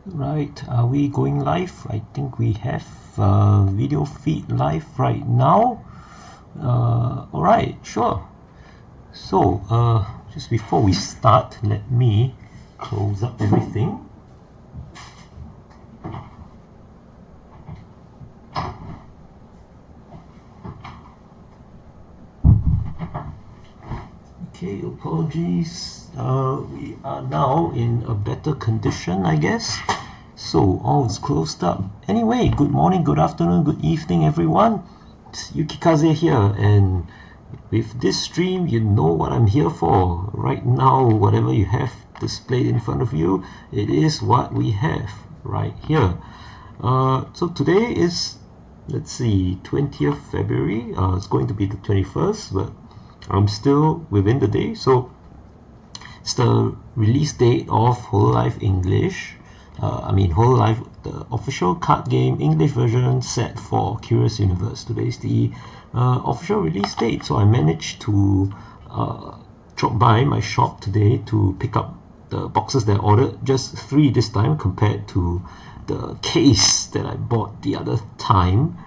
Right, are we going live? I think we have video feed live right now. Alright, sure. So, just before we start, let me close up everything. Okay, apologies. We are now in a better condition, I guess. So, all is closed up. Anyway, good morning, good afternoon, good evening, everyone. It's Yukikaze here, and with this stream, you know what I'm here for. Right now, whatever you have displayed in front of you, it is what we have right here. So today is, let's see, 20th February. It's going to be the 21st, but I'm still within the day. So it's the release date of Hololive English. Hololive, the official card game English version set for Curious Universe. Today is the official release date, so I managed to drop by my shop today to pick up the boxes that I ordered. Just 3 this time compared to the case that I bought the other time.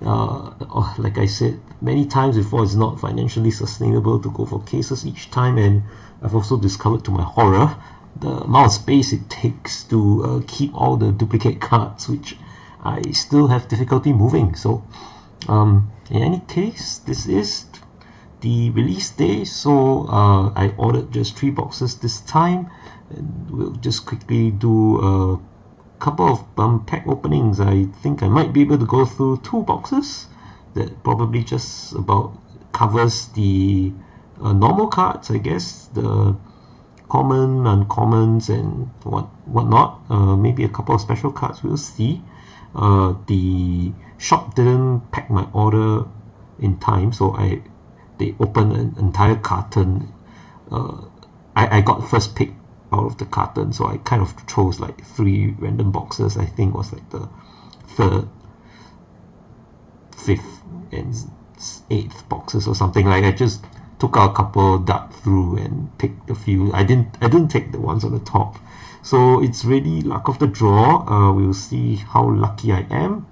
Like I said many times before, it's not financially sustainable to go for cases each time, and I've also discovered to my horror the amount of space it takes to keep all the duplicate cards, which I still have difficulty moving. So in any case, this is the release day, so I ordered just 3 boxes this time, and we'll just quickly do a couple of pack openings. I think I might be able to go through 2 boxes that probably just about covers the normal cards, I guess, the common, uncommons, and whatnot. Maybe a couple of special cards, we'll see. The shop didn't pack my order in time, so they opened an entire carton. I got first pick out of the carton, so I kind of chose like 3 random boxes. I think was like the 3rd, 5th, and 8th boxes or something. Like I just took out a couple, dart through, and picked a few. I didn't take the ones on the top. So it's really luck of the draw. We'll see how lucky I am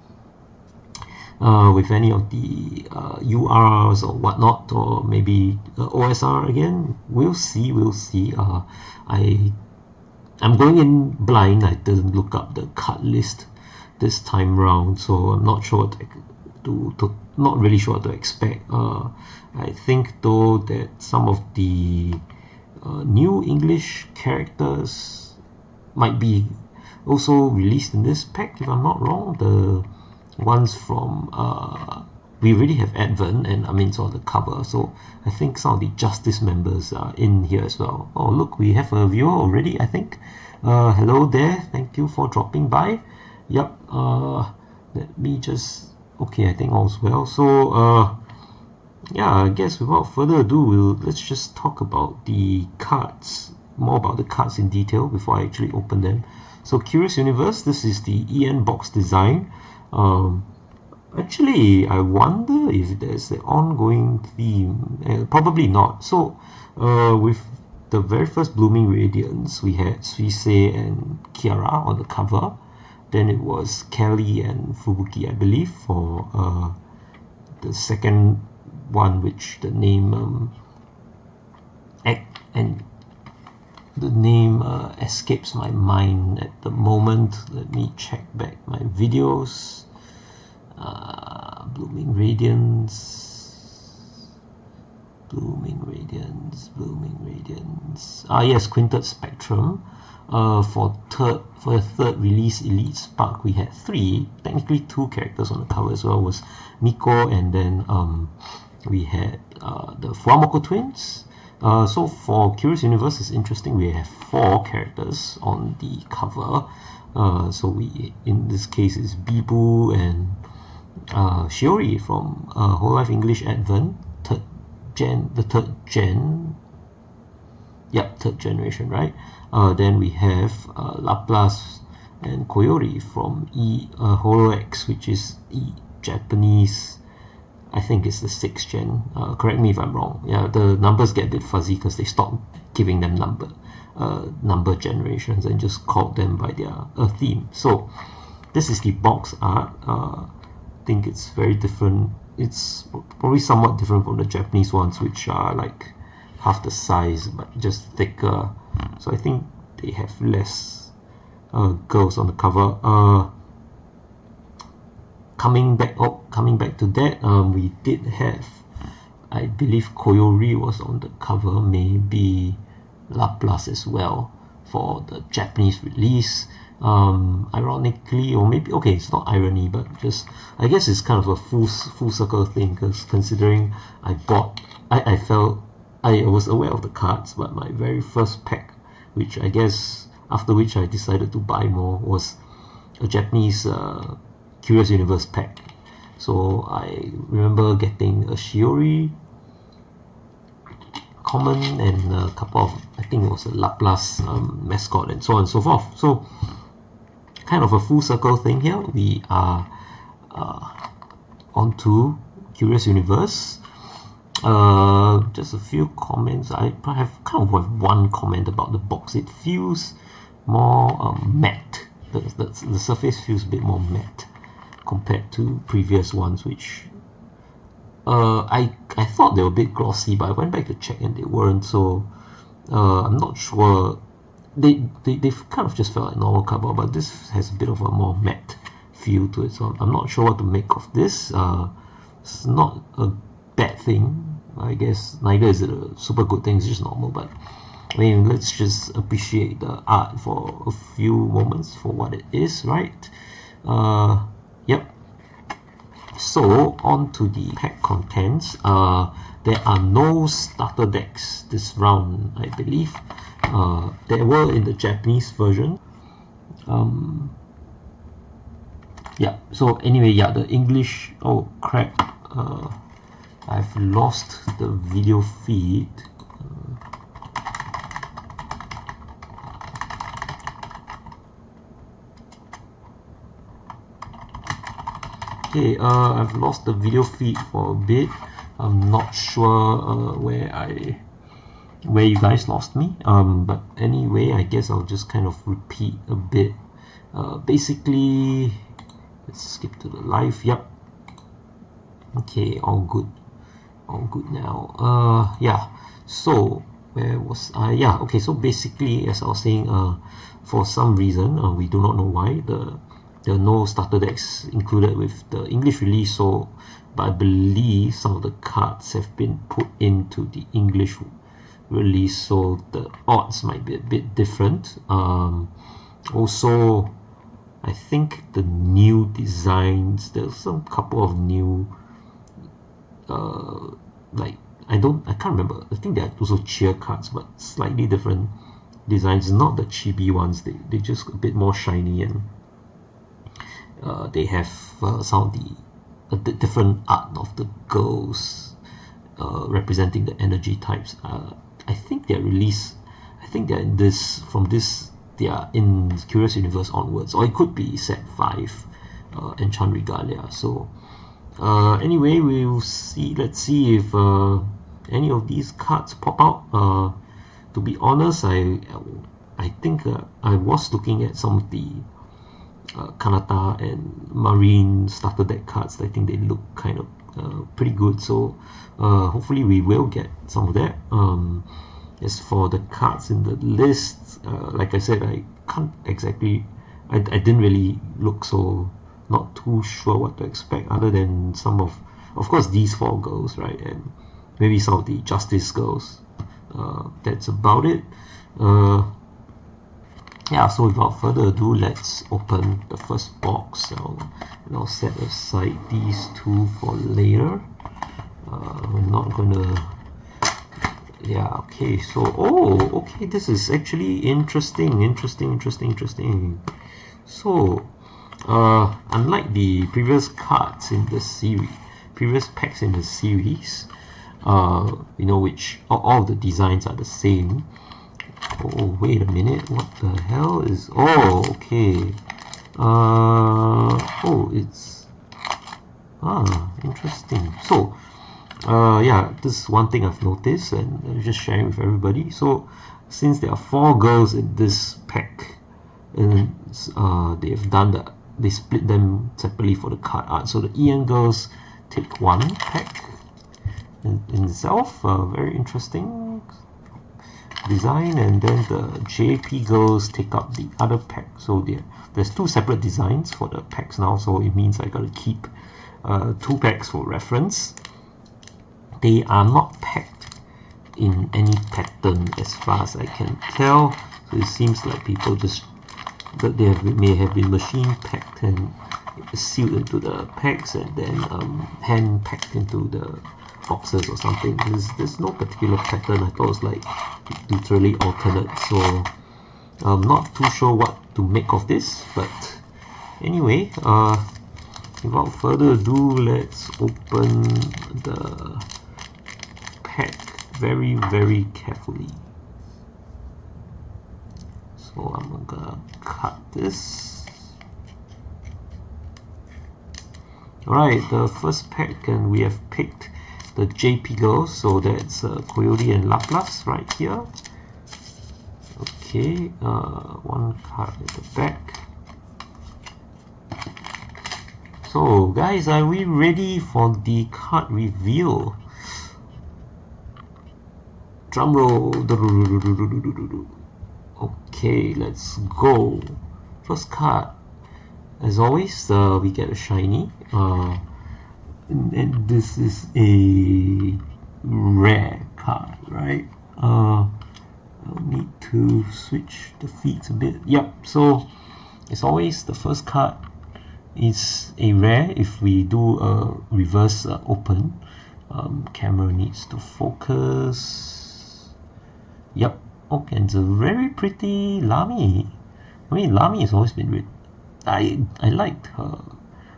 with any of the URs or whatnot, or maybe OSR again. We'll see. I'm going in blind. I didn't look up the card list this time round, so I'm not sure not really sure what to expect. I think though that some of the new English characters might be also released in this pack, if I'm not wrong. The ones from we already have Advent, and I mean it's on the cover, so I think some of the Justice members are in here as well. Oh look, we have a viewer already, I think. Hello there, thank you for dropping by. Yep, let me just, okay, I think all's well. So yeah, I guess without further ado, let's just talk about the cards, more about the cards in detail before I actually open them. So Curious Universe, this is the EN box design. Actually, I wonder if there's an ongoing theme. Probably not. So with the very first Blooming Radiance, we had Suisei and Kiara on the cover. Then it was Kelly and Fubuki, I believe, for the second one, which the name escapes my mind at the moment. Let me check back my videos. Blooming Radiance. Yes, Quintet Spectrum. For the third release, Elite Spark, we had 3, technically 2 characters on the cover as well. Was Miko, and then we had the Fuamoko twins. So for Curious Universe, it's interesting. We have 4 characters on the cover. So we, in this case, is Bibu and Shiori from Hololive English Advent, third generation, right? Then we have Laplace and Koyori from Holo-X, which is Japanese. I think it's the 6th gen. Correct me if I'm wrong. Yeah, the numbers get a bit fuzzy because they stopped giving them number generations and just called them by their theme. So this is the box art. I think it's very different. It's probably somewhat different from the Japanese ones, which are like half the size but just thicker. So I think they have less girls on the cover. Coming back to that, we did have, I believe Koyori was on the cover, maybe Laplace as well for the Japanese release. Ironically, or maybe, okay, it's not irony, but just, I guess it's kind of a full circle thing, because considering I was aware of the cards, but my very first pack, which I guess after which I decided to buy more, was a Japanese Curious Universe pack. So I remember getting a Shiori common and a couple of, I think it was a Laplace mascot and so on and so forth. So kind of a full circle thing here. We are onto Curious Universe. Just a few comments. I have kind of have one comment about the box. It feels more matte. The surface feels a bit more matte compared to previous ones, which I thought they were a bit glossy, but I went back to check and they weren't. So I'm not sure. They kind of just felt like normal cardboard, but this has a bit of a more matte feel to it. So I'm not sure what to make of this. It's not a bad thing, I guess. Neither is it a super good thing. It's just normal. But I mean, let's just appreciate the art for a few moments for what it is, right? Yep. So on to the pack contents. There are no starter decks this round, I believe. There were in the Japanese version. Yeah. So anyway, yeah, the English. Oh crap! I've lost the video feed. Okay, I've lost the video feed for a bit. I'm not sure where you guys lost me. But anyway, I guess I'll just kind of repeat a bit. Basically, let's skip to the live. Yep. Okay, all good now. Yeah. So where was I? Yeah. Okay. So basically, as I was saying, for some reason, we do not know why, there are no starter decks included with the English release. So, but I believe some of the cards have been put into the English release, so the odds might be a bit different. Also, I think the new designs, there's some couple of new like I can't remember. I think there are also cheer cards, but slightly different designs. Not the chibi ones. They just a bit more shiny, and they have some of the different art of the girls representing the energy types. I think they're released. I think they're in this they are in Curious Universe onwards, or it could be set 5, Enchant Regalia. So anyway, we'll see. Let's see if any of these cards pop out. To be honest, I think I was looking at some of the Kanata and Marine starter deck cards. I think they look kind of pretty good. So hopefully we will get some of that. As for the cards in the list, like I said, I can't exactly. I didn't really look, so not too sure what to expect, other than some of course these 4 girls, right, and maybe some of the Justice girls. That's about it. Yeah, so without further ado, let's open the first box. And I'll set aside these 2 for later. We're not gonna. Yeah, okay, so okay, this is actually interesting. So unlike the previous cards in the series, previous packs in the series, you know, which all the designs are the same. Oh, wait a minute, what the hell is, okay, it's interesting. So yeah, this is one thing I've noticed, and I'm just sharing with everybody. So since there are 4 girls in this pack, and they split them separately for the card art. So the EN girls take 1 pack in itself, very interesting design, and then the JP girls take up the other pack. So there's 2 separate designs for the packs now, so it means I gotta keep 2 packs for reference. They are not packed in any pattern as far as I can tell, so it seems like people just may have been machine packed and sealed into the packs and then hand packed into the boxes or something. There's no particular pattern. I thought it was like literally alternate, so I'm not too sure what to make of this. But anyway, without further ado, let's open the pack very, very carefully. So I'm gonna cut this. Alright, the first pack, and we have picked the JP girls, so that's Coyote and Laplace right here. Okay, 1 card at the back. So guys, are we ready for the card reveal? Drum roll. Okay, let's go. First card, as always, we get a shiny, and this is a rare card, right? I'll need to switch the feeds a bit. Yep, so as always, the first card is a rare. If we do a reverse open, camera needs to focus. Yep. Okay, it's a very pretty Lami. I mean, Lami has always been I liked her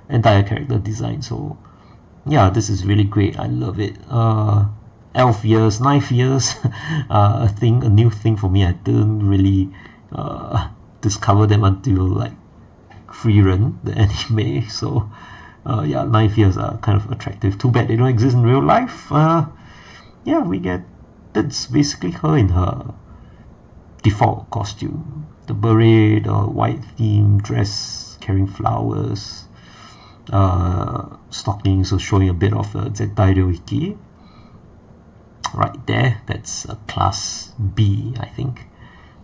entire character design, so yeah, this is really great. I love it. Elf years, knife years, a new thing for me. I didn't really discover them until like Free Run, the anime. So yeah, knife years are kind of attractive. Too bad they don't exist in real life. Yeah, that's basically her in her default costume, the beret, the white theme dress, carrying flowers, stockings, so showing a bit of Zentai Ryoiki. Right there, that's a class B, I think.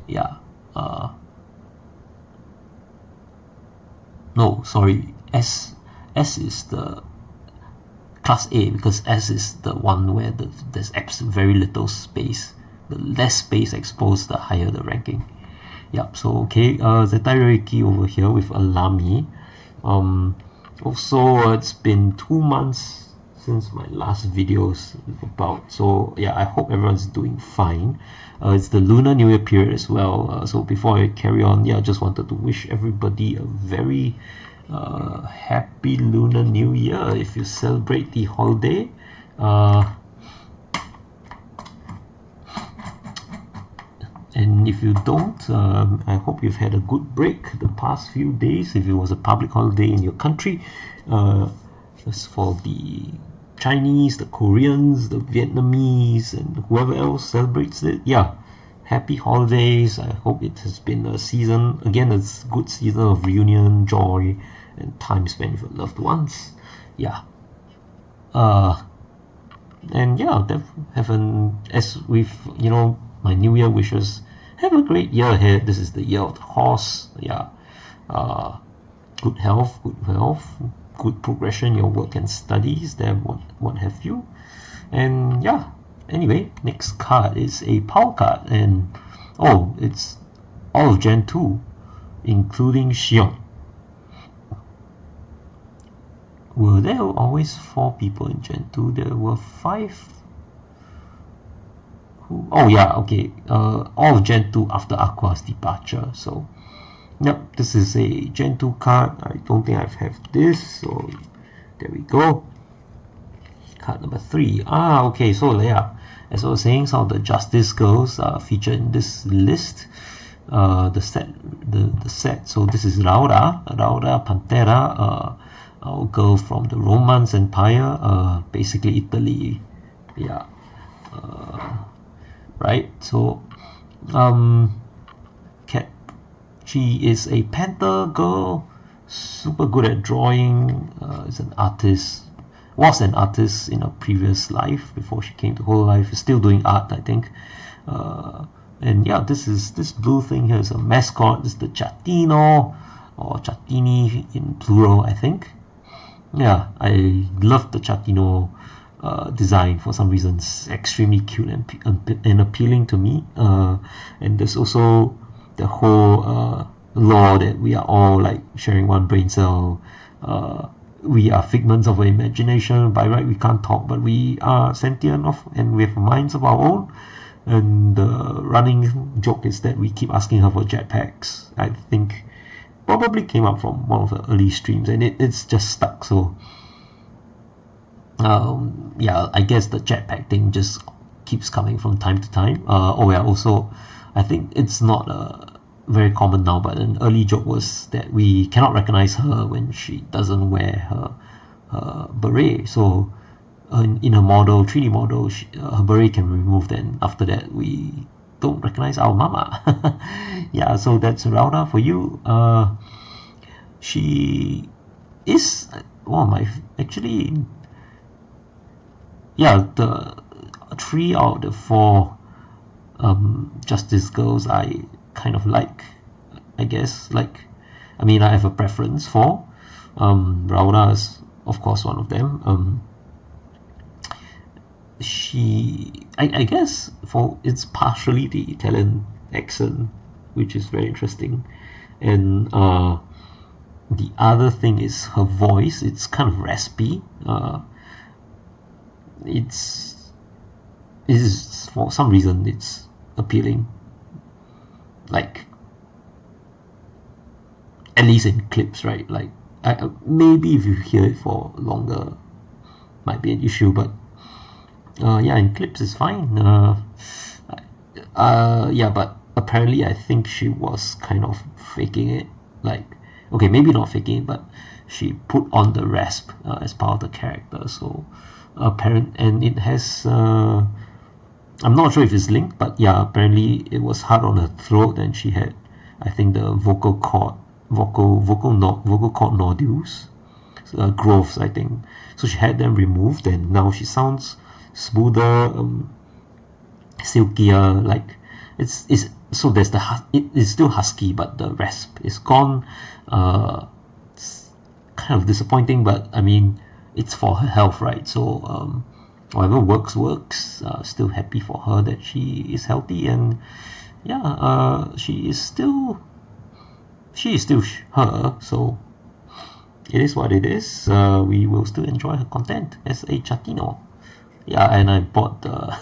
Yeah. No, sorry, S is the class A, because S is the one where there's very little space. The less space exposed, the higher the ranking. Yep, so okay, Zentai Ryoiki over here with a Lami. Also, it's been 2 months since my last videos about, so yeah, I hope everyone's doing fine. It's the Lunar New Year period as well, so before I carry on, yeah, I just wanted to wish everybody a very happy Lunar New Year if you celebrate the holiday. And if you don't, I hope you've had a good break the past few days if it was a public holiday in your country. As for the Chinese, the Koreans, the Vietnamese, and whoever else celebrates it, yeah, happy holidays. I hope it has been a season, again, a good season of reunion, joy, and time spent with your loved ones. Yeah. And yeah, as with, my New Year wishes, have a great year ahead. This is the year of the horse. Yeah. Good health, good progression in your work and studies, then what have you. And yeah, anyway, next card is a power card, and it's all of Gen 2, including Xion. Were there always 4 people in Gen 2? There were 5. Oh yeah, okay. All of Gen 2 after Aqua's departure. So, yep, this is a Gen 2 card. I don't think I have this, so there we go. Card number 3. Okay, so yeah, as I was saying, some of the Justice girls are featured in this list. The set. So this is Laura Pantera, our girl from the Romance Empire, basically Italy. Yeah. Right, so Cat. She is a panther girl, super good at drawing. Is an artist. Was an artist in a previous life before she came to Hololive. Is still doing art, I think. And yeah, this blue thing here is a mascot. This is the Chatino or Chatini in plural, I think. Yeah, I love the Chatino design for some reason. It's extremely cute and appealing to me. And there's also the whole law that we are all like sharing one brain cell. We are figments of our imagination. By right, we can't talk, but we are sentient and we have minds of our own. And the running joke is that we keep asking her for jetpacks. I think probably came up from one of the early streams, and it's just stuck. So yeah, I guess the jetpack thing just keeps coming from time to time. Oh yeah, also I think it's not very common now, but an early joke was that we cannot recognize her when she doesn't wear her beret. So in a model, 3D model, her beret can be removed, and after that we don't recognize our mama. Yeah, so that's Rauda for you. She is one of my, actually, yeah, the 3 out of the 4 Justice girls I kind of like, I guess. Like, I mean, I have a preference for. Rauda is of course one of them. I guess it's partially the Italian accent, which is very interesting, and the other thing is her voice. It's kind of raspy. It's for some reason it's appealing, like at least in clips, right? Like maybe if you hear it for longer might be an issue, but yeah, in clips is fine. Yeah, but apparently I think she was kind of faking it. Like, okay, maybe not faking it, but she put on the rasp as part of the character. So and it has. I'm not sure if it's linked, but yeah, apparently it was hard on her throat, and she had, I think, the vocal cord nodules, growths, I think. So she had them removed, and now she sounds smoother, silkier. Like it's so there's it is still husky, but the rasp is gone. It's kind of disappointing, but I mean, it's for her health, right? So whatever works. Still happy for her that she is healthy, and yeah, she is still her. So it is what it is. We will still enjoy her content as a Chatino. Yeah, and I bought the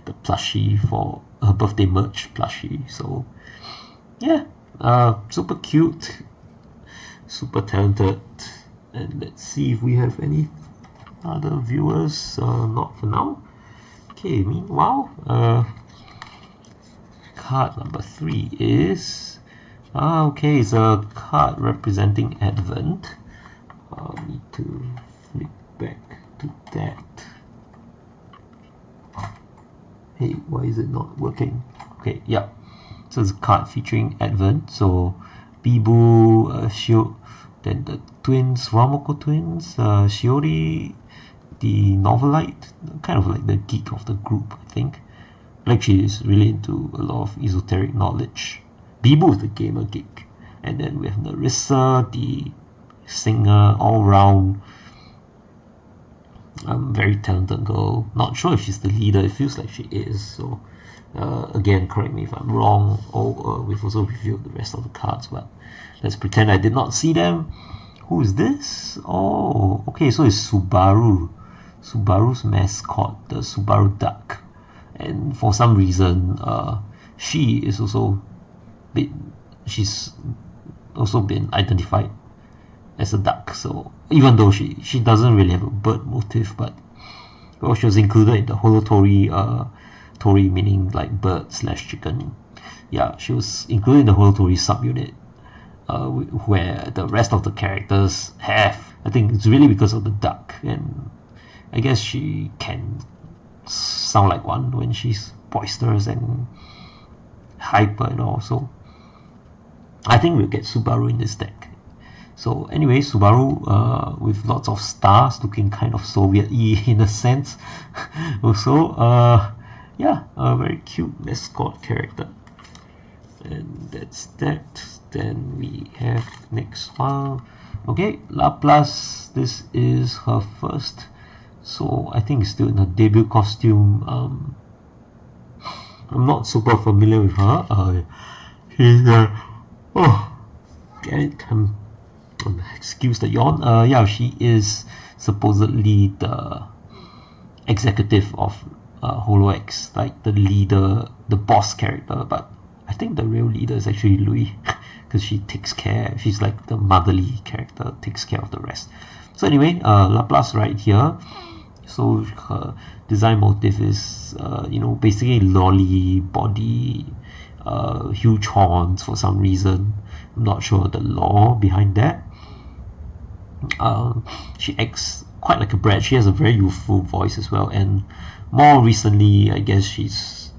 the plushie for her birthday merch plushie. So yeah, super cute, super talented. And let's see if we have any other viewers. Not for now. Okay, meanwhile, card number 3 is okay, it's a card representing Advent. Need to flip back to that. Hey, why is it not working? Okay, yeah. So it's a card featuring Advent. So Bibu, Shio, then the twins, Ramoko twins, Shiori, the novelite, kind of like the geek of the group, I think. Like, she is really into a lot of esoteric knowledge. Bibu is the gamer geek. And then we have Narissa, the singer, all-round, very talented girl. Not sure if she's the leader. It feels like she is. So again, correct me if I'm wrong. We've also reviewed the rest of the cards, but let's pretend I did not see them. Who is this? Oh, okay, so it's Subaru's mascot, the Subaru duck. And for some reason, she's also been identified as a duck. So even though she doesn't really have a bird motif, but well, she was included in the Holotori, Tori meaning like bird / chicken. Yeah, she was included in the Holotori subunit, where the rest of the characters have. I think it's really because of the duck, and I guess she can sound like one when she's boisterous and hyper and all. So I think we'll get Subaru in this deck. So anyway, Subaru with lots of stars, looking kind of Soviet-y in a sense. Also, yeah, a very cute mascot character. And that's that. Then we have next one. Okay, Laplace. This is her first. So I think it's still in her debut costume. I'm not super familiar with her. She's excuse the yawn. Yeah, she is supposedly the executive of HoloX, like the leader, the boss character. But I think the real leader is actually Louis, because she takes care. She's like the motherly character, takes care of the rest. So anyway, Laplace right here. So her design motif is, you know, basically lolly body, huge horns for some reason. I'm not sure the lore behind that. She acts quite like a brat. She has a very youthful voice as well, and more recently, I guess she's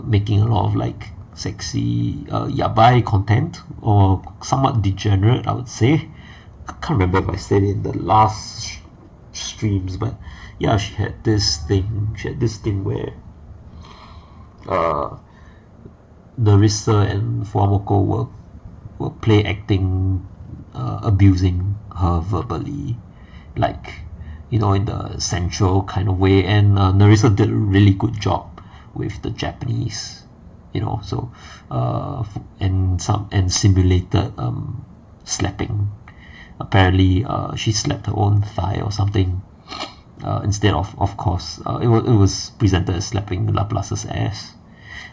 making a lot of like sexy yabai content, or somewhat degenerate, I would say. I can't remember if I said it in the last streams, but yeah, she had this thing where Nerissa and Fuamoko were play acting, abusing her verbally, like, you know, in the sensual kind of way, and Nerissa did a really good job with the Japanese, you know, so and simulated slapping. Apparently she slapped her own thigh or something, instead of course it was presented as slapping Laplace's ass.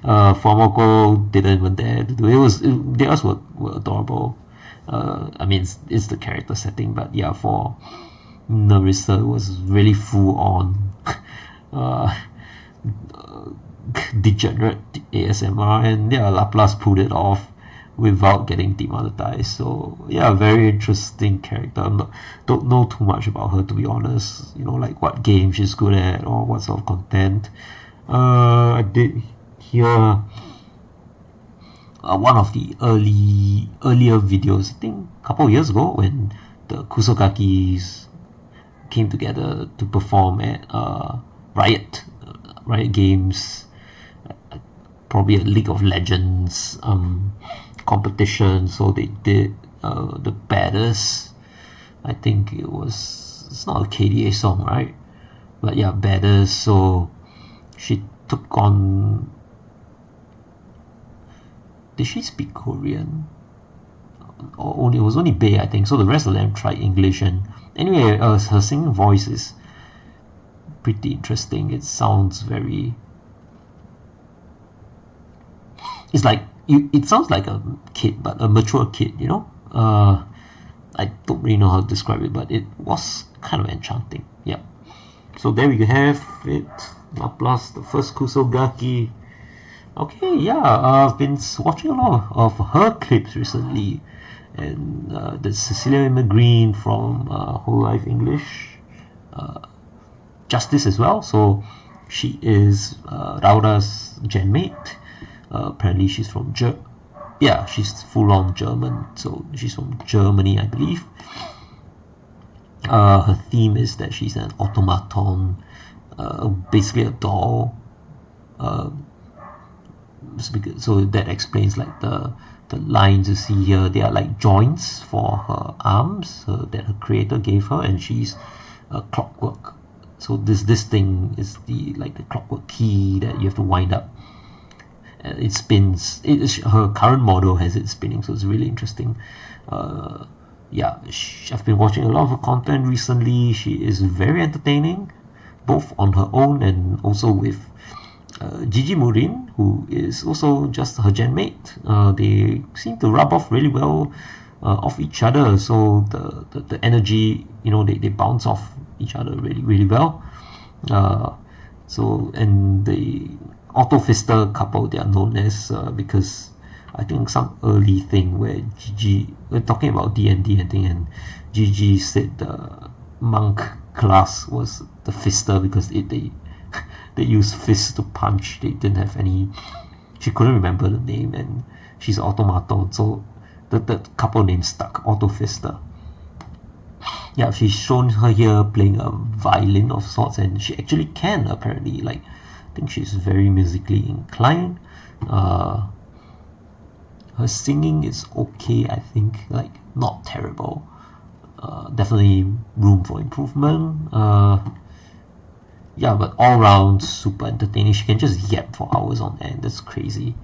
Fuamoko didn't even dare to do it. Theirs were adorable. I mean, it's the character setting, but yeah, for Nerissa it was really full on degenerate ASMR, and yeah, Laplace pulled it off without getting demonetized. So yeah, very interesting character. Don't know too much about her, to be honest, you know, like what game she's good at or what sort of content. I did hear one of the earlier videos, I think a couple of years ago, when the Kusokakis came together to perform at Riot Games, probably a League of Legends competition. So they did the Baddest. I think it's not a KDA song, right? But yeah, Baddest. So she took on. Did she speak Korean? Or it was only Bay, I think. So the rest of them tried English. And anyway, her singing voice is pretty interesting. It sounds very. It's like it sounds like a kid, but a mature kid, you know. I don't really know how to describe it, but it was kind of enchanting. Yeah. So there we have it. Laplace, the first Kusogaki. Okay, yeah, I've been watching a lot of her clips recently, and the Cecilia Green from Hololive English, Justice as well. So she is Raura's genmate. Apparently she's from she's full-on German, so she's from Germany, I believe. Her theme is that she's an automaton, basically a doll. So that explains like the lines you see here. They are like joints for her arms that her creator gave her, and she's clockwork. So this thing is the clockwork key that you have to wind up. It spins. Her current model has it spinning, so it's really interesting. Yeah, I've been watching a lot of her content recently. She is very entertaining, both on her own and also with Gigi Murin, who is also just her genmate. They seem to rub off really well off each other. So the energy, you know, they bounce off each other really well. So, and the Auto Fister couple, they are known as because I think some early thing where Gigi, we're talking about D&D and thing, and Gigi said the monk class was the Fister because they use fists to punch. They didn't have any she couldn't remember the name, and she's automaton, so the couple name stuck, Autofister. Yeah, she's shown her here playing a violin of sorts, and she actually can apparently. Like, I think she's very musically inclined. Her singing is okay, I think, like not terrible. Definitely room for improvement. Yeah, but all round super entertaining. She can just yap for hours on end. That's crazy.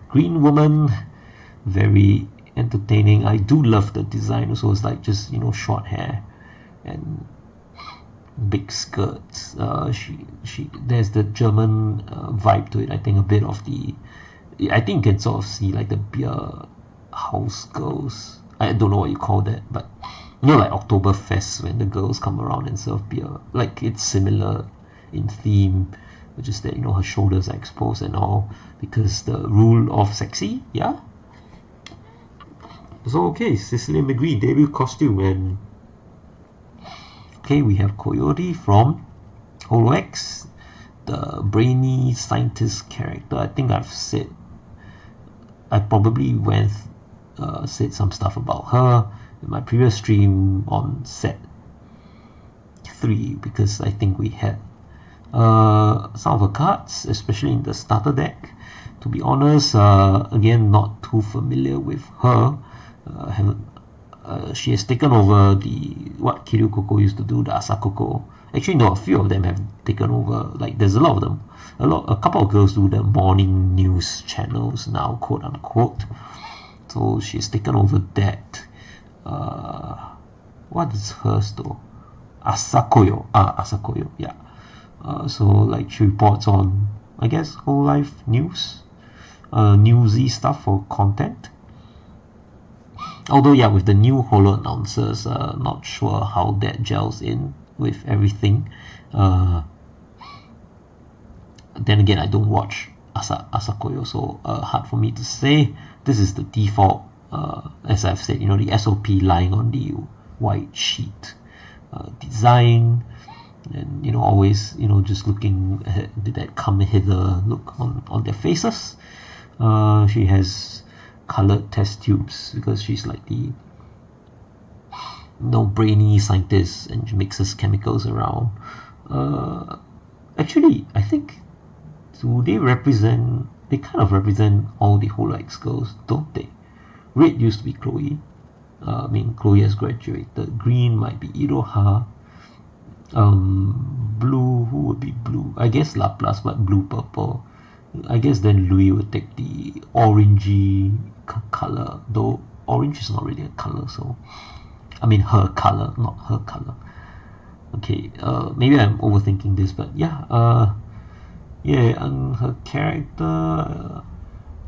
Green Woman, very entertaining. I do love the design also. It's like just, you know, short hair and big skirts. She there's the German vibe to it. I think a bit of the, I think you can sort of see like the beer house girls. I don't know what you call that, but you know, like Oktoberfest when the girls come around and serve beer. Like, it's similar in theme, which is that, you know, her shoulders are exposed and all, because the rule of sexy. Yeah. So okay, Cecily McGree debut costume, and okay, we have Coyote from Holox, the brainy scientist character. I think I probably said some stuff about her in my previous stream on set 3, because I think we had some of her cards, especially in the starter deck. To be honest, again, not too familiar with her. She has taken over what Kiryu Koko used to do, the Asakoko. Actually, no, a few of them have taken over. Like, there's a lot of them. A couple of girls do the morning news channels now, quote unquote. So she's taken over that. What is hers though? Asakoyo. Asakoyo, yeah. So like she reports on, I guess, Hololive news, newsy stuff for content. Although, yeah, with the new Holo announcers, not sure how that gels in with everything. Then again, I don't watch Asakoyo, so hard for me to say. This is the default, as I've said, you know, the SOP lying on the white sheet design, and, you know, always, you know, just looking at that come hither look on their faces. She has colored test tubes because she's like the brainy scientist, and she mixes chemicals around. Actually, I think, they kind of represent all the Holox girls, don't they? Red used to be Chloe. I mean, Chloe has graduated. Green might be Iroha. Blue, who would be blue? I guess Laplace, but blue purple. I guess then Louis would take the orangey color, though orange is not really a color, so I mean her color, not her color. Okay, maybe I'm overthinking this, but yeah, yeah, and her character,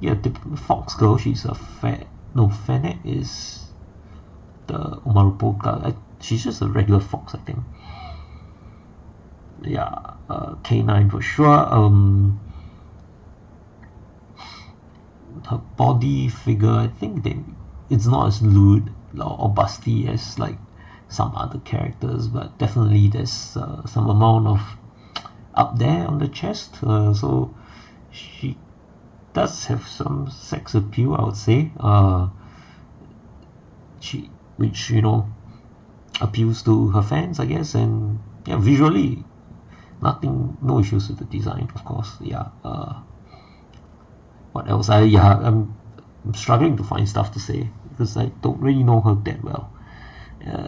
yeah, the Fox girl, she's a Fennec is the Umarupo girl. She's just a regular fox, I think. Yeah, K9 for sure. Her body figure, I think it's not as lewd or busty as like some other characters, but definitely there's some amount of up there on the chest, so she does have some sex appeal, I would say, which, you know, appeals to her fans, I guess. And yeah, visually, no issues with the design, of course. Yeah. What else? I'm struggling to find stuff to say because I don't really know her that well.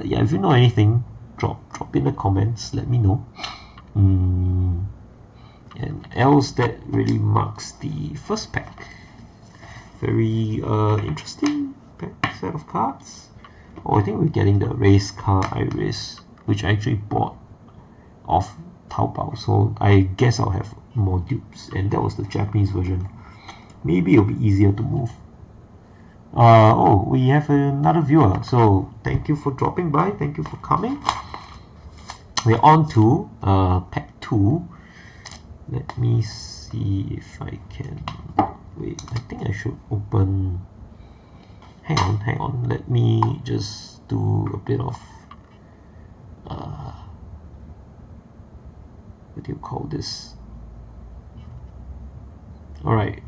Yeah, if you know anything, drop in the comments, let me know. And else that really marks the first pack. Very interesting set of cards. Oh, I think we're getting the race car Iris, which I actually bought off Taobao, so I guess I'll have more dupes, and that was the Japanese version. Maybe it'll be easier to move. Oh, we have another viewer, so thank you for dropping by, thank you for coming. We're on to pack 2. Let me see if I can, wait, I think I should open, hang on, let me just do a bit of, what do you call this? Alright,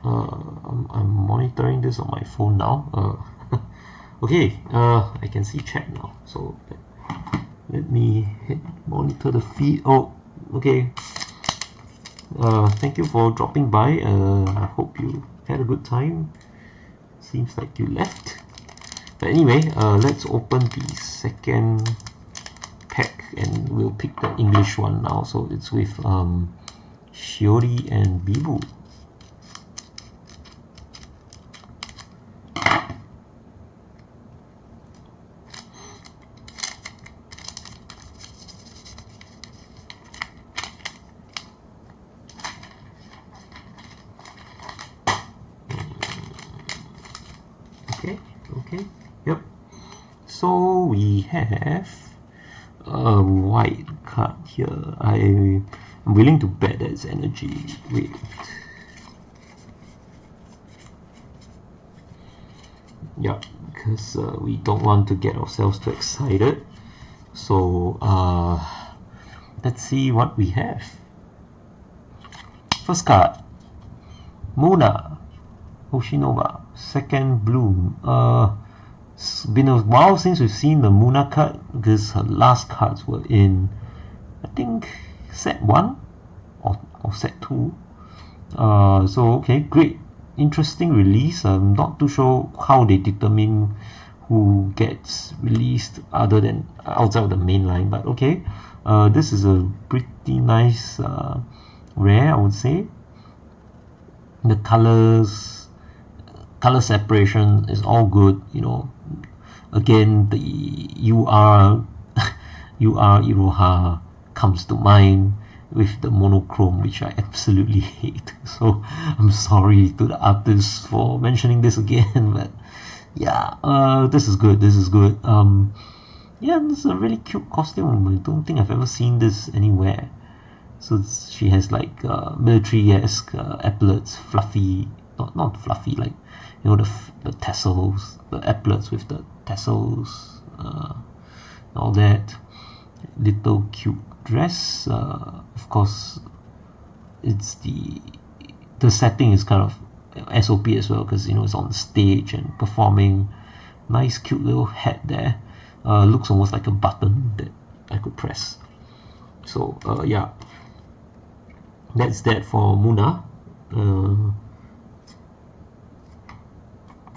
I'm monitoring this on my phone now. Okay, I can see chat now, so let me monitor the feed. Oh, okay. Thank you for dropping by. I hope you had a good time. Seems like you left. But anyway, let's open the second pack and we'll pick the English one now. So it's with Shiori and Bibu. Okay, yep. So we have a white card here. I'm willing to bet that it's energy. Wait. Yeah, because we don't want to get ourselves too excited. So let's see what we have. First card, Muna Hoshinova, second bloom. It's been a while since we've seen the Muna card because her last cards were in, I think, set 1 or set 2. So okay, great, interesting release. I'm not too sure how they determine who gets released other than outside of the main line, but okay. This is a pretty nice rare, I would say. The color separation is all good, you know. Again, the UR Iroha comes to mind with the monochrome, which I absolutely hate. So I'm sorry to the artists for mentioning this again, but yeah, this is good. Yeah, this is a really cute costume. I don't think I've ever seen this anywhere. So she has like military-esque epaulets, fluffy, not fluffy, like, you know, the tassels, the epaulets with the tassels, all that. Little cute dress. Of course, it's the setting is kind of SOP as well, because, you know, it's on stage and performing. Nice cute little hat there. Looks almost like a button that I could press. So yeah, that's that for Muna.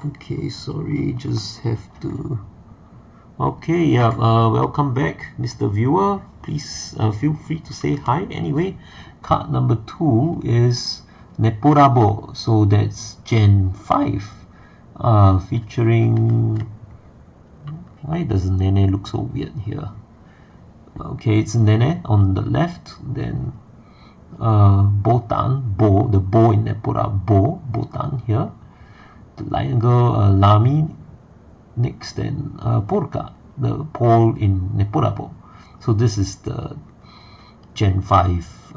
Okay, sorry, just have to. Okay, yeah, welcome back, Mr. Viewer. Please feel free to say hi. Anyway, card number 2 is Neporabo, so that's Gen 5, featuring. Why does Nene look so weird here? Okay, it's Nene on the left, then Botan, the bow in Neporabo, Botan here. The lion girl, Lami next, then Porca, the pole in Neporabo. So this is the Gen 5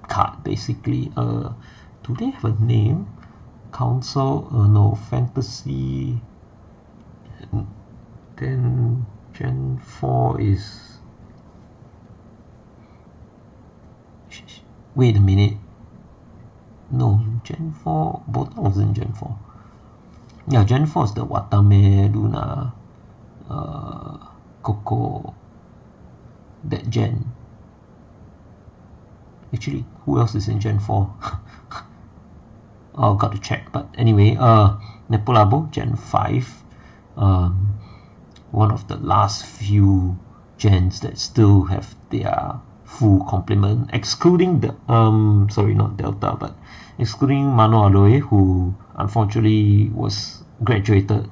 card basically. Do they have a name? Council? No, Fantasy. Then Gen 4 is. Wait a minute. No, Gen 4. Both wasn't Gen 4. Yeah, Gen 4 is the Watame, Luna, Coco, that Gen. Actually, who else is in Gen 4? Oh, got to check. But anyway, Nepolabo, Gen 5. One of the last few gens that still have their full complement, excluding the sorry, not Delta, but excluding Mano Aloe, who unfortunately was graduated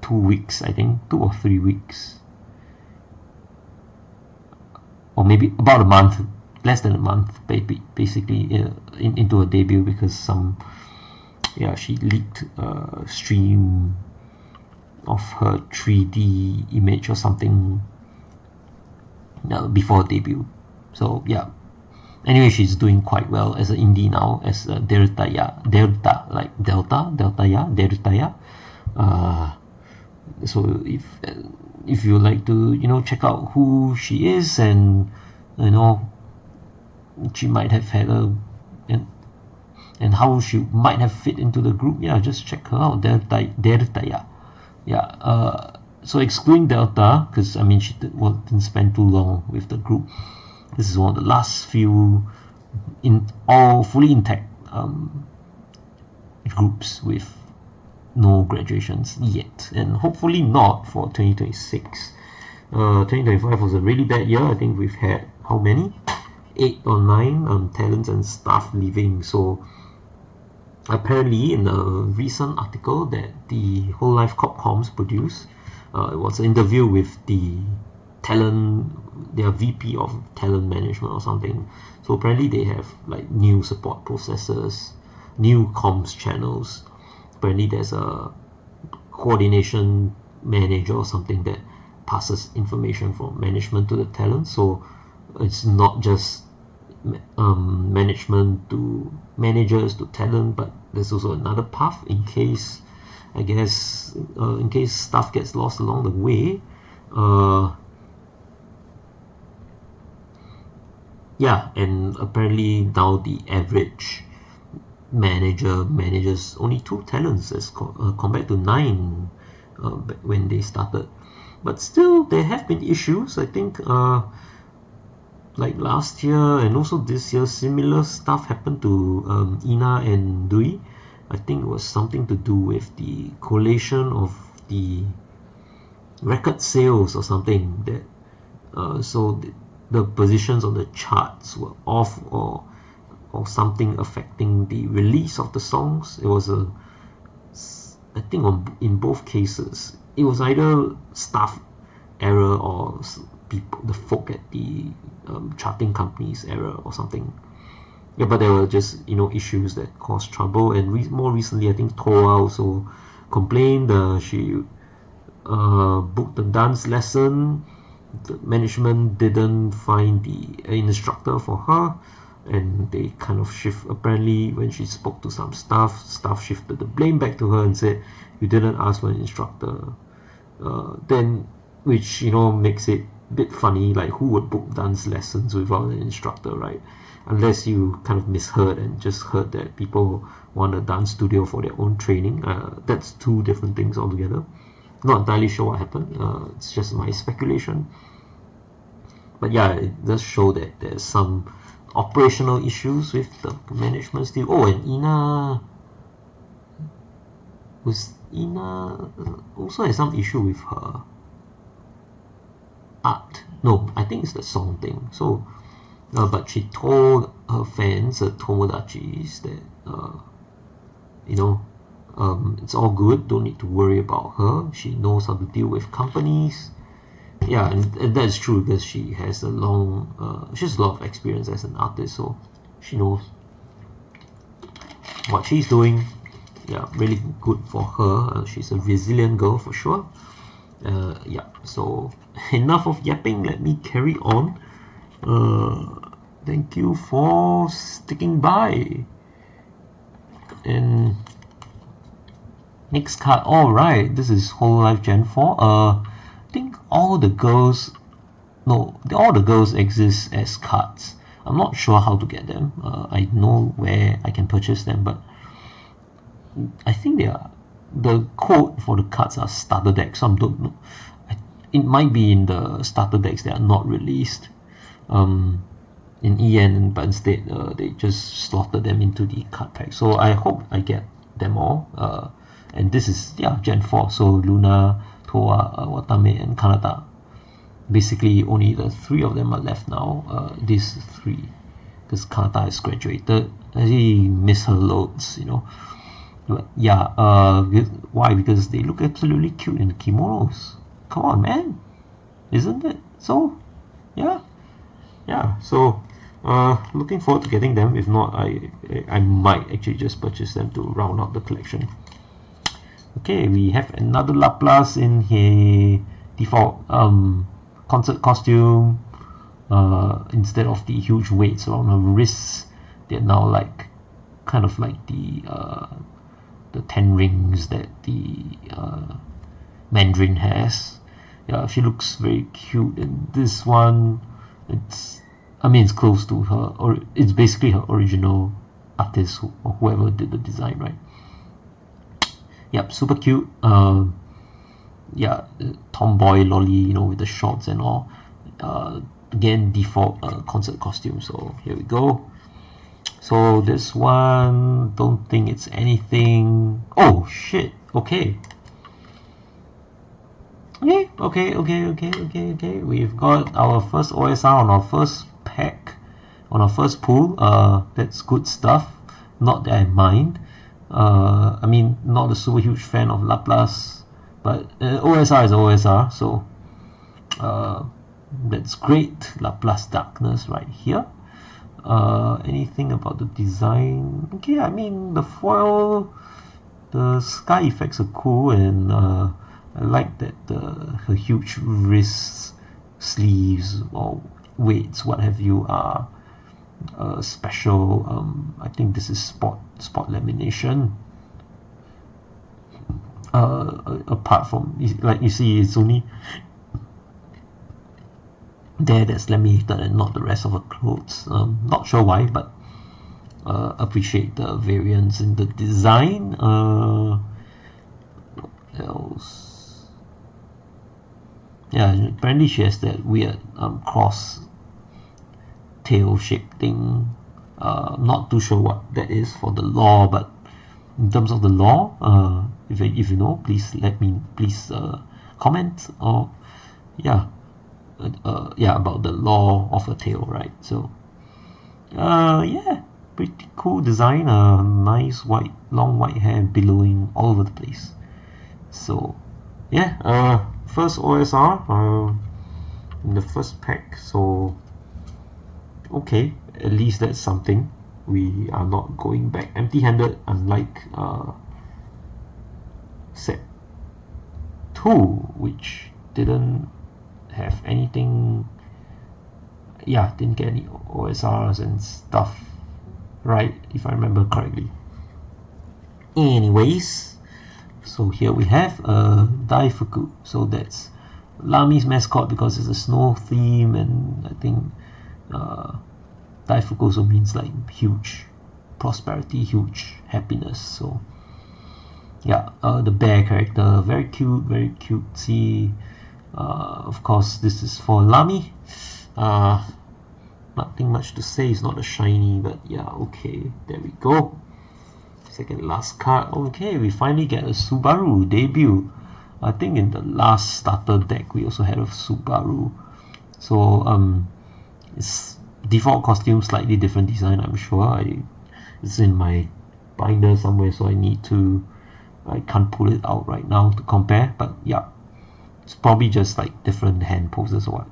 2 weeks, I think, 2 or 3 weeks, or maybe about a month, less than a month, basically into her debut, because she leaked a stream of her 3D image or something before debut. So yeah, anyway, she's doing quite well as an indie now, as Delta, like Delta. So if you like to, you know, check out who she is and, you know, she might have had and how she might have fit into the group. Yeah, just check her out. Delta, yeah. So excluding Delta, because I mean she didn't spend too long with the group. This is one of the last few all fully intact groups with no graduations yet, and hopefully not for 2026. 2025 was a really bad year. I think we've had how many? 8 or 9 talents and staff leaving. So apparently in a recent article that the Hololive Corpcoms produced, it was an interview with the their VP of talent management or something. So apparently they have like new support processes, new comms channels. Apparently there's a coordination manager or something that passes information from management to the talent. So it's not just management to managers to talent, but there's also another path in case, I guess, in case stuff gets lost along the way. Yeah, and apparently now the average manager manages only 2 talents as compared to 9 when they started. But still, there have been issues. I think like last year and also this year, similar stuff happened to Ina and Dui. I think it was something to do with the collation of the record sales or something, that so the positions on the charts were off, or something affecting the release of the songs. It was I think in both cases it was either staff error or the folk at the charting company's error or something. Yeah, but there were just issues that caused trouble. And more recently, I think Toa also complained. She booked a dance lesson. The management didn't find the instructor for her, and they kind of apparently when she spoke to some staff shifted the blame back to her and said, you didn't ask for an instructor. Then which makes it a bit funny, like who would book dance lessons without an instructor, right? Unless you kind of misheard and just heard that people want a dance studio for their own training. That's 2 different things altogether. Not entirely sure what happened. It's just my speculation. But yeah, it does show that there's some operational issues with the management still. Oh, and Ina also has some issue with her art. No, I think it's the song thing. So but she told her fans, Tomodachis, that it's all good, don't need to worry about her. She knows how to deal with companies. Yeah, and that's true, because she has she has a lot of experience as an artist, so she knows what she's doing. Yeah, really good for her. She's a resilient girl for sure. Yeah, so enough of yapping, let me carry on. Thank you for sticking by. And next card, alright, this is Hololive Gen 4. I think all the girls exist as cards. I'm not sure how to get them. I know where I can purchase them, but I think the code for the cards are starter decks. Some don't know. It might be in the starter decks that are not released in EN, but instead they just slotted them into the card pack. So I hope I get them all. And this is Gen 4. So Luna, Toa, Watame, and Kanata. Basically, only the 3 of them are left now. These 3, because Kanata has graduated. I miss her loads, But yeah, why? Because they look absolutely cute in the kimonos. Come on, man, isn't it? So, yeah. So, looking forward to getting them. If not, I might actually just purchase them to round out the collection. Okay, we have another Laplace in his default concert costume. Instead of the huge weights around her wrists, they're now like kind of like the 10 rings that the Mandarin has. Yeah, she looks very cute in this one. It's I mean, it's close to her, or it's basically her original artist or whoever did the design, right? Yep, super cute. Yeah, tomboy lolly, you know, with the shorts and all. Again, default concert costume. So here we go. So this one, don't think it's anything. Oh shit! Okay. Okay. We've got our first OSR on our first pack, on our first pool. That's good stuff. Not that I mind. I mean, not a super huge fan of Laplace, but OSR is OSR, so that's great. Laplace Darkness right here. Anything about the design? Okay, I mean the foil, the sky effects are cool, and I like that her huge wrists, sleeves, or weights, what have you, are special. I think this is spot lamination. Apart from, like you see, it's only there that's laminated and not the rest of her clothes. Not sure why, but appreciate the variance in the design. What else? Yeah, apparently she has that weird cross tail shaped thing. Not too sure what that is for the lore, but in terms of the lore, if you know, please comment, or yeah, about the lore of a tail, right? So yeah, pretty cool design. Nice long white hair billowing all over the place. So yeah, first OSR in the first pack. So okay, at least that's something. We are not going back empty-handed, unlike set 2, which didn't have anything. Yeah, didn't get any OSRs and stuff, right, if I remember correctly. Anyways, so here we have Daifuku. So that's Lami's mascot because it's a snow theme, and I think Daifuku also means like huge prosperity, huge happiness. So yeah, the bear character, very cute, very cutesy. Of course, this is for Lami. Nothing much to say. It's not a shiny, but yeah, okay, there we go. Second last card. Okay, we finally get a Subaru debut. I think in the last starter deck we also had a Subaru. So it's default costume, slightly different design, I'm sure. It's in my binder somewhere, so I can't pull it out right now to compare, but yeah, it's probably just like different hand poses or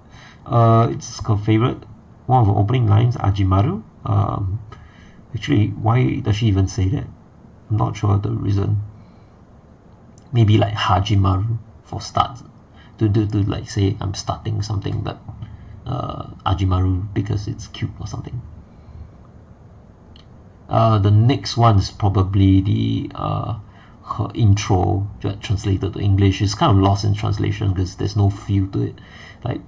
what. It's her favorite, one of the opening lines, Ajimaru. Actually, why does she even say that? I'm not sure the reason. Maybe like Hajimaru for start, to like say I'm starting something, but Ajimaru because it's cute or something. The next one is probably her intro translated to English. Is kind of lost in translation because there's no feel to it. Like,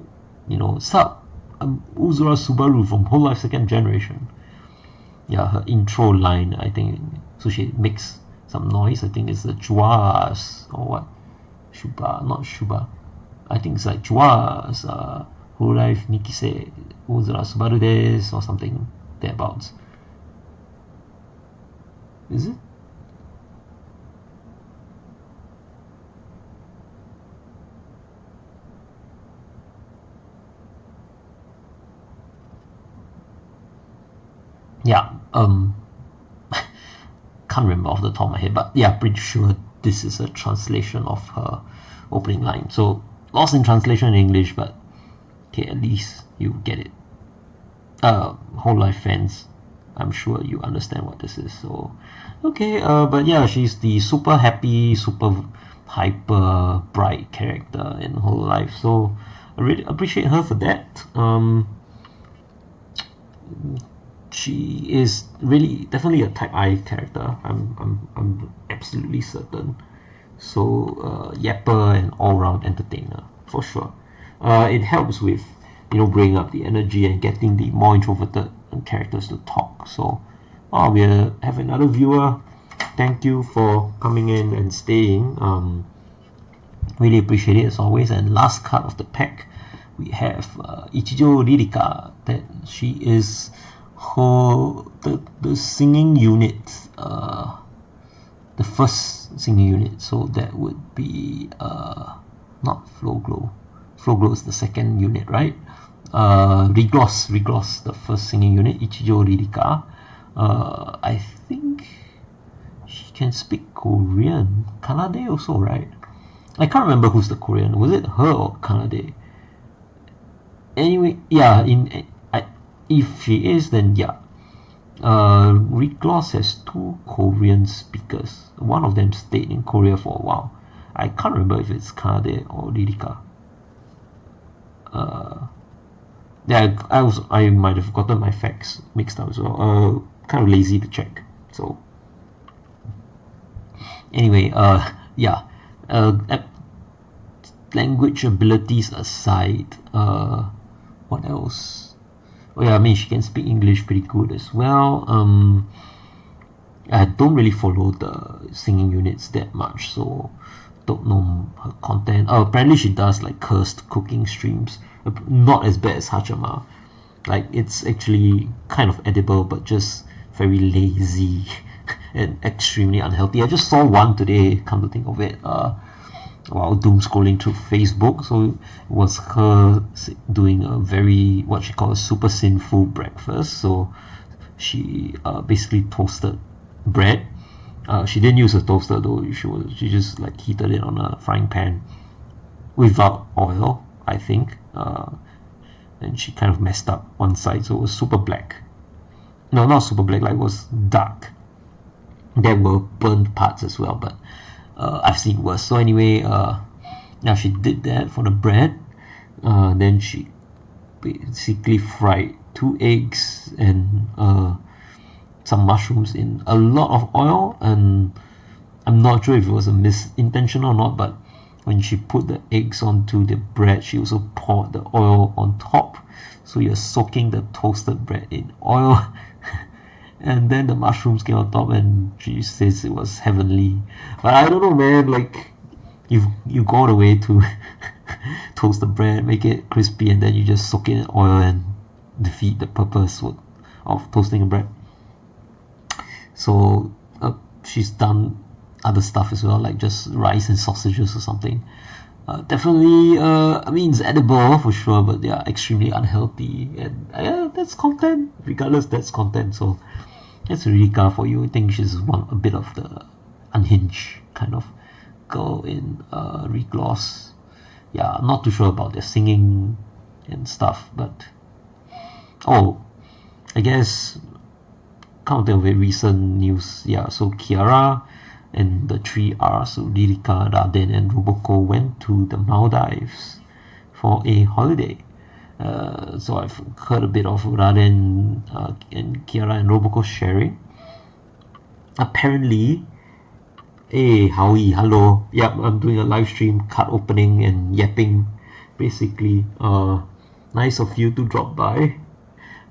you know, sup, I'm Uzura Subaru from Hololive 2nd Generation. Yeah, her intro line, I think, so she makes some noise. I think it's the Juas or what? Shuba, not Shuba. I think it's like Juas, Hololive Nikise Uzura Subaru desu or something thereabouts. Is it? Yeah, can't remember off the top of my head, but yeah, pretty sure this is a translation of her opening line. So lost in translation in English, but okay, at least you get it. Hololive fans, I'm sure you understand what this is. So okay, but yeah, she's the super happy, super hyper bright character in Hololive. So I really appreciate her for that. She is really definitely a type I character. I'm absolutely certain. So yapper and all-round entertainer for sure. It helps with bringing up the energy and getting the more introverted characters to talk. So we have another viewer. Thank you for coming in and staying. Really appreciate it as always. And last card of the pack, we have Ichijo Ririka. That she is the singing unit, the first singing unit. So that would be not Flow Glow. Flow Glow is the second unit, right? Regloss, the first singing unit, Ichijo Ririka. I think she can speak Korean. Kanade also, right? I can't remember who's the Korean. Was it her or Kanade? Anyway, yeah. If she is, then yeah. Regloss has 2 Korean speakers. One of them stayed in Korea for a while. I can't remember if it's Kanade or Ririka. Yeah, I might have gotten my facts mixed up as well. Kind of lazy to check. So anyway, yeah. Language abilities aside, what else? Oh yeah, I mean she can speak English pretty good as well. I don't really follow the singing units that much, so don't know her content. Apparently she does like cursed cooking streams. Not as bad as Hachama. Like it's actually kind of edible, but just very lazy and extremely unhealthy. I just saw one today, come to think of it, while doom scrolling through Facebook. So it was her doing a very, what she calls, super sinful breakfast. So she basically toasted bread. She didn't use a toaster though. She just like heated it on a frying pan without oil, I think. And she kind of messed up one side, so it was super black. No, not super black, like it was dark. There were burnt parts as well, but I've seen worse. So anyway, now she did that for the bread. Then she basically fried 2 eggs and some mushrooms in a lot of oil, and I'm not sure if it was a misintention or not, but when she put the eggs onto the bread, she also poured the oil on top. So you're soaking the toasted bread in oil. And then the mushrooms came on top, and she says it was heavenly. But I don't know, man, like you go all the way to toast the bread, make it crispy, and then you just soak it in oil and defeat the purpose of toasting a bread. So she's done other stuff as well, like just rice and sausages or something. Definitely, I mean, it's edible for sure, but they are extremely unhealthy, and that's content. Regardless, that's content. So that's Ririka for you. I think she's a bit of the unhinged kind of girl in Regloss. Yeah, I'm not too sure about their singing and stuff, but I guess kind of recent news. Yeah, so Kiara and the 3 R's, so Ririka, Raden, and Roboko, went to the Maldives for a holiday. So I've heard a bit of Raden and Kiara and Roboko sharing. Apparently, hey Howie, hello. Yep, I'm doing a live stream, card opening and yapping, basically. Nice of you to drop by.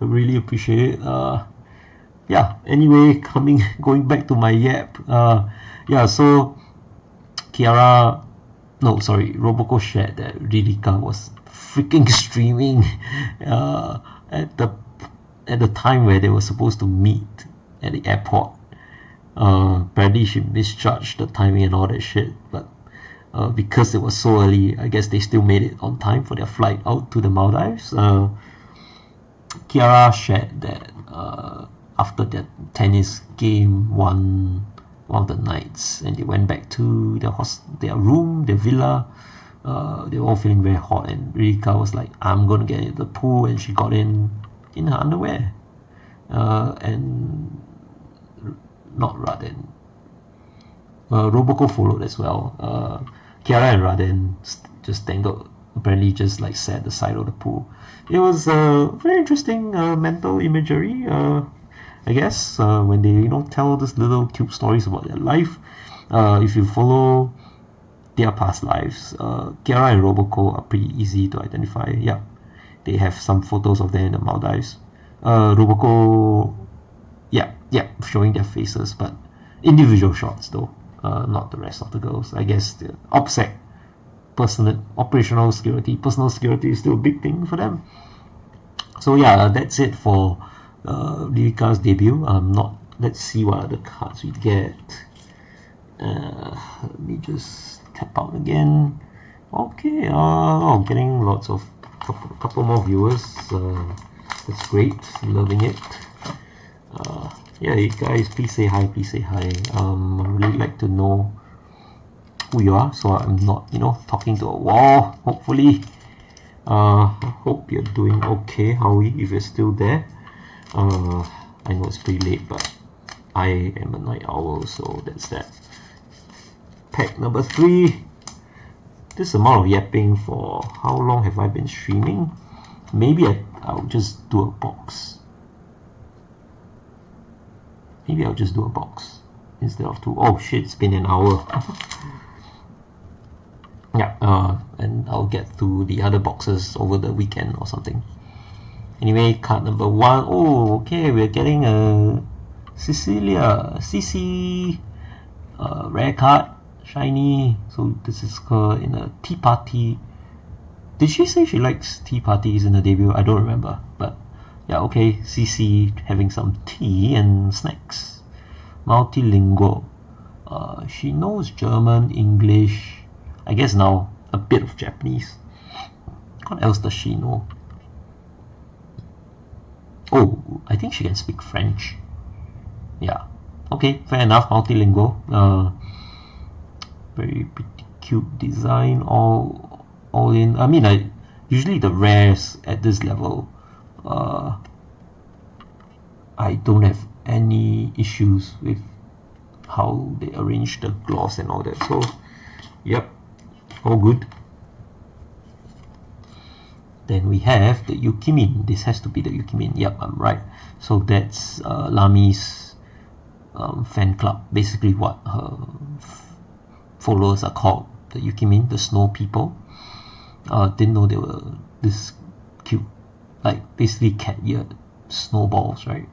I really appreciate it. Yeah, anyway, going back to my yap. Yeah, so Roboko shared that Ririka was freaking streaming at the time where they were supposed to meet at the airport. Apparently she misjudged the timing and all that shit, but because it was so early, I guess they still made it on time for their flight out to the Maldives. Kiara shared that after that tennis game one of the nights, and they went back to their room, their villa. They were all feeling very hot, and Ririka was like, I'm gonna get into the pool, and she got in her underwear. And not Raden. Roboko followed as well. Kiara and Raden just tangled, apparently just like sat at the side of the pool. It was very interesting mental imagery. I guess when they tell these little cute stories about their life, if you follow their past lives, Kiara and Roboko are pretty easy to identify. Yeah, they have some photos of them in the Maldives. Roboco, yeah, showing their faces, but individual shots though, not the rest of the girls. I guess the OPSEC, operational security, personal security is still a big thing for them. So yeah, that's it for Lirika's debut. Let's see what other cards we get. Let me just tap out again. Okay, getting lots of couple more viewers. That's great, loving it. Yeah, you guys, please say hi. I really like to know who you are, so I'm not, talking to a wall. Hopefully, hope you're doing okay, Howie, if you're still there. I know it's pretty late, but I am a night owl, so that's that. Pack number 3. This amount of yapping for how long have I been streaming? Maybe I'll just do a box. Maybe I'll just do a box instead of 2. Oh shit, it's been an hour. Yeah, and I'll get to the other boxes over the weekend or something. Anyway, card number 1. Oh, okay, we're getting a CC rare card, shiny. So this is her in a tea party. Did she say she likes tea parties in the debut? I don't remember, but yeah, okay, CC having some tea and snacks. Multilingual. She knows German, English, I guess now a bit of Japanese. What else does she know? Oh, I think she can speak French. Yeah, okay, fair enough. Multilingual. Very pretty cute design, all in. I mean, usually the rares at this level, I don't have any issues with how they arrange the gloss and all that. So, yep, all good. Then we have the Yukimin. This has to be the Yukimin. Yep, I'm right. So that's Lami's fan club. Basically, what her followers are called, the Yukimin, the snow people. Didn't know they were this cute, like basically cat-eared snowballs, right?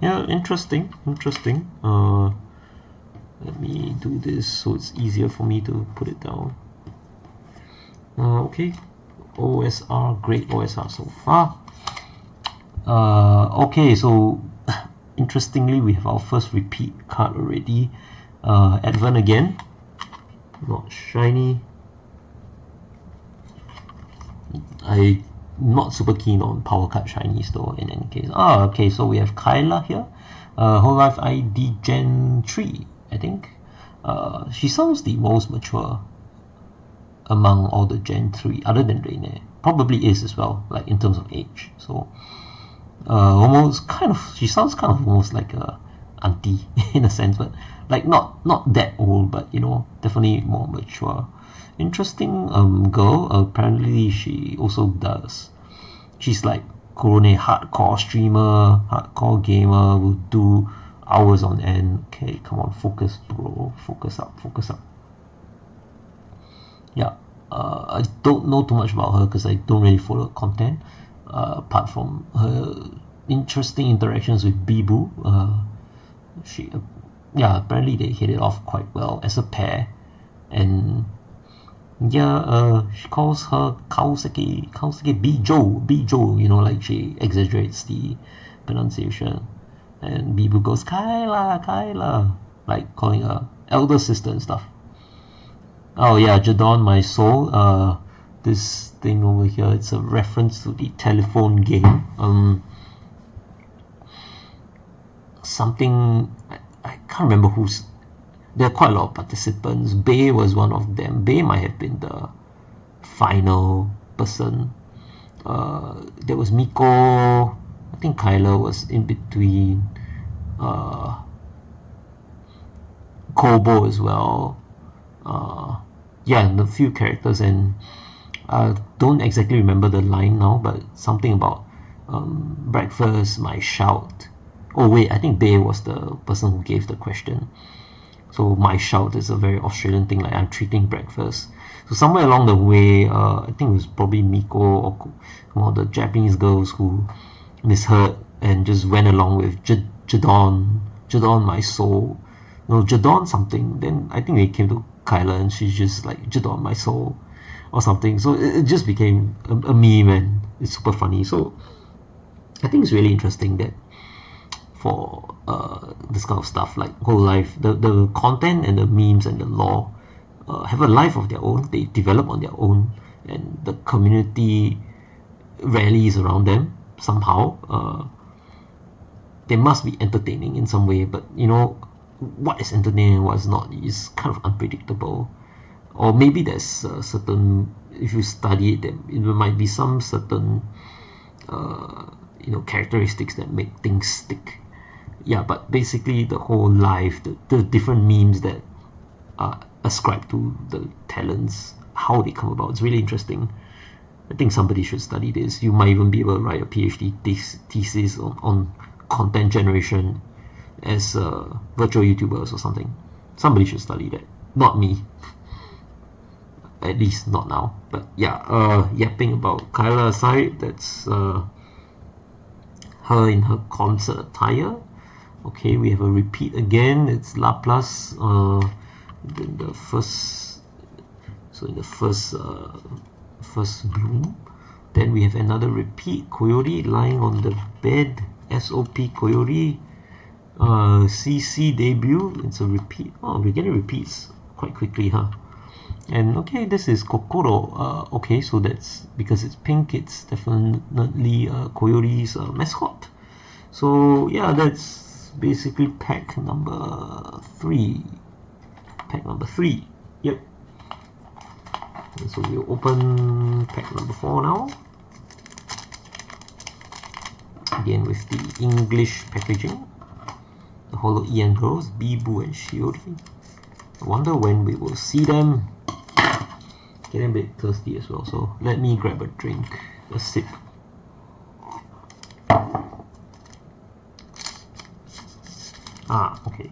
Yeah, interesting. Let me do this so it's easier for me to put it down. Okay, OSR, great OSR so far. Okay, so interestingly, we have our first repeat card already. Advent again, not shiny. I'm not super keen on power card shinies though, in any case. Okay, so we have Kyla here. Hololive ID Gen 3, I think. She sounds the most mature among all the Gen 3, other than Reine. Probably is as well, like in terms of age. So, almost kind of, she sounds kind of almost like a auntie in a sense, but like not that old, but definitely more mature. Interesting girl. Apparently she also does. She's like Korone hardcore streamer, hardcore gamer, will do hours on end. Okay, come on, focus, bro. Focus up. Yeah. I don't know too much about her because I don't really follow content. Apart from her interesting interactions with Bibu. Apparently they hit it off quite well as a pair, and she calls her Kaoseki Bijo, like she exaggerates the pronunciation, and Bibu goes Kyla, like calling her elder sister and stuff. Oh yeah, Jadon, my soul. This thing over here, it's a reference to the telephone game. Something I can't remember who's. There are quite a lot of participants. Bei was one of them. Bei might have been the final person. There was Miko. I think Kyla was in between. Kobo as well. And a few characters, and I don't exactly remember the line now, but something about breakfast, my shout. Oh wait, I think Bei was the person who gave the question. So my shout is a very Australian thing, like I'm treating breakfast. So somewhere along the way, I think it was probably Miko or one of the Japanese girls who misheard and just went along with Jadon my soul, no, Jadon something. Then I think they came to Kyla and she's just like Jadon my soul or something. So it just became a meme and it's super funny. So I think it's really interesting that for this kind of stuff like Hololive, the content and the memes and the lore have a life of their own. They develop on their own, and the community rallies around them somehow. They must be entertaining in some way, but you know what is entertaining and what is not is kind of unpredictable. Or maybe there's certain, if you study it, there might be some certain characteristics that make things stick. Yeah, but basically the whole life, the different memes that are ascribed to the talents, how they come about, it's really interesting. I think somebody should study this. You might even be able to write a PhD thesis on content generation as virtual YouTubers or something. Somebody should study that. Not me. At least not now. But yeah, yapping about Kyla aside, that's her in her concert attire. Okay, we have a repeat again. It's Laplace in the first, so in the first bloom. Then we have another repeat, Coyote lying on the bed, SOP Coyote. CC debut, it's a repeat. Oh, we're getting repeats quite quickly, huh? And okay, this is Kokoro. Okay, so that's because it's pink, it's definitely Coyote's mascot. So yeah, that's basically pack number 3. Pack number 3. Yep. And so we'll open pack number 4 now. Again with the English packaging. The Holo Ian girls, Bibu and Shiori. I wonder when we will see them. Getting a bit thirsty as well, so let me grab a drink, a sip. Okay.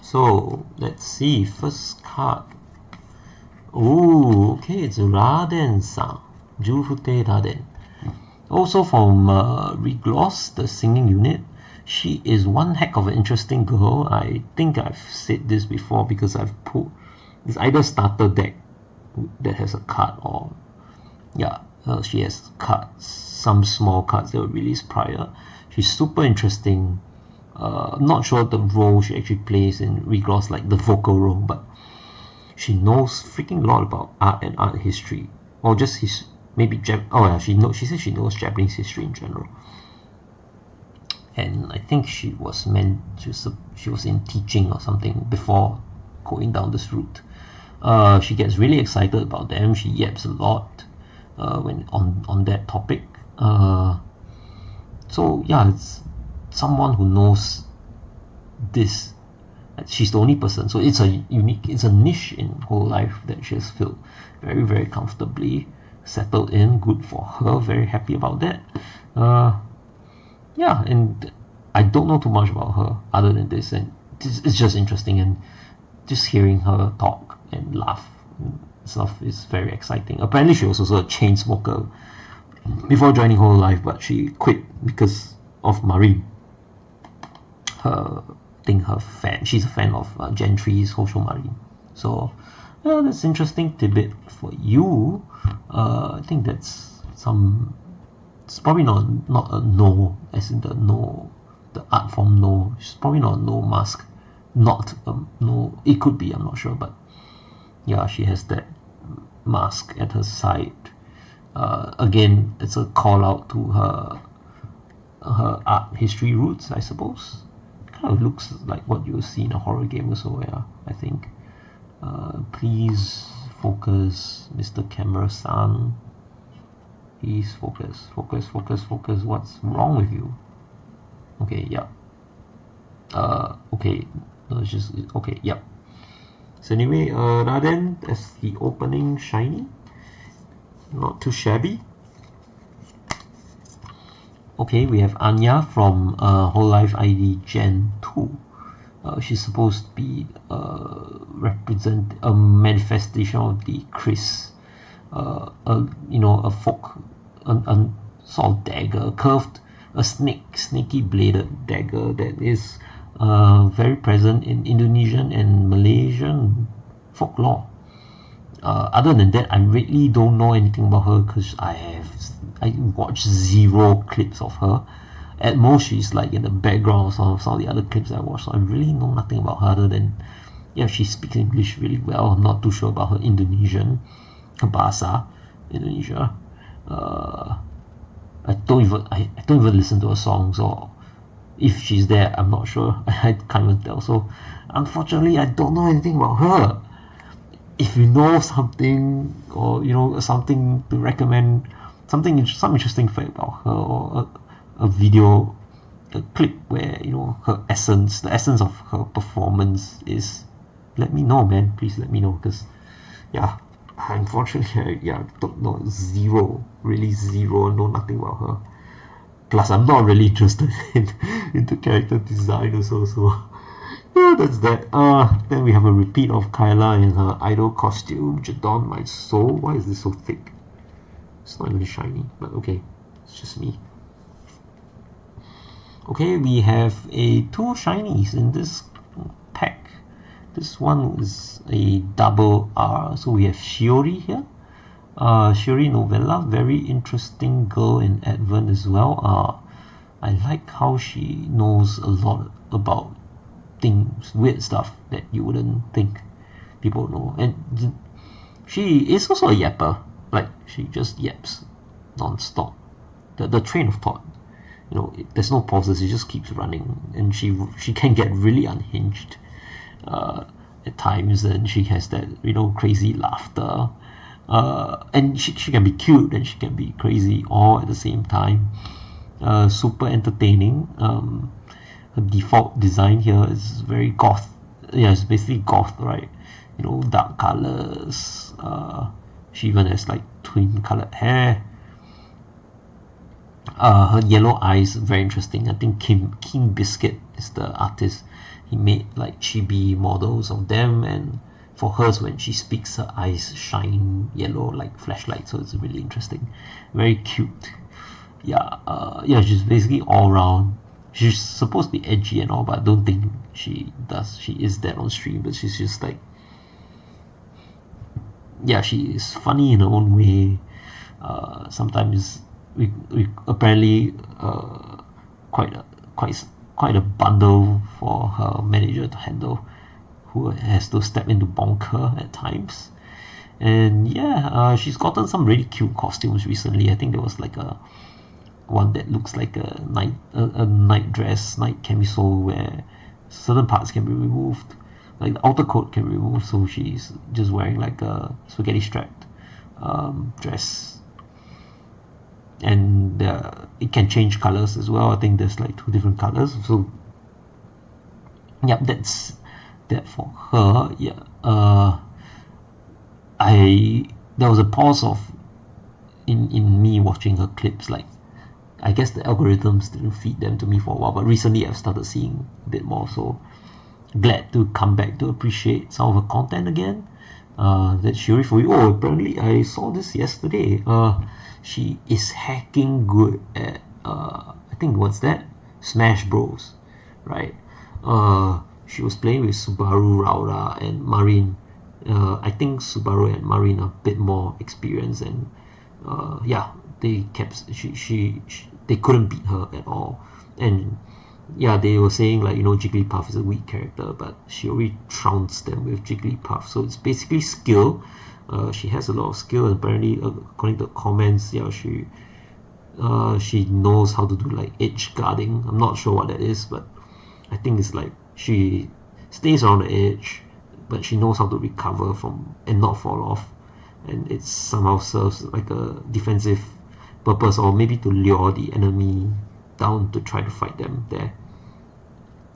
So let's see, first card. Oh, okay, it's Raden-san, Jufute Raden. Also from Regloss, the singing unit. She is one heck of an interesting girl. I think I've said this before because I've pulled, it's either starter deck that has a card or yeah, she has cards, some small cards that were released prior. She's super interesting. Not sure the role she actually plays in Regloss, like the vocal role, but she knows freaking lot about art and art history, or just his maybe she said she knows Japanese history in general. And I think she was in teaching or something before going down this route. She gets really excited about them. She yaps a lot when on that topic. So yeah, it's someone who knows this. She's the only person, so it's a niche in Hololive that she has filled very, very comfortably, settled in. Good for her. Very happy about that. Yeah, and I don't know too much about her other than this, and it's just interesting, and just hearing her talk and laugh and stuff is very exciting. Apparently she was also a chain smoker before joining Hololive, but she quit because of Marine. She's a fan of Gen 3's Hosho Marine. So yeah, that's interesting tidbit for you. I think that's it's probably not a no, as in the no, the art form no. It's probably not a no mask. Not no, it could be, I'm not sure, but yeah, she has that mask at her side. Again, it's a call out to her art history roots, I suppose. Kind of looks like what you'll see in a horror game also, yeah, I think. Please focus, Mr. Camera-san. Please focus. What's wrong with you? Okay, yeah. Okay. No, it's just okay, yeah. So anyway, Raden, that's the opening shiny. Not too shabby. Okay, we have Anya from Hololive ID Gen 2. She's supposed to be represent a manifestation of the Chris, a fork, a sort of dagger, curved, a snaky bladed dagger that is very present in Indonesian and Malaysian folklore. Other than that, I really don't know anything about her because I watched 0 clips of her. At most, she's like in the background of some of the other clips I watched. So I really know nothing about her other than, yeah, she speaks English really well. I'm not too sure about her Indonesian, her bahasa, Indonesia. I don't even listen to her songs, or if she's there, I'm not sure. I can't even tell. So unfortunately, I don't know anything about her. If you know something, or something to recommend, some interesting fact about her, or a video, a clip where the essence of her performance is, let me know, man. Please let me know, because yeah, unfortunately, I don't know, really zero, know nothing about her. Plus, I'm not really interested into character design also, so yeah, that's that. Then we have a repeat of Kyla in her idol costume, Jadon My Soul. Why is this so thick? It's not even shiny, but okay, it's just me. Okay, we have 2 shinies in this pack. This one is a double R, so we have Shiori here. Shiori novella, very interesting girl in Advent as well. I like how she knows a lot about things, weird stuff that you wouldn't think people know. And she is also a yapper, like she just yaps non-stop. The train of thought, there's no pauses, it just keeps running, and she can get really unhinged at times, and she has that crazy laughter, and she can be cute and she can be crazy all at the same time. Super entertaining. Her default design here is very goth. Yeah, it's basically goth, right? Dark colors. She even has like twin colored hair. Her yellow eyes, very interesting. I think King Biscuit is the artist. He made like chibi models of them, and for hers, when she speaks, her eyes shine yellow like flashlight, so it's really interesting. Very cute. Yeah, she's basically all round. She's supposed to be edgy and all, but I don't think she is that on stream, but she's just like, yeah, she is funny in her own way. Sometimes we apparently quite a bundle for her manager to handle, who has to step in to bonk her at times. And yeah, she's gotten some really cute costumes recently. I think there was like one that looks like a night dress, night camisole, where certain parts can be removed, like the outer coat can be removed, so she's just wearing like a spaghetti strapped dress, and it can change colors as well. I think there's like 2 different colors. So yep, that's that for her. Yeah, there was a pause of in me watching her clips. Like, I guess the algorithms didn't feed them to me for a while, but recently I've started seeing a bit more, so glad to come back to appreciate some of her content again. That's Shiori for you. Oh, apparently I saw this yesterday. She is hacking good at I think what's that? Smash Bros. Right? She was playing with Subaru, Raura, and Marin. I think Subaru and Marin are a bit more experienced, and yeah, they couldn't beat her at all. And yeah, they were saying like Jigglypuff is a weak character, but she already trounced them with Jigglypuff. So it's basically skill. She has a lot of skill, and apparently, according to the comments, yeah, she knows how to do like edge guarding. I'm not sure what that is, but I think it's like she stays on the edge, but she knows how to recover from and not fall off, and it somehow serves like a defensive purpose, or maybe to lure the enemy down to try to fight them there.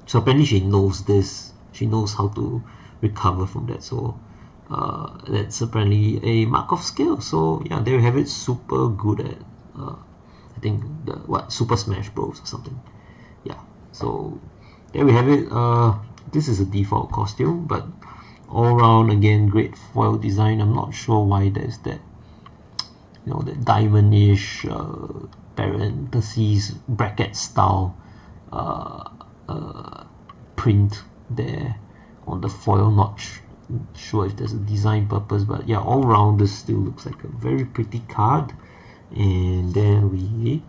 So apparently she knows this. She knows how to recover from that. So that's apparently a mark of skill. So yeah, there you have it. Super good at I think Super Smash Bros or something. Yeah. So there we have it. this is a default costume, but all around again great foil design. I'm not sure why there's that, you know, that diamond-ish parentheses bracket style print there on the foil. Not sure if there's a design purpose, but yeah, all around this still looks like a very pretty card. And then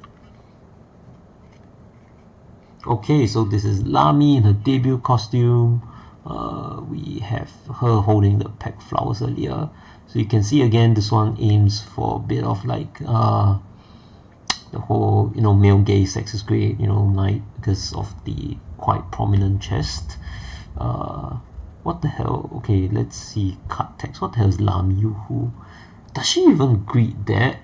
okay, so this is Lamy in her debut costume. We have her holding the packed flowers earlier, so you can see again this one aims for a bit of like the whole, you know, male gaze, sex is great, you know, night, because of the quite prominent chest. What the hell? Okay, let's see card text. What the hell is Lamy Yuhu? Does she even greet that?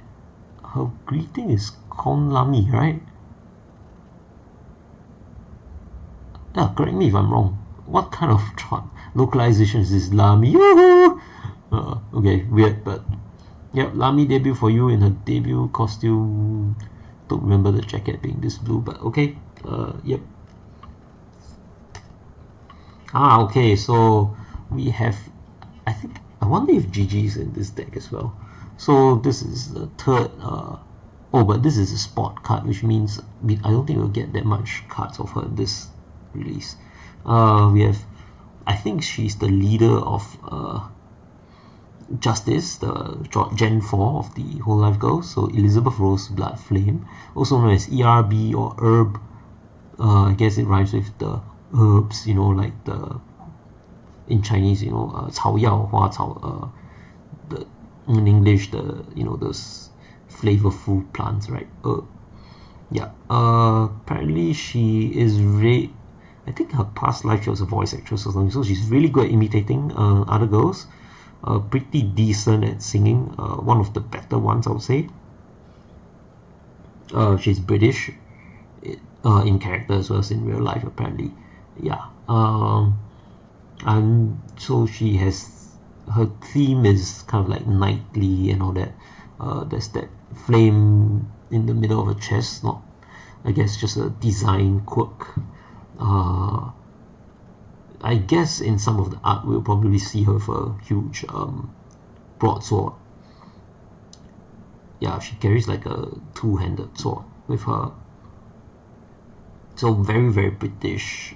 Her greeting is Kon Lamy, right? Yeah, correct me if I'm wrong. What kind of localization is this? Lamy Yuhu! Okay, weird, but yep, Lamy debut for you in her debut costume. Don't remember the jacket being this blue, but okay. Yep. Okay, so we have, I wonder if GG is in this deck as well. So this is the third, but this is a spot card, which means I don't think we'll get that much cards of her in this release. We have, I think she's the leader of Justice, the Gen 4 of the Hololive Girls, so Elizabeth Rose Bloodflame, also known as ERB or Herb. I guess it rhymes with the herbs, you know, like in Chinese, you know, 草药花草, in English, you know, those flavorful plants, right? Yeah. Apparently she is I think her past life she was a voice actress or something, so she's really good at imitating other girls. Pretty decent at singing, one of the better ones, I would say. She's British in character as well as in real life, apparently. Yeah. And so she has, her theme is kind of like knightly and all that. There's that flame in the middle of her chest, not, I guess, just a design quirk. I guess in some of the art we'll probably see her with a huge broadsword. Yeah, she carries like a two-handed sword with her. So very, very British.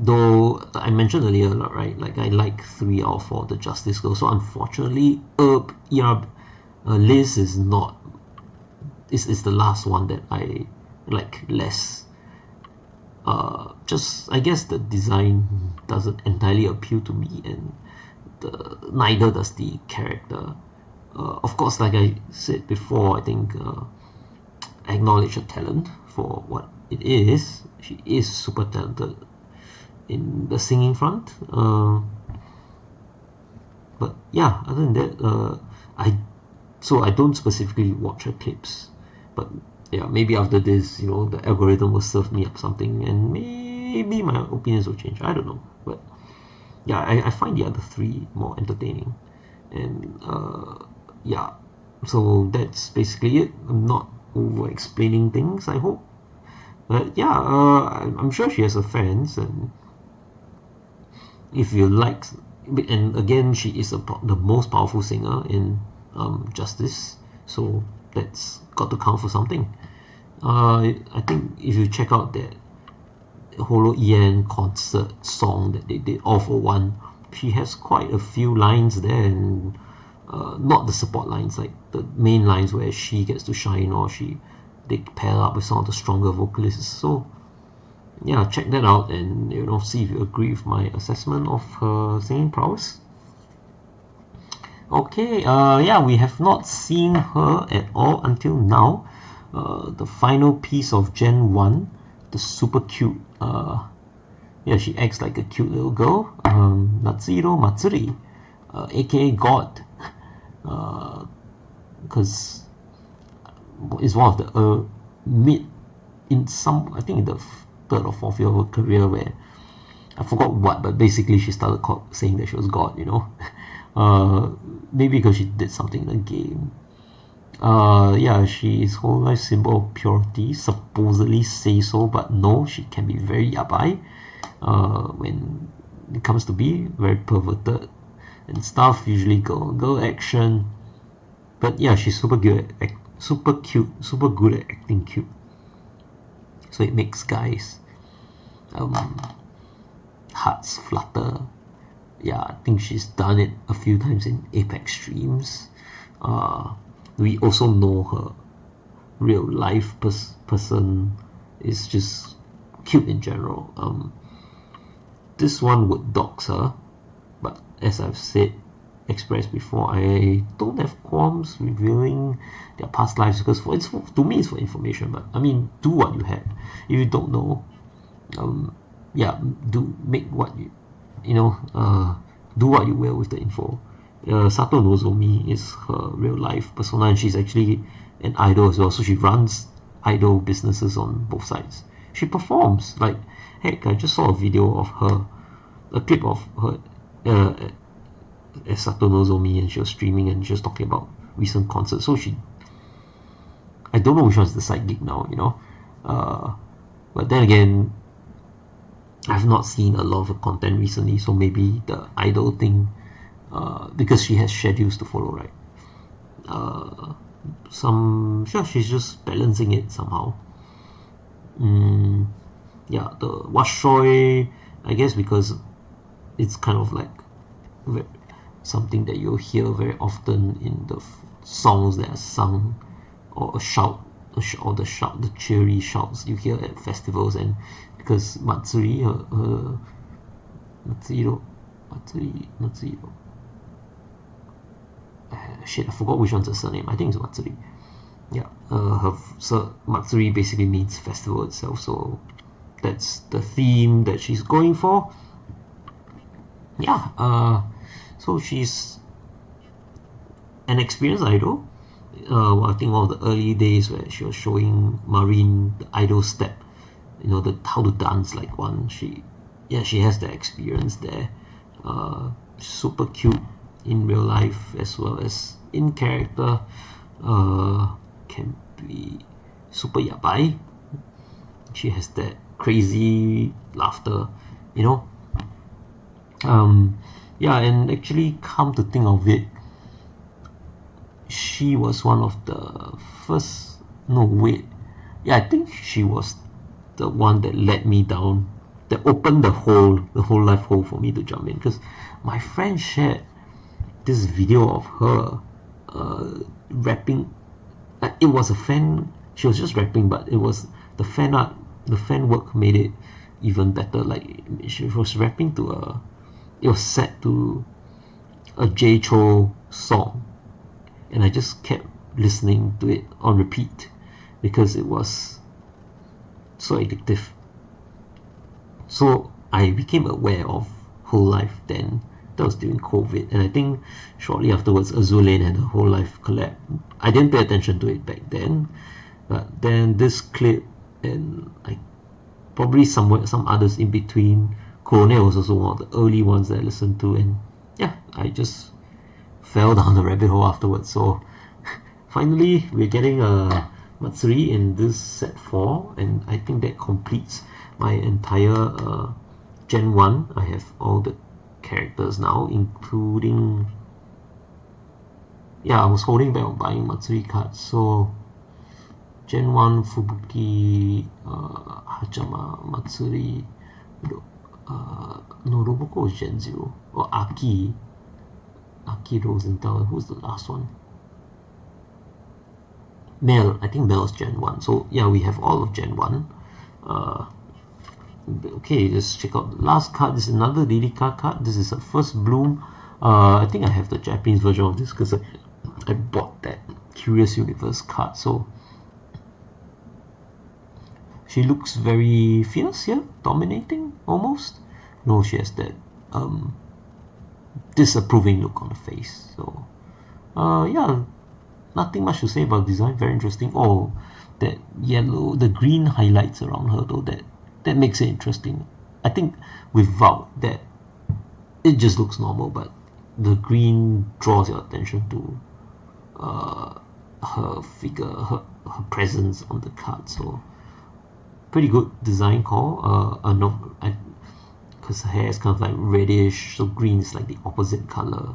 Though I mentioned earlier, right, like I like 3 out of 4 of the Justice Girls, so unfortunately Liz is not, is the last one that I like less. Just, I guess the design doesn't entirely appeal to me, and neither does the character. Of course, like I said before, I think I acknowledge her talent for what it is. She is super talented in the singing front. But yeah, other than that, I don't specifically watch her clips, but yeah, maybe after this, you know, the algorithm will serve me up something, and maybe my opinions will change. I don't know, but yeah, I find the other 3 more entertaining, and yeah, so that's basically it. I'm not over explaining things, I hope, but yeah, I'm sure she has her fans, and if you like, and again, she is the most powerful singer in Justice, so that's got to count for something. I think if you check out that Holo EN concert song that they did, All for One, she has quite a few lines there, and not the support lines, like the main lines where she gets to shine, or they pair up with some of the stronger vocalists. So yeah, check that out, and you know, see if you agree with my assessment of her singing prowess. Okay, yeah, we have not seen her at all until now. The final piece of Gen 1, the super cute, yeah, she acts like a cute little girl, Natsuro Matsuri, aka God, because it's one of the I think in the 3rd or 4th year of her career, where I forgot what, but basically she started saying that she was God, you know. Maybe because she did something in the game. Yeah, she is whole life symbol of purity, supposedly say so, but no, she can be very yabai. when it comes to be very perverted and stuff, usually girl action. But yeah, she's super good at super good at acting cute. So it makes guys hearts flutter. Yeah, I think she's done it a few times in Apex streams. We also know her real life person is just cute in general. This one would dox her, but as I've expressed before, I don't have qualms revealing their past lives because to me it's for information. But I mean, do what you have. If you don't know, yeah, do make what you know. Do what you will with the info. Sato Nozomi is her real life persona, and she's actually an idol as well. So she runs idol businesses on both sides. She performs. Like, heck, I just saw a video of her, a clip of her as Sato Nozomi, and she was streaming and she was talking about recent concerts. So I don't know which one's the side gig now, you know. But then again, I've not seen a lot of her content recently, so maybe the idol thing, because she has schedules to follow, right? She's just balancing it somehow. Yeah, the Washoy, I guess because it's kind of like something that you'll hear very often in the songs that are sung, or the cheery shouts you hear at festivals. And because Matsuri, shit, I forgot which one's her surname. I think it's Matsuri. Yeah, Matsuri basically means festival itself, so that's the theme that she's going for. Yeah, so she's an experienced idol. I think one of the early days where she was showing Marine the idol step, you know, how to dance like one. She has the experience there. Super cute in real life as well as in character. Can be super yabai. She has that crazy laughter, you know. Yeah, and actually, come to think of it, she was one of the first. No, wait. Yeah, I think she was the one that led me down, that opened the Hololive hole for me to jump in. Because my friend shared this video of her rapping. It was a fan. She was just rapping, but it was the fan art. The fan work made it even better. Like, she was rapping to it was set to a J Cho song, and I just kept listening to it on repeat because it was so addictive. So I became aware of Hololive then. That was during COVID, and I think shortly afterwards Azur Lane had a Hololive collab. I didn't pay attention to it back then, but then this clip and probably some others in between. Cornell was also one of the early ones that I listened to, and yeah, I just fell down the rabbit hole afterwards. So finally we're getting a Matsuri in this set 4, and I think that completes my entire Gen 1. I have all the characters now, including, I was holding back on buying Matsuri cards. So Gen 1 Fubuki, Hachama, Matsuri, no, Roboko was Gen 0, or Aki Rosenthal. Who's the last one? Mel, I think Mel is Gen 1. So yeah, we have all of Gen 1. Okay, let's check out the last card. This is another Lilika card. This is a First Bloom. I think I have the Japanese version of this because I bought that Curious Universe card. So she looks very fierce here, dominating almost. No, she has that disapproving look on the face. So yeah, nothing much to say about design. Very interesting. Oh, that yellow, the green highlights around her though, that makes it interesting. I think without that, it just looks normal, but the green draws your attention to her figure, her presence on the card. So pretty good design call. because her hair is kind of like reddish, so green is like the opposite color.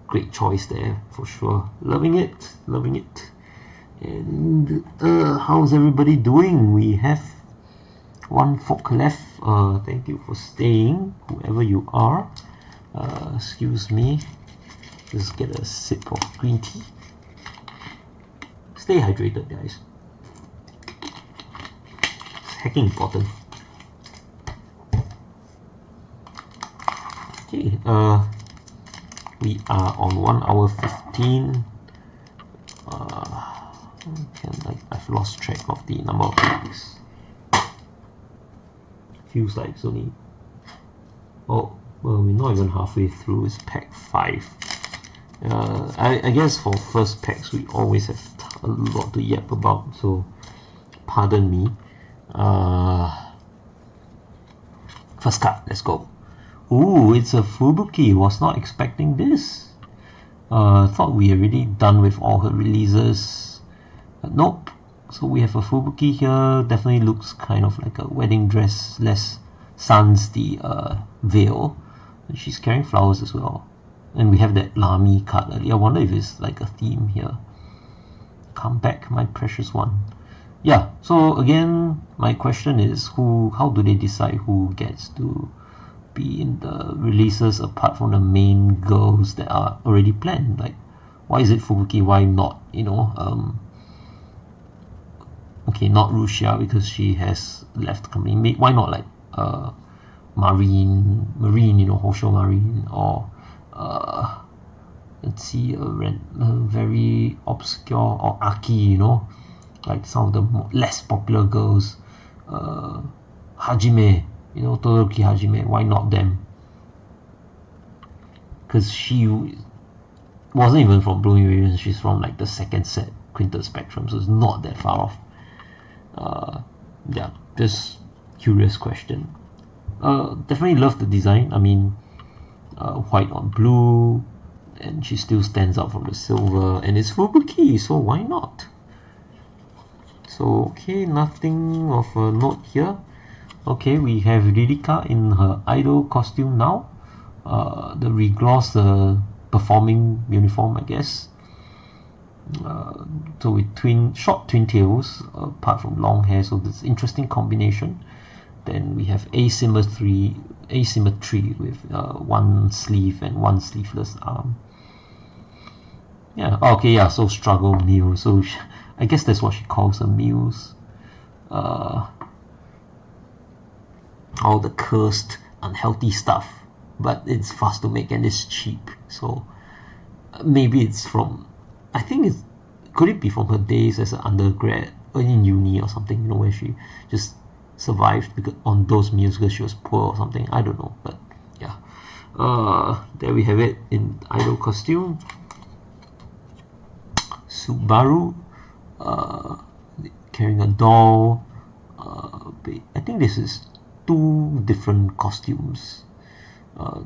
Great choice there for sure. Loving it, loving it. And how's everybody doing? We have one folk left. Thank you for staying, whoever you are. Excuse me, just get a sip of green tea. Stay hydrated, guys. It's hecking important. Okay, we are on 1 hour 15. I've lost track of the number of packs. Feels like it's only, oh well, we're not even halfway through. It's pack 5. I guess for first packs we always have a lot to yap about, so pardon me. First card, let's go. Ooh, it's a Fubuki. Was not expecting this. Thought we already done with all her releases, but nope. So we have a Fubuki here. Definitely looks kind of like a wedding dress, less sans the veil. And she's carrying flowers as well. And we have that Lami card earlier. I wonder if it's like a theme here. Come back, my precious one. Yeah, so again, my question is, how do they decide who gets to be in the releases apart from the main girls that are already planned? Like, why is it Fubuki? Why not, you know, okay, not Rushia because she has left the company. Why not like Marine, you know, Hosho Marine, or let's see, a very obscure, or Aki, you know, like some of the less popular girls, Hajime, you know, Todoroki Hajime. Why not them? Because she wasn't even from Blooming Ravens. She's from like the second set, Quintet Spectrum, so it's not that far off. Yeah, just curious question. Definitely love the design. I mean, white on blue, and she still stands out from the silver, and it's Fubuki, so why not? So okay, nothing of a note here. Okay, we have Ririka in her idol costume now. The regloss performing uniform, I guess. So with short twin tails, apart from long hair, so this interesting combination. Then we have asymmetry with one sleeve and one sleeveless arm. Yeah, okay, yeah, so struggle meal. So I guess that's what she calls her meals. All the cursed, unhealthy stuff, but it's fast to make and it's cheap. So maybe it's from, I think could it be from her days as an undergrad or in uni or something, you know, where she just survived on those meals because she was poor or something. I don't know, but yeah. There we have it in idol costume. Subaru carrying a doll. I think this is 2 different costumes. I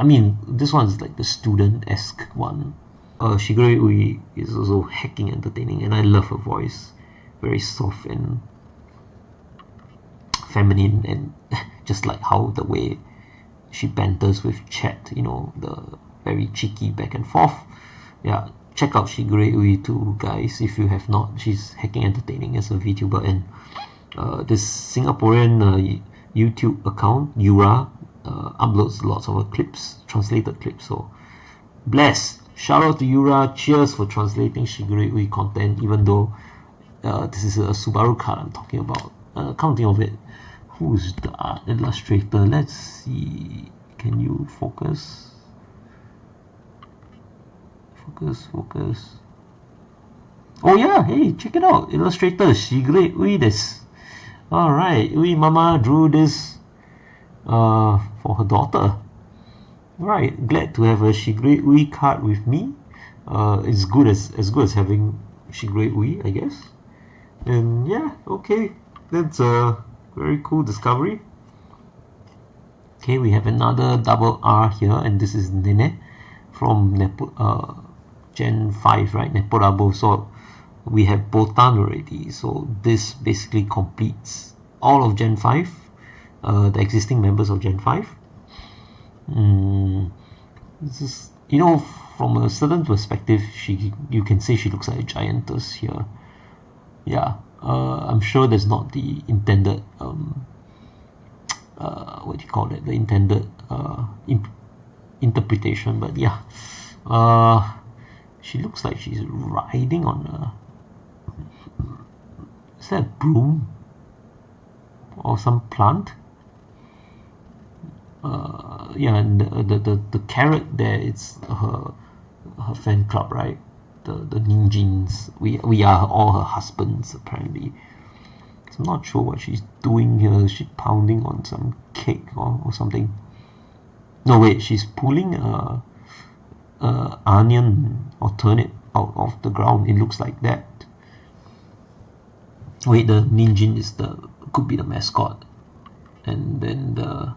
mean, this one is like the student-esque one. Shigure Ui is also hecking entertaining, and I love her voice. Very soft and feminine, and just like how the way she banters with chat, you know, the very cheeky back and forth. Yeah, check out Shigure Ui too, guys, if you have not. She's hecking entertaining as a VTuber, and this Singaporean YouTube account, Yura, uploads lots of her clips, translated clips, so bless. Shout out to Yura, cheers for translating Shigure Ui content, even though this is a Subaru card I'm talking about. Can't think of it. Who's the art illustrator? Let's see. Can you focus? Focus. Oh yeah, hey, check it out. Illustrator Shigure Ui desu. Alright, Ui Mama drew this for her daughter. Right, glad to have a Shigure Ui card with me. It's good as having Shigure Ui, I guess. And yeah, okay, that's a very cool discovery. Okay, we have another double R here, and this is Nene from Gen 5, right? Neporabo. So we have Botan already, so this basically completes all of Gen 5. the existing members of Gen 5. This is, from a certain perspective, you can say she looks like a giantess here. Yeah, I'm sure there's not the intended what do you call it? The intended interpretation, but yeah, she looks like she's riding on a. Is that a broom or some plant? Yeah, and the carrot there, it's her fan club, right? The ninjins. We are all her husbands apparently. So I'm not sure what she's doing here. She's pounding on some cake or something. No wait, she's pulling a onion or turnip out of the ground. It looks like that. Wait, the ninjin could be the mascot, and then the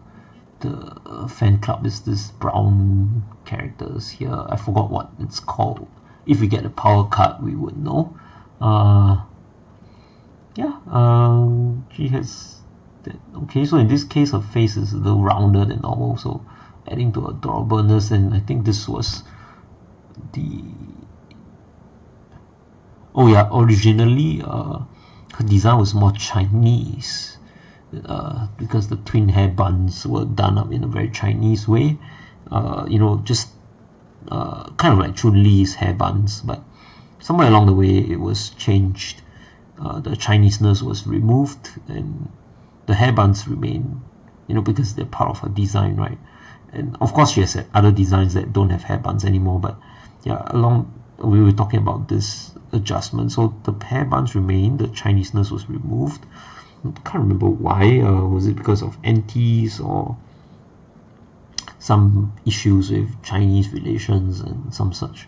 fan club is this brown characters here. I forgot what it's called. If we get a power card, we would know. She has that. Okay, so in this case, her face is a little rounder than normal, so adding to adorableness. And I think this was the. Oh yeah, originally her design was more Chinese. Because the twin hair buns were done up in a very Chinese way, just kind of like Chun-Li's hair buns, but somewhere along the way it was changed. The Chineseness was removed and the hair buns remain, because they're part of her design, right? And of course she has other designs that don't have hair buns anymore, but yeah, we were talking about this adjustment. So the hair buns remain, the Chineseness was removed. I can't remember why. Was it because of antis or some issues with Chinese relations and some such?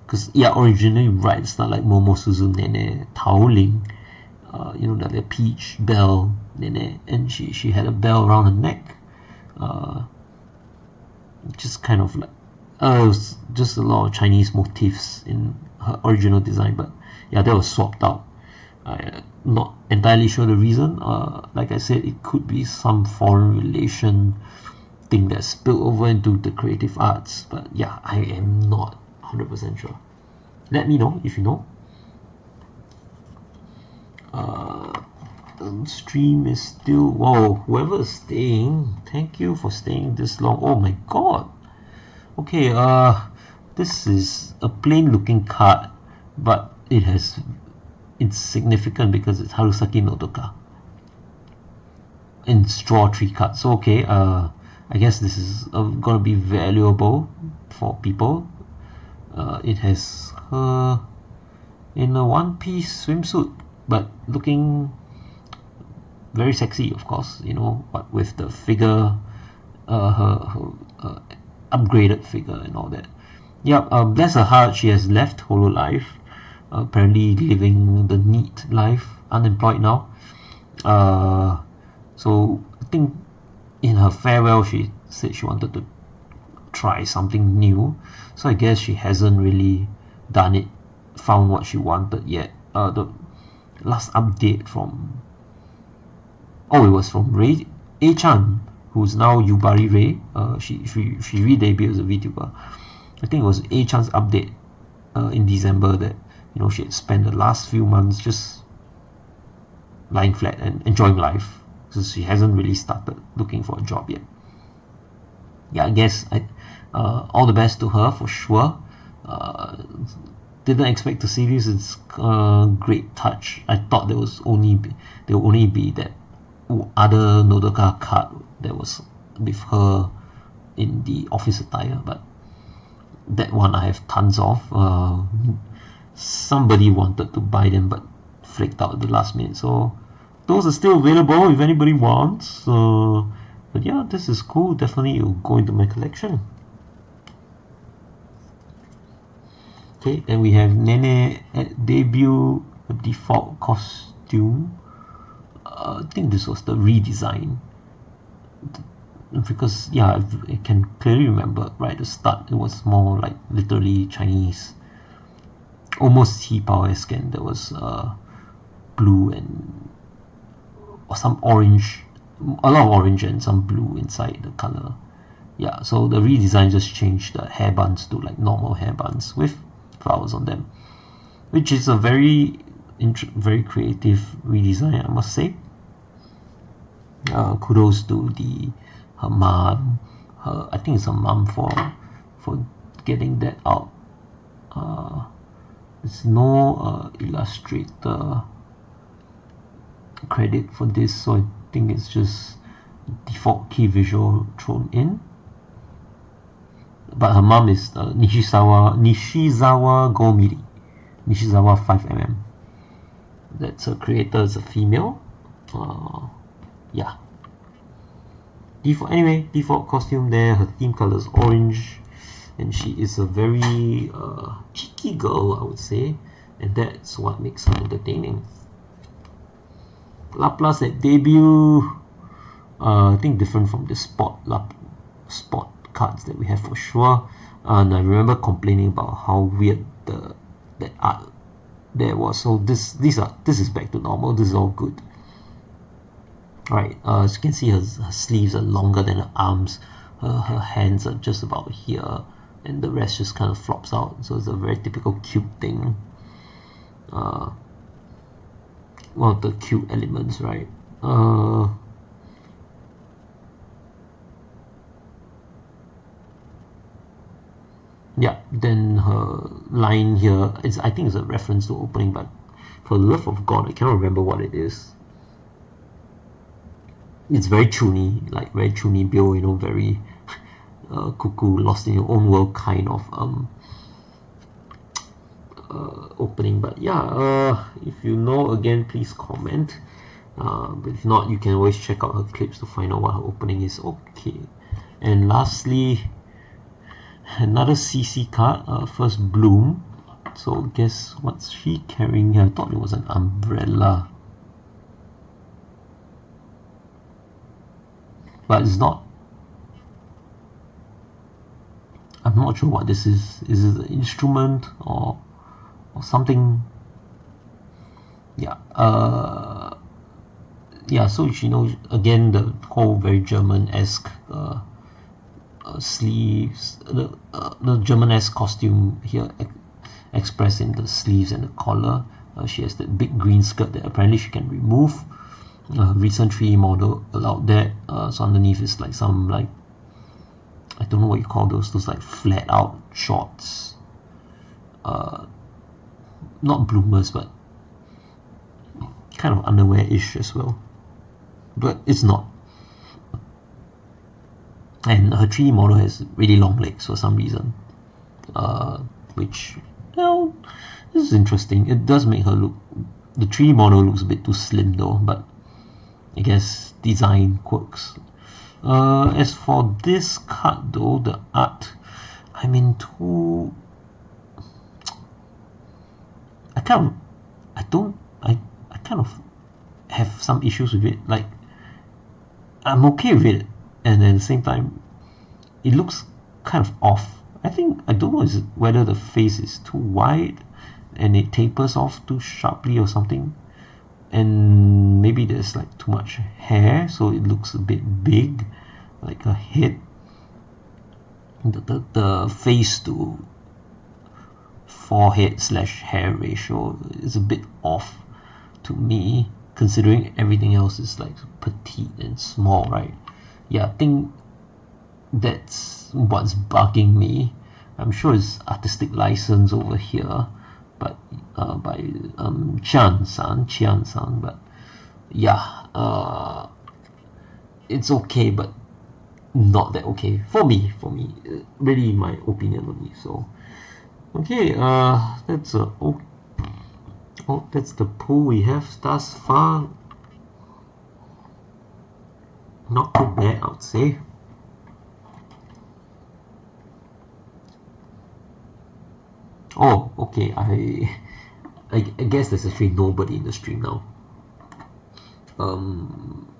Because originally, right, it's not like Momo, Suzu, Nene, Tao Ling, the Peach, Belle, Nene, and she had a bell around her neck. Just kind of like it was just a lot of Chinese motifs in her original design, but yeah, that was swapped out. I'm not entirely sure the reason. Like I said, it could be some foreign relation thing that spilled over into the creative arts, but yeah, I am not 100% sure. Let me know if you know. Stream is still. Whoa, whoever is staying, thank you for staying this long. Oh my god. Okay, this is a plain looking card, but it's significant because it's Harusaki Nodoka in straw 3 cards. So okay, I guess this is gonna be valuable for people. It has her in a one-piece swimsuit, but looking very sexy, of course, but with the figure, her upgraded figure and all that. Bless her heart, she has left Hololive, apparently living the neat life, unemployed now. So I think in her farewell she said she wanted to try something new, so I guess she hasn't really found what she wanted yet. The last update from it was from Ray A-chan, who's now Yubari Ray. She re-debuted as a VTuber. I think it was A-chan's update in December that she had spent the last few months just lying flat and enjoying life, because she hasn't really started looking for a job yet. I guess all the best to her for sure. Didn't expect to see this. It's a great touch. I thought there will only be that other Nodoka card that was with her in the office attire, but that one I have tons of. Somebody wanted to buy them but flaked out at the last minute, so those are still available if anybody wants. But yeah, this is cool. Definitely it will go into my collection. Okay, then we have Nene at debut default costume. I think this was the redesign, because I can clearly remember right at the start it was more like literally Chinese, almost T-Power-esque, and there was blue and or some orange a lot of orange and some blue inside the color. Yeah, so the redesign just changed the hair buns to like normal hair buns with flowers on them, which is a very creative redesign, I must say. Kudos to her mom. I think it's her mom for getting that out. There's no illustrator credit for this, so I think it's just default key visual thrown in. But her mom is Nishizawa Gomiri, Nishizawa 5mm. That's her creator, is a female. Yeah. Default costume there. Her theme color is orange, and she is a very cheeky girl, I would say, and that's what makes her entertaining. Laplace at debut, I think different from the spot cards that we have for sure. And I remember complaining about how weird that art there was. So this is back to normal. This is all good. Alright, as you can see, her sleeves are longer than her arms. Her hands are just about here, and the rest just kind of flops out. So it's a very typical cute thing. One of the cute elements, right? Yeah, then her line here is, I think it's a reference to opening, but for the love of God, I cannot remember what it is. It's very chuny, like very chuny bill, you know, very cuckoo, lost in your own world kind of opening. But yeah, if you know, again, please comment. But if not, you can always check out her clips to find out what her opening is. Okay, and lastly, another CC card, First Bloom. So guess what's she carrying here? I thought it was an umbrella, but it's not. I'm not sure what this is. Is it an instrument or something? Yeah. Yeah. So you know, again, the whole very German-esque sleeves, the German-esque costume here expressed in the sleeves and the collar. She has that big green skirt that apparently she can remove. Recent 3 model allowed that. So underneath is like some, like, I don't know what you call those like flat out shorts. Not bloomers, but kind of underwear-ish as well. But it's not. And her 3D model has really long legs for some reason, which, well, this is interesting. It does make her look, the 3D model looks a bit too slim though, but I guess design quirks. As for this card though, the art, I'm into, I kind of have some issues with it. Like, I'm okay with it, and at the same time, it looks kind of off. I don't know whether the face is too wide and it tapers off too sharply or something, and maybe there's like too much hair, so it looks a bit big, like a head. The face to forehead / hair ratio is a bit off to me, considering everything else is like petite and small, right? Yeah, I think that's what's bugging me. I'm sure it's artistic license over here, but by Qian-san, but yeah, it's okay, but not that okay for me. Really, my opinion only. So okay, that's that's the pool we have thus far. Not too bad, I would say. Oh, okay. I guess there's actually nobody in the stream now.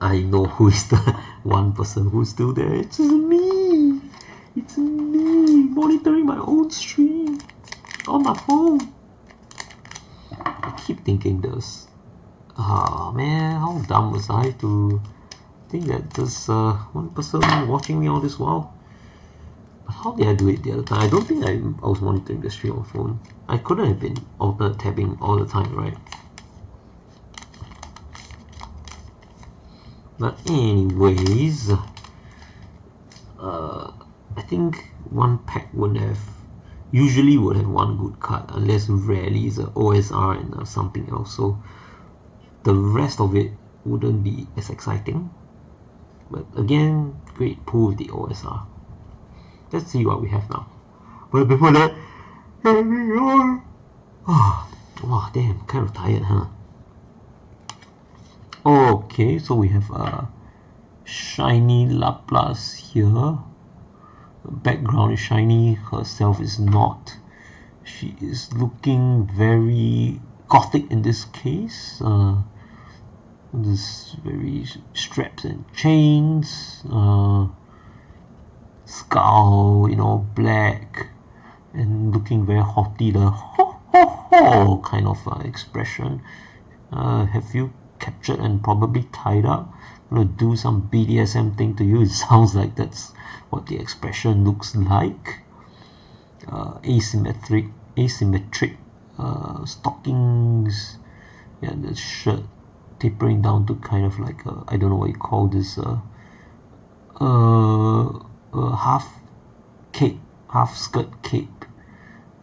I know who is the one person who's still there. It's me. It's me monitoring my own stream on my phone. I keep thinking this. Ah man, how dumb was I to think that there's one person watching me all this while. But how did I do it the other time? I don't think I was monitoring the stream on phone. I couldn't have been alternate tabbing all the time, right? But anyways, I think one pack usually would have one good card, unless rarely it's a OSR and something else. So the rest of it wouldn't be as exciting. But again, great pull with the OSR. Let's see what we have now. But before that, wow, damn, kind of tired, huh? Okay, so we have a shiny Laplace here. The background is shiny, herself is not. She is looking very gothic in this case. This very straps and chains, skull, you know, black, and looking very haughty, the ho ho ho kind of expression. Have you captured and probably tied up? I'm gonna do some BDSM thing to you. It sounds like that's what the expression looks like. Asymmetric stockings, yeah, the shirt tapering down to kind of like a, I don't know what you call this, half skirt cape,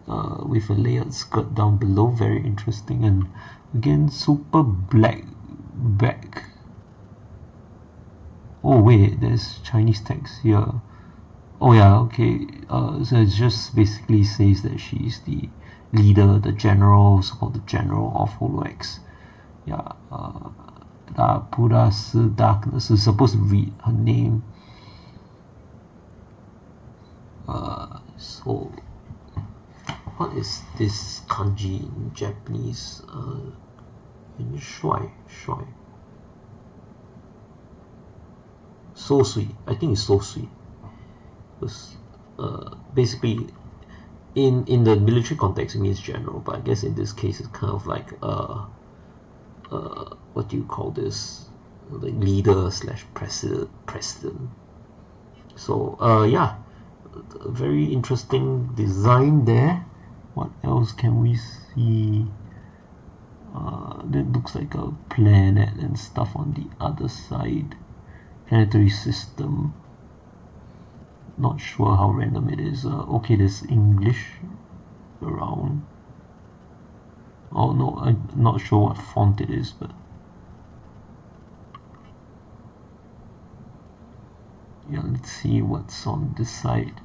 with a layered skirt down below. Very interesting, and again super black back. Oh wait, there's Chinese text here. Oh yeah, okay. So it just basically says that she's the leader, the general, so-called the general of Hololive. Yeah, Puras Darkness is supposed to read her name. So what is this kanji in Japanese? In shuai. So sweet. I think it's so sweet. Because basically in the military context it means general, but I guess in this case it's kind of like what do you call this, like leader slash president. So yeah, very interesting design there. What else can we see? That looks like a planet and stuff on the other side. Planetary system. Not sure how random it is. Okay, there's English around. Oh no, I'm not sure what font it is, but yeah, let's see what's on this side.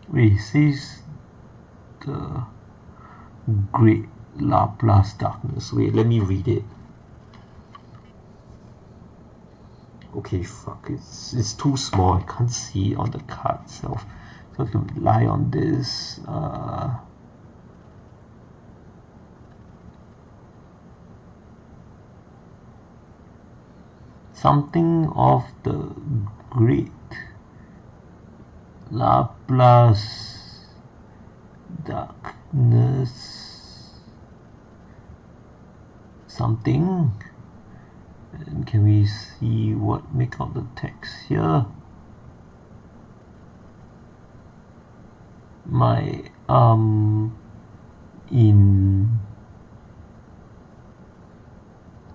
Wait, it says the Great Laplace Darkness. Wait, let me read it. Okay, fuck, it's too small, I can't see on the card itself, so I have to rely on this. Something of the Great Laplace Darkness something. And can we see what make out the text here? My in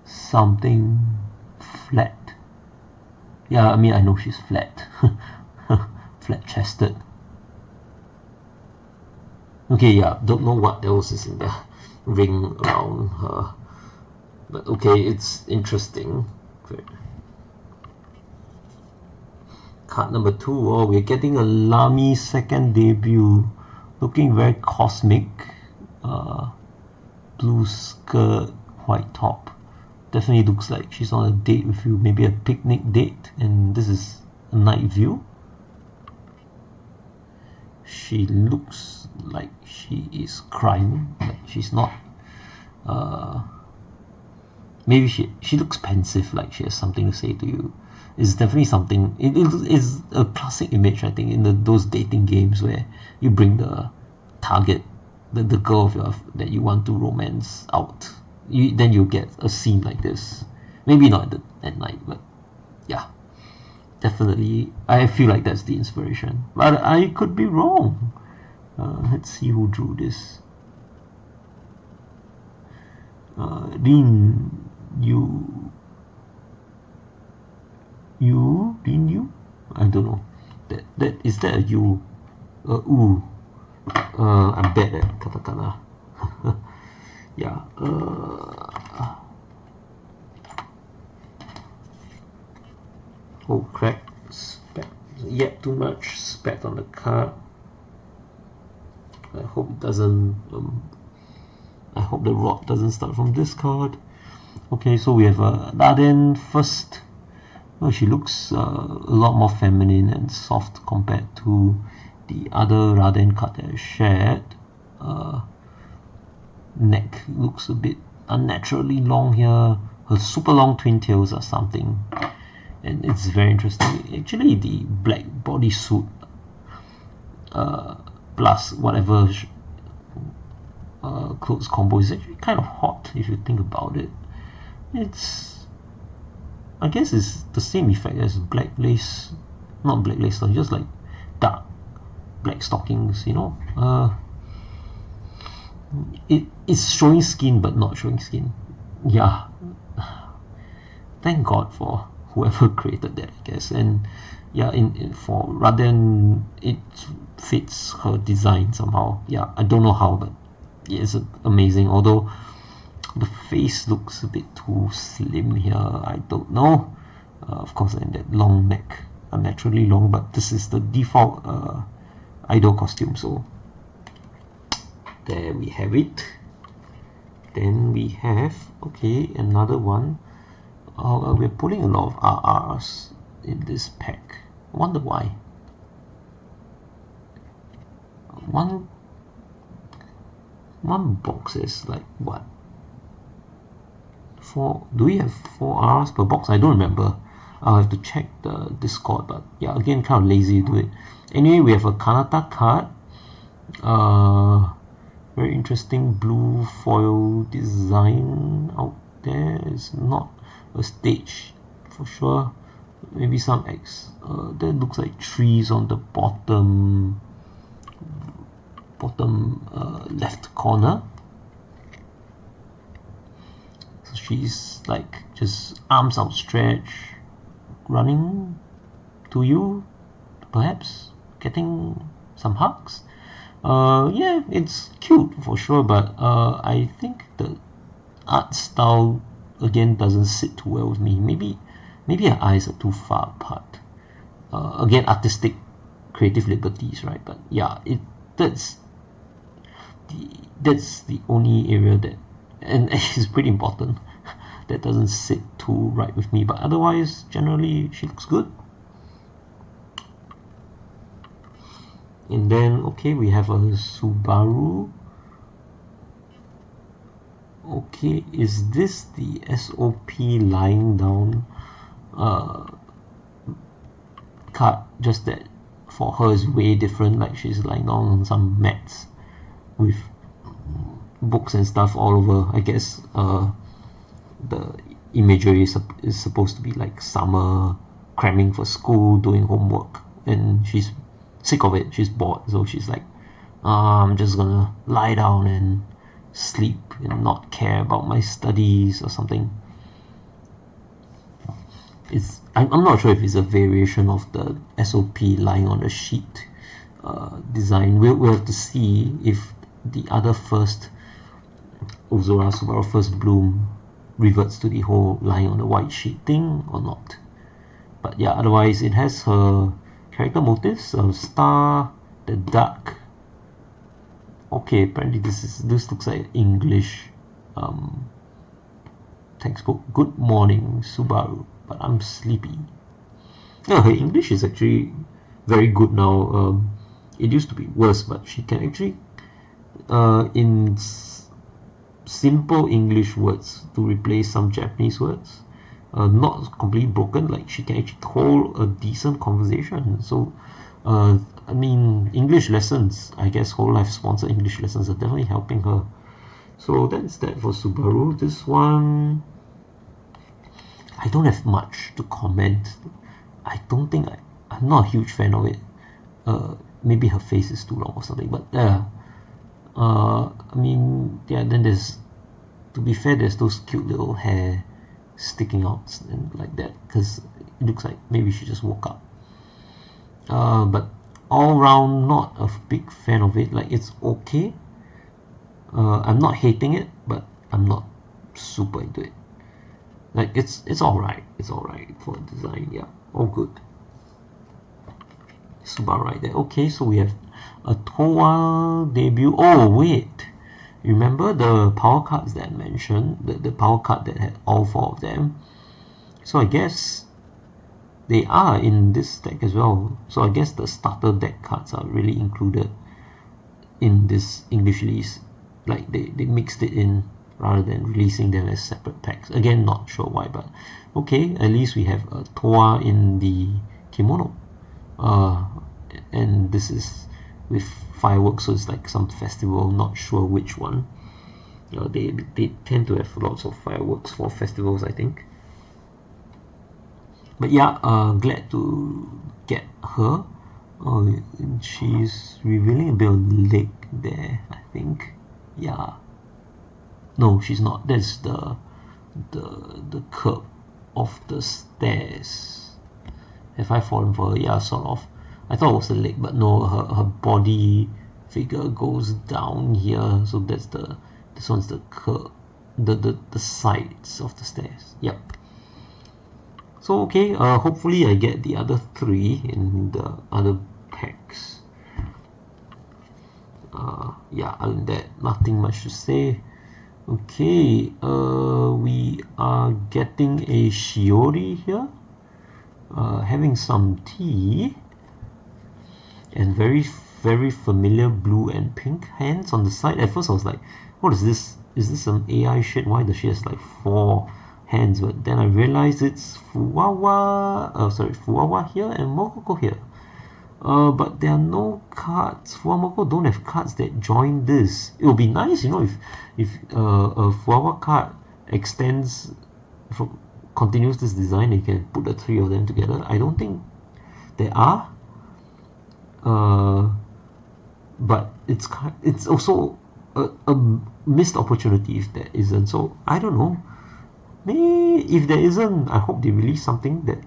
something flat. Yeah, I mean, I know she's flat. Flat chested. Okay, yeah, don't know what else is in the ring around her. But okay, it's interesting. Card number 2. Oh, we're getting a Lamy second debut. Looking very cosmic. Blue skirt, white top. Definitely looks like she's on a date with you, maybe a picnic date. And this is a night view. She looks like she is crying, but she's not. Maybe she looks pensive, like she has something to say to you. It's definitely something. It is a classic image, I think, in those dating games where you bring the target the girl that you want to romance out. Then you get a scene like this. Maybe not at night, but yeah, definitely I feel like that's the inspiration. But I could be wrong. Let's see who drew this. Rin Yu. I don't know. That is that a U? I'm bad at katakana. Yeah. Oh crap! Spat. Yet too much spat on the card. I hope it doesn't. I hope the rot doesn't start from this card. Okay, so we have Darden first. Well, she looks a lot more feminine and soft compared to the other Raden card that I shared. Neck looks a bit unnaturally long here. Her super long twin tails or something, and it's very interesting. Actually, the black bodysuit plus whatever clothes combo is actually kind of hot if you think about it. I guess it's the same effect as black lace, not black lace, just like dark black stockings, you know. It's showing skin but not showing skin. Yeah, thank God for whoever created that, I guess. And yeah, for Raden, it fits her design somehow. Yeah, I don't know how, but it's amazing. Although the face looks a bit too slim here, I don't know. Of course, and that long neck, unnaturally long, but this is the default idol costume, so there we have it. Then we have, okay, another one. We're pulling a lot of RRs in this pack. I wonder why. One box is like what? Do we have 4 R's per box? I don't remember. I'll have to check the Discord, but yeah, again, kind of lazy to do it. Anyway, we have a Kanata card. Very interesting blue foil design out there. It's not a stage for sure. Maybe some that looks like trees on the bottom left corner. So she's like just arms outstretched, running to you, perhaps getting some hugs. Yeah, it's cute for sure, but I think the art style again doesn't sit too well with me. Maybe her eyes are too far apart. Again, artistic, creative liberties, right? But yeah, that's the only area that, and it's pretty important, that doesn't sit too right with me. But otherwise, generally, she looks good. And then, okay, we have a Subaru. Okay, is this the SOP lying down card? Just that for her is way different, like she's lying down on some mats with books and stuff all over. I guess the imagery is supposed to be like summer, cramming for school, doing homework, and she's sick of it, she's bored, so she's like, I'm just gonna lie down and sleep and not care about my studies or something. I'm not sure if it's a variation of the SOP lying on the sheet design. We'll have to see if the other first Ozora Subaru First Bloom reverts to the whole lying on the white sheet thing or not. But yeah, otherwise it has her character motifs, a star, the duck. Okay, apparently this looks like English textbook. Good morning, Subaru, but I'm sleepy. No, her English is actually very good now. It used to be worse, but she can actually in simple English words to replace some Japanese words. Not completely broken, like she can actually hold a decent conversation. So I mean, English lessons, I guess Hololive sponsored English lessons are definitely helping her. So that's that for Subaru. This one, I don't have much to comment. I don't think I'm not a huge fan of it. Maybe her face is too long or something, but I mean, yeah, then there's, to be fair, there's those cute little hair sticking out and like that, because it looks like maybe she just woke up. But all round, not a big fan of it. Like, it's okay. I'm not hating it, but I'm not super into it. Like, it's alright. It's alright for design. Yeah, all good. Subaru right there. Okay, so we have a Toa debut. Oh wait, remember the power cards that I mentioned? The power card that had all 4 of them. So I guess they are in this deck as well. So I guess the starter deck cards are really included in this English release. Like they mixed it in rather than releasing them as separate packs. Again, not sure why, but okay, at least we have a Toa in the kimono. And this is with fireworks, so it's like some festival, not sure which one. They tend to have lots of fireworks for festivals, I think. But yeah, glad to get her. Oh, she's revealing a bit of leg there, I think. Yeah. No, she's not. That's the curve of the stairs. Have I fallen for her? Yeah, sort of. I thought it was the leg, but no, her body figure goes down here, so that's this one's the curve, the sides of the stairs. Yep. So okay, hopefully I get the other 3 in the other packs. Yeah, other than that, nothing much to say. Okay, we are getting a Shiori here, having some tea, and very familiar blue and pink hands on the side. At first I was like, what is this? Is this some AI shit? Why does she have like 4 hands? But then I realized it's Fuwawa here and Mokoko here. But there are no cards. Fuwamoko don't have cards that join this. It would be nice, you know, if a Fuwawa card extends from continues this design, you can put the 3 of them together. I don't think there are. But it's also a missed opportunity if there isn't. So I don't know. Maybe if there isn't, I hope they release something that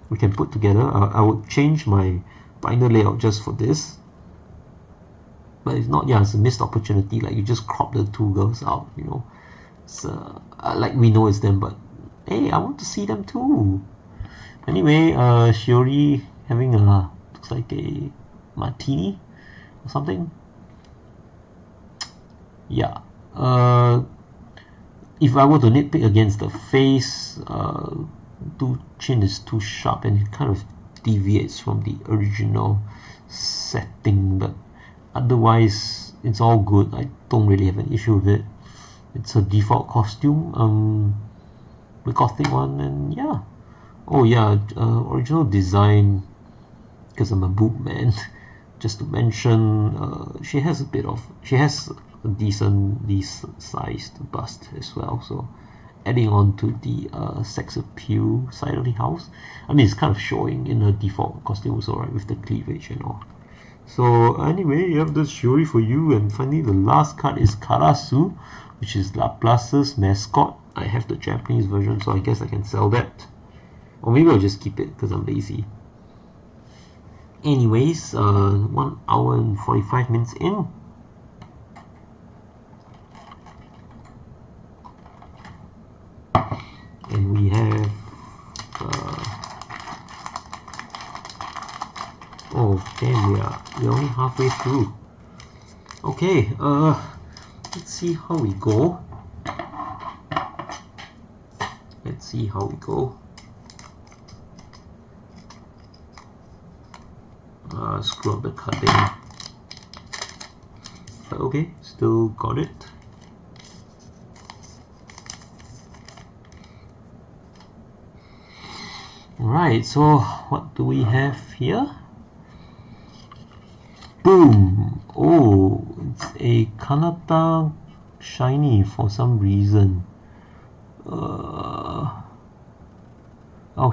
we can put together. I would change my binder layout just for this. But if not, yeah, it's a missed opportunity. Like, you just crop the 2 girls out, you know. So like, we know it's them, but hey, I want to see them too. Anyway, Shiori having a, looks like a martini or something. Yeah. If I were to nitpick against the face, chin is too sharp and it kind of deviates from the original setting, but otherwise it's all good. I don't really have an issue with it. It's a default costume, the gothic one, and yeah. Oh yeah, original design, because I'm a boob man. Just to mention, she has a decently sized bust as well, so adding on to the sex appeal side of the house. I mean, it's kind of showing in her default costume also, right, with the cleavage and all. So anyway, you have this Shiori for you, and finally the last card is Karasu, which is Laplace's mascot. I have the Japanese version, so I guess I can sell that, or maybe I'll just keep it because I'm lazy. Anyways, 1 hour and 45 minutes in. And we have oh damn, we're only halfway through. Okay, let's see how we go. Screw up the cutting. But okay, still got it. Right, so what do we have here? Boom! Oh, it's a Kanata shiny for some reason. I'll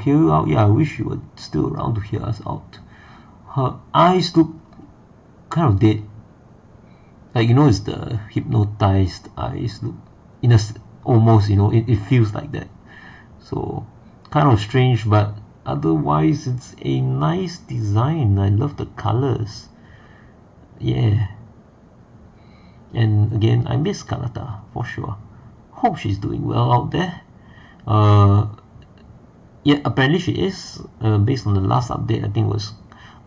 hear you out. Yeah, I wish you were still around to hear us out. Her eyes look kind of dead. Like, you know, it's the hypnotized eyes look. Almost, you know, it feels like that. So, kind of strange, but otherwise it's a nice design. I love the colors. Yeah. And again, I miss Kanata for sure. Hope she's doing well out there. Yeah, apparently she is. Based on the last update, I think it was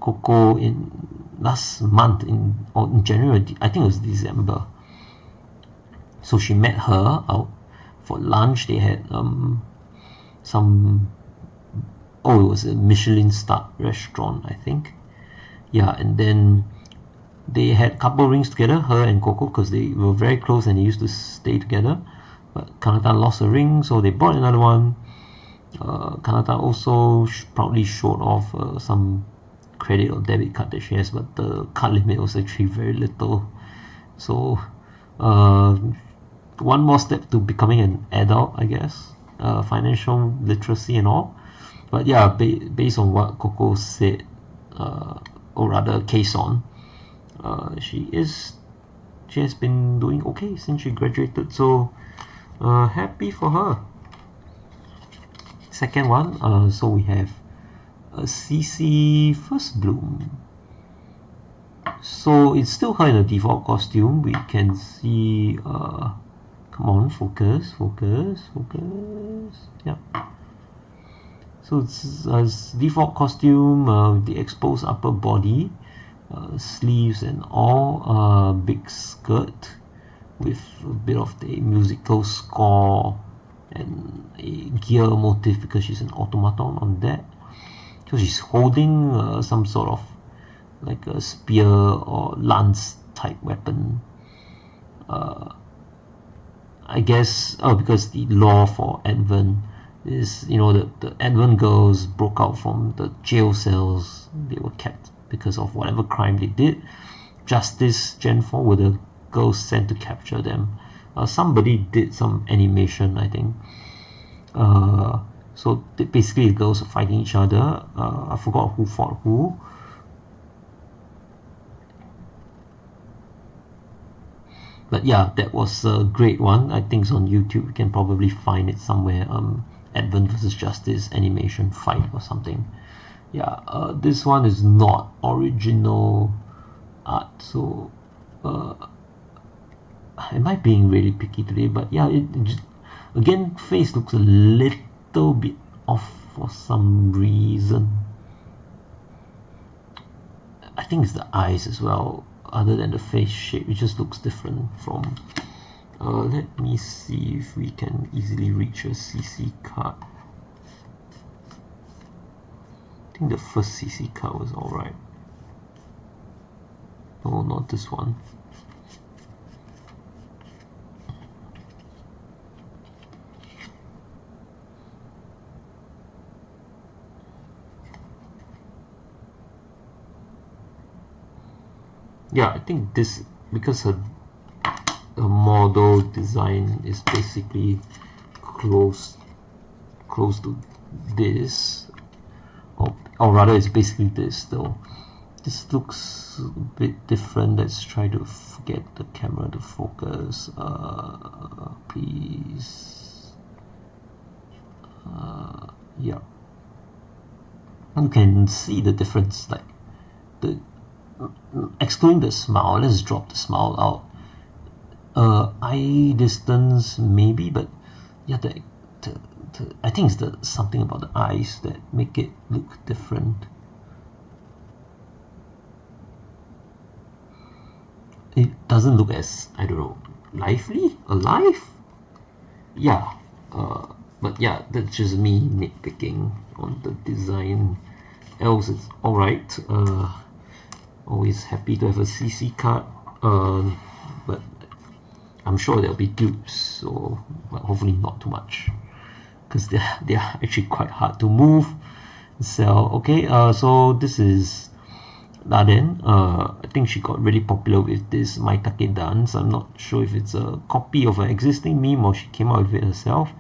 Coco in last month in January. I think it was December. So she met her out for lunch. They had it was a Michelin star restaurant, I think. Yeah, and then they had a couple rings together, her and Coco, because they were very close and they used to stay together. But Kanata lost a ring, so they bought another one. Kanata also proudly showed off some credit or debit card that she has, but the card limit was actually very little. So one more step to becoming an adult, I guess, financial literacy and all. But yeah, based on what Coco said, or rather Kason, she has been doing okay since she graduated, so happy for her. Second one, so we have a CC First Bloom. So it's still her in a default costume. We can see, come on, focus. Yeah. So it's a default costume, the exposed upper body, sleeves and all, big skirt with a bit of the musical score and a gear motif because she's an automaton on that. So she's holding some sort of like a spear or lance type weapon. I guess because the law for Advent is, you know, the Advent girls broke out from the jail cells they were kept because of whatever crime they did. Justice Gen 4 were the girls sent to capture them. Somebody did some animation, I think. So basically the girls are fighting each other. I forgot who fought who. But yeah, that was a great one. I think it's on YouTube. You can probably find it somewhere. Advent vs Justice animation fight or something. Yeah, this one is not original art, so am I being really picky today? But yeah, again, face looks a little bit off for some reason. I think it's the eyes as well. Other than the face shape, it just looks different from. Let me see if we can easily reach a CC card. I think the first CC card was alright. No, not this one. Yeah, I think this, because her model design is basically close to this, or rather it's basically this though. This looks a bit different. Let's try to get the camera to focus, please. Yeah, you can see the difference, like excluding the smile. Let's drop the smile out. Eye distance maybe, but yeah, I think it's something about the eyes that make it look different. It doesn't look as, I don't know, alive. Yeah, but yeah, that's just me nitpicking on the design. Else it's alright. Always happy to have a CC card, but I'm sure there'll be dupes, so but hopefully not too much, because they are actually quite hard to move, sell. Okay, so this is Raden. I think she got really popular with this Maitake dance. I'm not sure if it's a copy of an existing meme or she came out with it herself.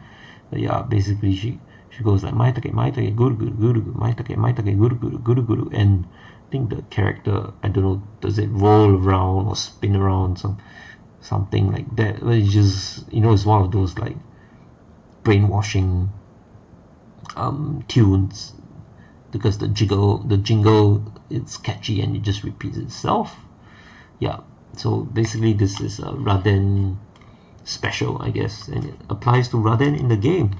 But yeah, basically she goes like Maitake, Maitake, guru guru, guru guru, Maitake, Maitake, guru guru, guru guru, and I think the character, I don't know, does it roll around or spin around, something like that. But it's just, you know, it's one of those like brainwashing tunes, because the jingle, it's catchy and it just repeats itself. Yeah, so basically this is a Raden special, I guess, and it applies to Raden in the game.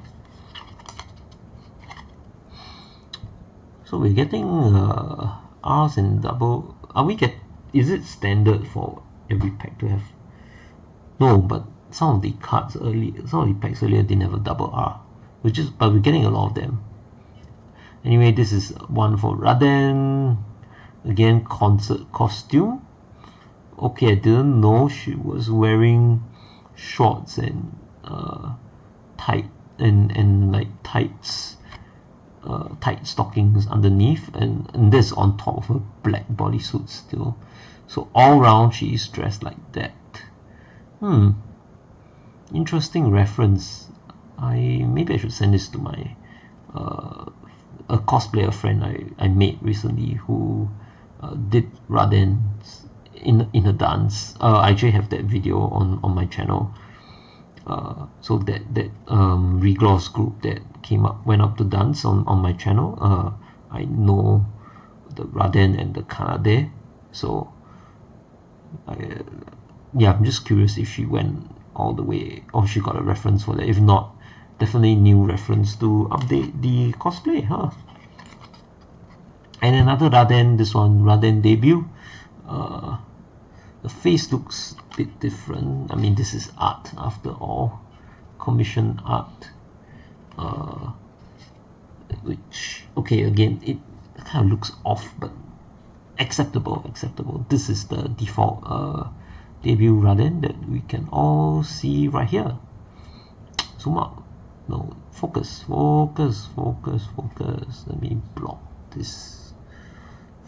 So we're getting R's in double. Is it standard for every pack to have? No, but some of the packs earlier didn't have a double R, but we're getting a lot of them. Anyway, this is one for Raden. Again, concert costume. Okay, I didn't know she was wearing shorts and tight stockings underneath, and this on top of her black bodysuit still. So all round she is dressed like that. Interesting reference. Maybe I should send this to my a cosplayer friend I made recently who did Raden in a dance. I actually have that video on my channel. So that Regloss group that went up to dance on my channel. I know the Raden and the Kanade, so yeah, I'm just curious if she went all the way or she got a reference for that. If not, definitely new reference to update the cosplay, huh? And another Raden, this one Raden debut. The face looks a bit different. I mean, this is art after all, commission art. Which, okay, again, it kind of looks off, but acceptable. This is the default debut Raden that we can all see right here. Zoom out. No, focus. Let me block this.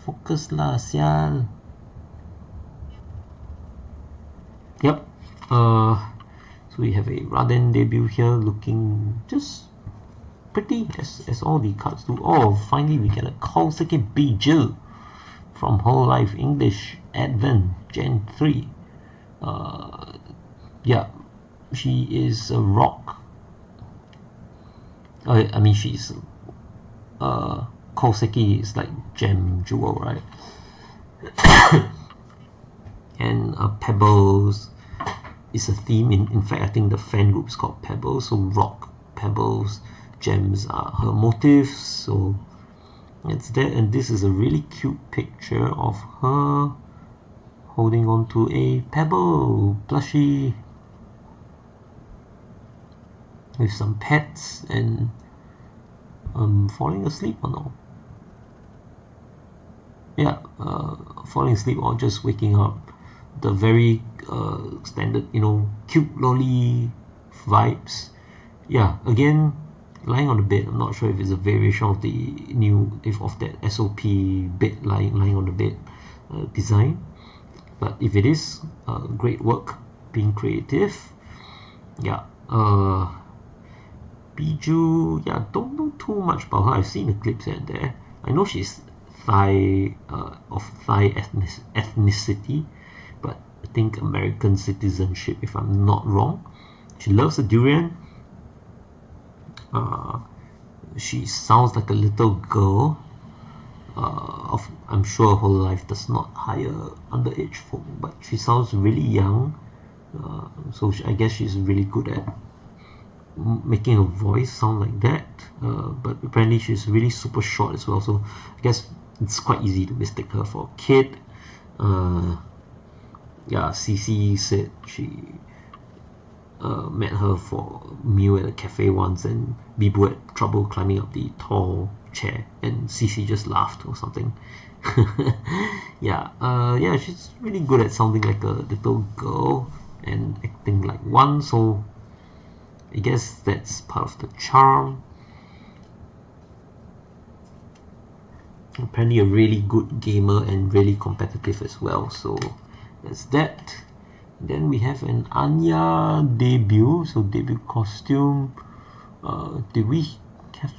Focus lah, sial. Yep. So we have a Raden debut here, looking just pretty as all the cards do. Oh, finally we get a Koseki Biju from Hololive English Advent Gen 3. Yeah, she is a rock. I mean, she's Koseki is like gem jewel, right? And Pebbles is a theme. In fact, I think the fan group is called Pebbles. So rock, pebbles, gems are her motifs. So it's there, and this is a really cute picture of her holding on to a pebble plushie with some pets and falling asleep or no? Yeah, falling asleep or just waking up. The very standard, you know, cute lolly vibes. Yeah, again, lying on the bed. I'm not sure if it's a variation of the of that SOP bed lying on the bed design, but if it is, great work, being creative. Yeah, Biju, yeah, don't know too much about her. I've seen the clips here and there. I know she's Thai, of Thai ethnicity, but I think American citizenship, if I'm not wrong. She loves a durian. She sounds like a little girl. I'm sure Hololive does not hire underage folk, but she sounds really young. So I guess she's really good at making a voice sound like that. But apparently she's really super short as well, so I guess it's quite easy to mistake her for a kid. Yeah, CC said she met her for a meal at a cafe once, and Bibu had trouble climbing up the tall chair, and CC just laughed or something. Yeah, yeah, she's really good at sounding like a little girl and acting like one, so I guess that's part of the charm. apparently a really good gamer and really competitive as well. So that's that. Then we have an Anya debut, so debut costume. Did we have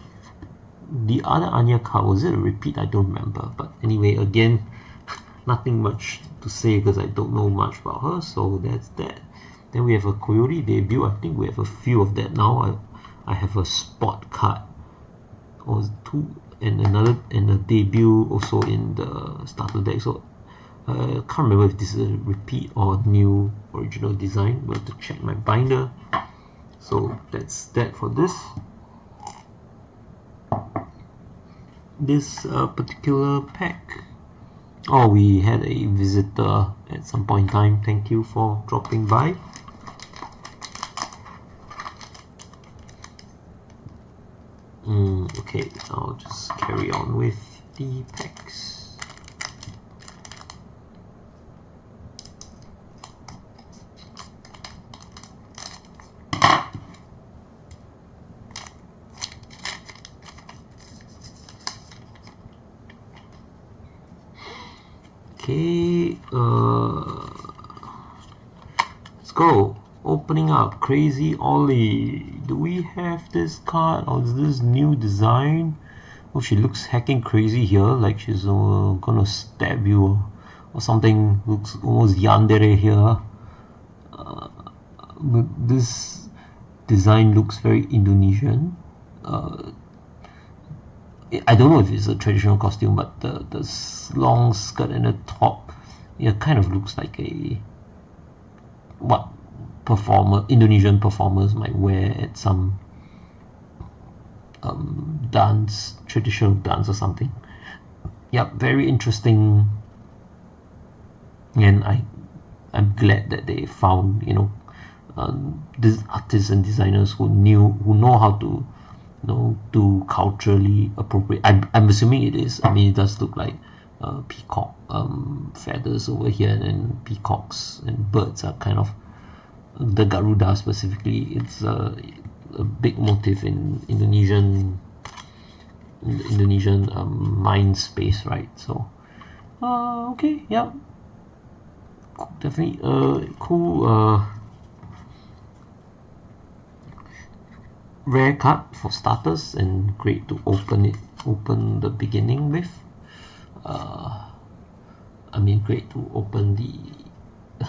the other Anya card? Was it a repeat? I don't remember. But anyway, again, nothing much to say because I don't know much about her. So that's that. Then we have a Coyote debut. I think we have a few of that now. I have a spot card or two, and a debut also in the starter deck. So I can't remember if this is a repeat or new original design. We'll have to check my binder. So that's that for this. This particular pack. Oh, we had a visitor at some point in time. Thank you for dropping by. Okay, I'll just carry on with the packs. Okay, let's go. Opening up Crazy Ollie. Do we have this card or is this new design? Oh, she looks hecking crazy here, like she's gonna stab you or something. Looks almost yandere here. But this design looks very Indonesian. I don't know if it's a traditional costume, but the long skirt and the top, it kind of looks like a Indonesian performers might wear at some traditional dance or something. Yep, very interesting, and I'm glad that they found these artists and designers who know how to do culturally appropriate. I'm assuming it is. I mean, it does look like peacock feathers over here, and peacocks and birds are kind of the Garuda specifically. It's a big motif in Indonesian mind space, right? So okay, yeah, definitely cool rare card for starters, and great to open the beginning with. I mean, great to open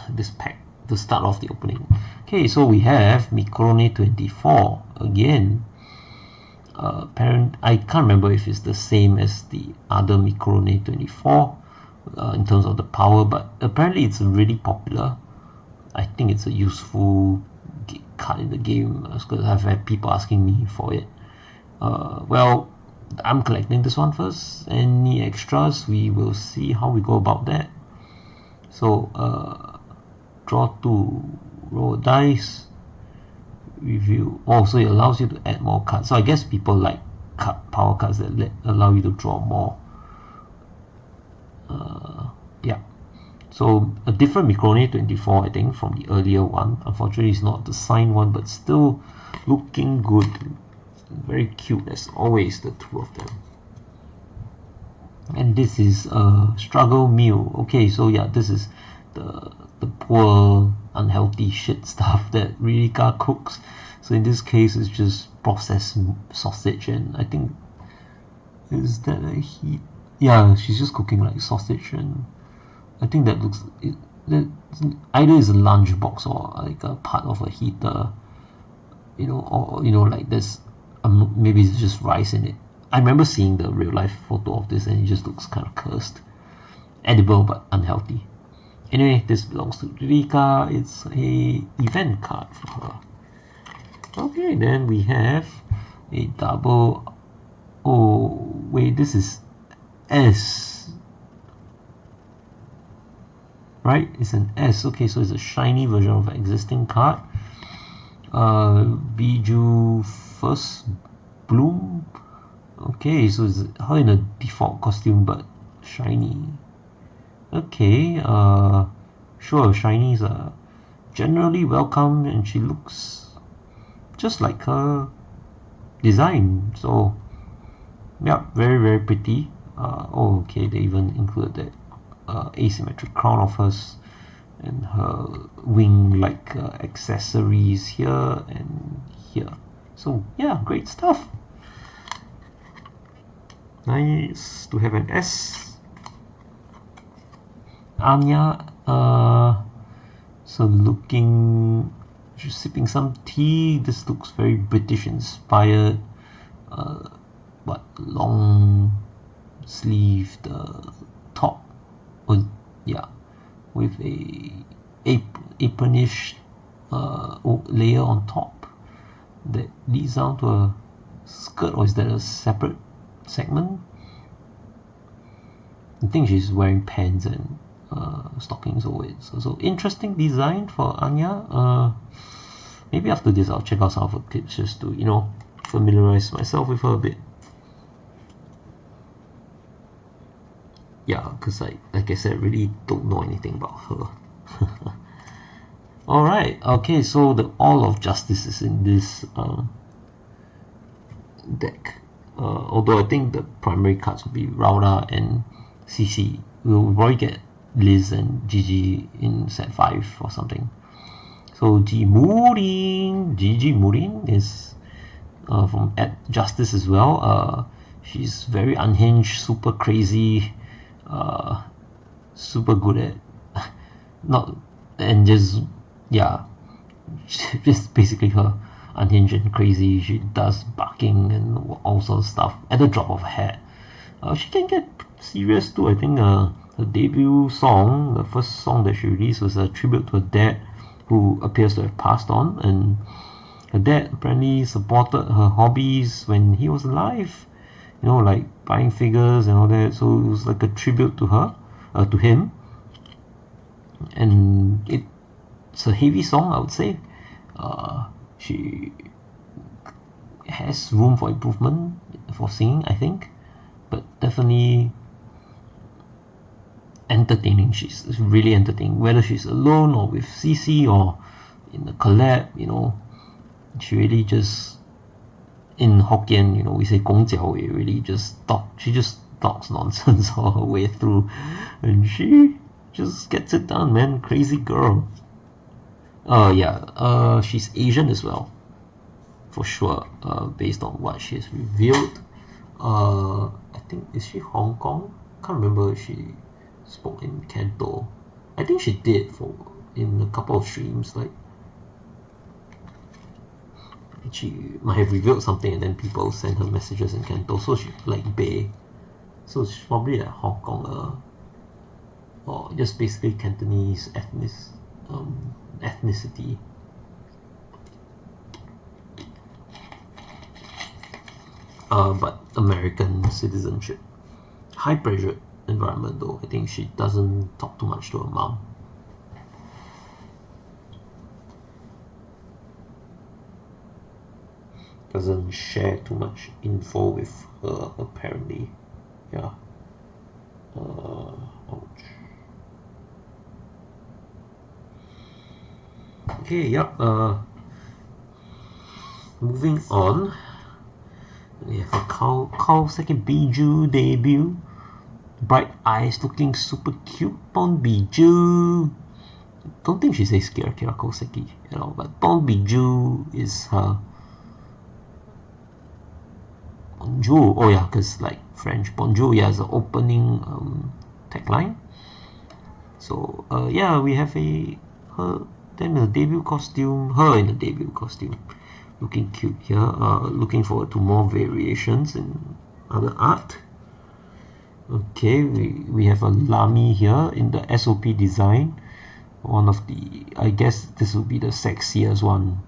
this pack to start off the opening. Okay, so we have Mikrone 24 again. I can't remember if it's the same as the other Mikrone 24 in terms of the power, but apparently it's really popular. I think it's a useful card in the game because I've had people asking me for it. Well, I'm collecting this one first. Any extras, we will see how we go about that. So draw 2, roll dice, review. Oh, so it allows you to add more cards. So I guess people like power cards that allow you to draw more. Yeah. So a different Mikrone 24, I think, from the earlier one. Unfortunately, it's not the signed one, but still looking good. Very cute as always, the two of them. And this is a struggle meal. Okay, so yeah, this is the poor, unhealthy shit stuff that Ririka cooks. So in this case, it's just processed sausage, and I think, is that a heat? Yeah, she's just cooking like sausage, and I think that looks either is a lunchbox or like a part of a heater, or like this. Maybe it's just rice in it. I remember seeing the real life photo of this, and it just looks kind of cursed. Edible but unhealthy. Anyway, this belongs to Rika. It's a event card for her. Okay, then we have a double. Oh wait, this is S. Right, it's an S. Okay, so it's a shiny version of an existing card. Biju First Bloom. Okay, so it's her in a default costume but shiny. Okay, sure, shinies are generally welcome, and she looks just like her design. So yeah, very very pretty. Oh, okay, they even included that asymmetric crown of hers and her wing-like accessories here and here. So yeah, great stuff. Nice to have an S. Anya, so looking, she's sipping some tea. This looks very British inspired. But long sleeved top, yeah, with a apronish layer on top that leads down to a skirt, or is that a separate segment? I think she's wearing pants and stockings over it. So interesting design for Anya. Maybe after this I'll check out some of her clips just to, you know, familiarize myself with her a bit. Yeah, because like I said, I really don't know anything about her. Alright, okay, so the All of Justice is in this deck. Although I think the primary cards will be Rauda and CC. We'll probably get Liz and Gigi in set 5 or something. So Gigi Murin is from at Justice as well. She's very unhinged, super crazy, super good at not, and just, yeah, just basically her unhinged and crazy. She does barking and all sorts of stuff at the drop of a hat. She can get serious too. I think her debut song, the first song that she released, was a tribute to her dad, who appears to have passed on, and her dad apparently supported her hobbies when he was alive, you know, like buying figures and all that. So it was like a tribute to her, to him, and it's a heavy song, I would say. She has room for improvement for singing, I think, but definitely entertaining. She's really entertaining, whether she's alone or with CC or in a collab, you know. She really just, in Hokkien, you know, we say gong jiao wei, really just she just talks nonsense all her way through, and she just gets it done, man. Crazy girl. Yeah, she's Asian as well, for sure, based on what she has revealed. I think, is she Hong Kong? Can't remember if she spoke in Canto. I think she did in a couple of streams, like she might have revealed something and then people send her messages in Canto, so she's like Bay. So she's probably like Hong Kong, or just basically Cantonese ethnicity. But American citizenship. High pressure environment though. I think she doesn't talk too much to her mom. Doesn't share too much info with her, apparently. Yeah. Ouch. Okay, yep. Moving on. We have a Kawasaki Biju debut. Bright eyes, looking super cute. Bon Biju. Don't think she says Kira Kawasaki at all, but Bon Biju is her. Bonjour. Oh yeah, because like French bonjour, yeah, is the opening tagline. So yeah, we have her in the debut costume, looking cute here. Looking forward to more variations in other art. Okay, we have a Lamy here in the SOP design. One of the, I guess this will be the sexiest one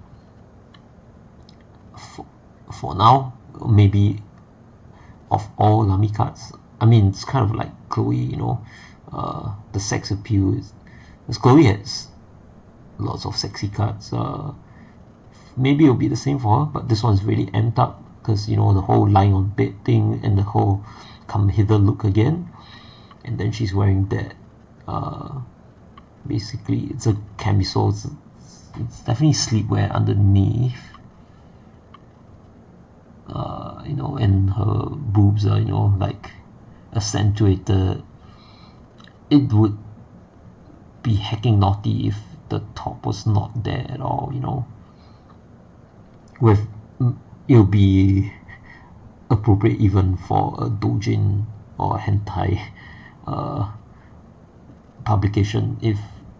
for now, maybe of all Lamy cards. I mean, it's kind of like Chloe, you know, the sex appeal is, because Chloe has lots of sexy cards. Maybe it'll be the same for her, but this one's really amped up because, you know, the whole lying on bed thing and the whole come hither look again, and then she's wearing that. Basically, it's a camisole. It's definitely sleepwear underneath. You know, and her boobs are, you know, like accentuated. It would be hacking naughty if the top was not there at all, you know. It'll be appropriate even for a doujin or a hentai publication if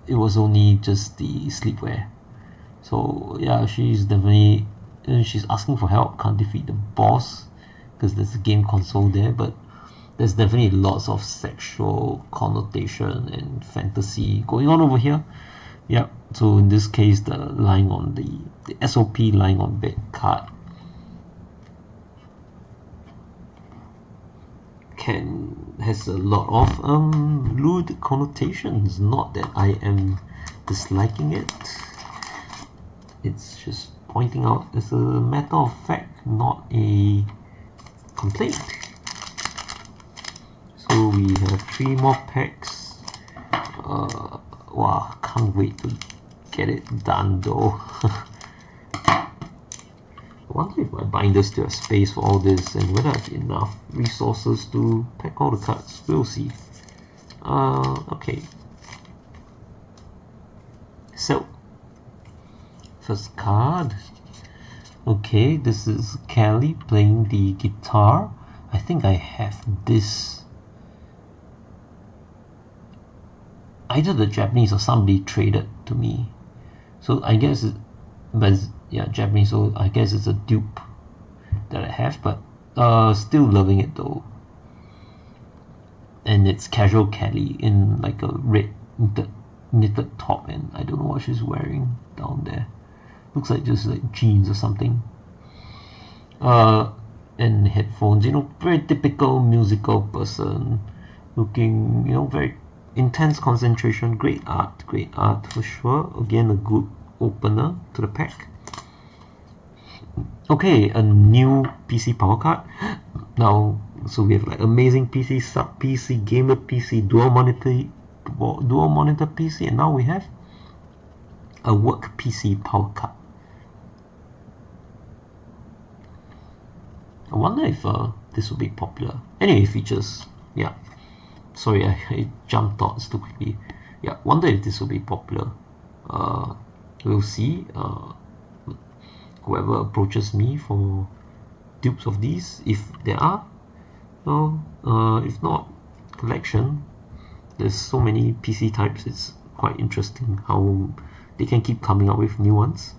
it was only just the sleepwear. So yeah, she's definitely, she's asking for help, can't defeat the boss because there's a game console there, but there's definitely lots of sexual connotation and fantasy going on over here. Yeah, so in this case, the lying on the SOP lying on bed card has a lot of lewd connotations. Not that I am disliking it, it's just pointing out as a matter of fact, not a complaint. So we have 3 more packs. Wow, can't wait to get it done though. I wonder if my binder still has space for all this and whether I have enough resources to pack all the cards. We'll see. Okay. So, first card. Okay, this is Kelly playing the guitar. I think I have this. Either the Japanese or somebody traded to me. So I guess yeah, Japanese, so I guess it's a dupe that I have, but still loving it though. And it's casual Kelly in like a red knitted top, and I don't know what she's wearing down there. Looks like just like jeans or something. And headphones, you know, very typical musical person looking, you know, very intense concentration. Great art for sure. Again, a good opener to the pack. Okay, a new PC power card. Now, so we have like amazing PC, sub PC, gamer PC, dual monitor PC, and now we have a work PC power card. I wonder if this will be popular. Anyway, features. Yeah. Sorry, I jumped thoughts too quickly. Yeah, wonder if this will be popular. We'll see. Whoever approaches me for dupes of these, if there are. Well, if not, collection. There's so many PC types, it's quite interesting how they can keep coming up with new ones.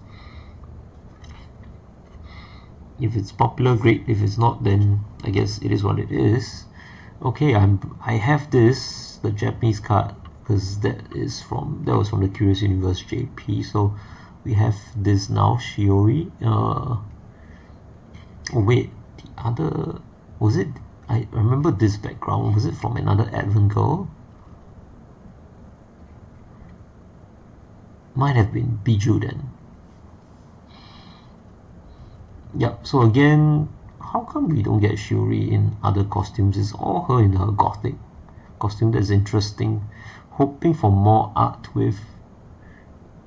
If it's popular, great. If it's not, then I guess it is what it is. Okay, I have this, the Japanese card, because that was from the Curious Universe JP. So we have this now, Shiori. Oh wait, the other, was it? I remember this background. Was it from another Advent Girl? Might have been Biju then. Yep. So again, how come we don't get Shiori in other costumes? It's all her in her gothic costume. That's interesting. Hoping for more art with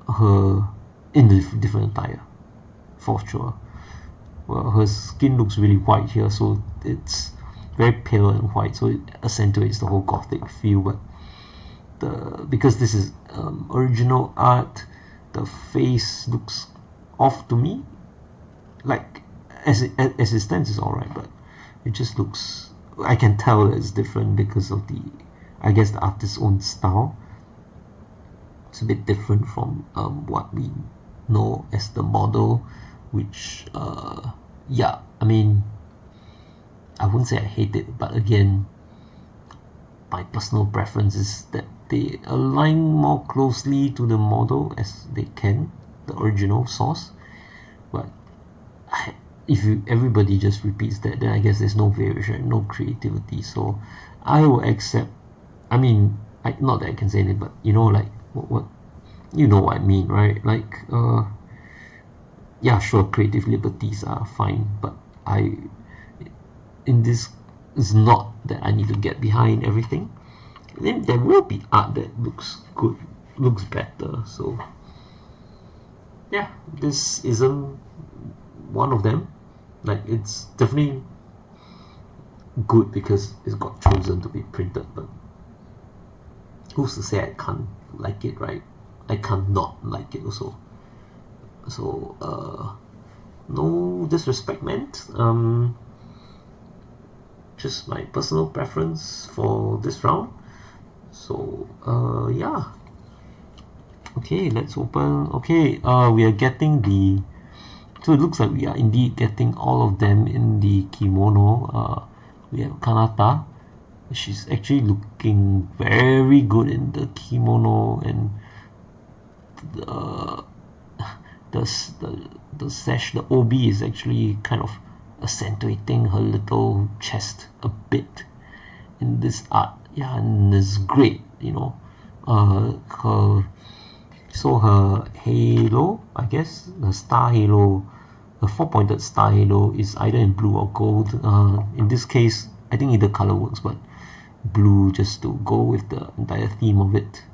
her in the different attire, for sure. Well, her skin looks really white here, so it's very pale and white, so it accentuates the whole gothic feel. But because this is original art, the face looks off to me. Like as it stands, it's alright, but it just looks. I can tell that it's different because of the, I guess, the artist's own style. It's a bit different from what we know as the model, which yeah, I mean, I wouldn't say I hate it, but again, my personal preference is that they align more closely to the model as they can, the original source. But if everybody just repeats that, then I guess there's no variation, no creativity. So I will accept. I mean, not that I can say it, but you know, like what you know what I mean, right? Like yeah, sure, creative liberties are fine, but in this, it's not that I need to get behind everything. Then there will be art that looks good, looks better. So yeah, this isn't one of them. Like, it's definitely good because it's got chosen to be printed, but who's to say I can't like it, right? I can't not like it also. So no disrespect meant, just my personal preference for this round. So yeah, okay, let's open. Okay, we are getting the, so it looks like we are indeed getting all of them in the kimono. We have Kanata. She's actually looking very good in the kimono, and the sash, the obi is actually kind of accentuating her little chest a bit in this art. Yeah, and it's great, you know. Her halo, I guess, the star halo, the 4-pointed star halo is either in blue or gold. In this case, I think either color works, but blue just to go with the entire theme of it.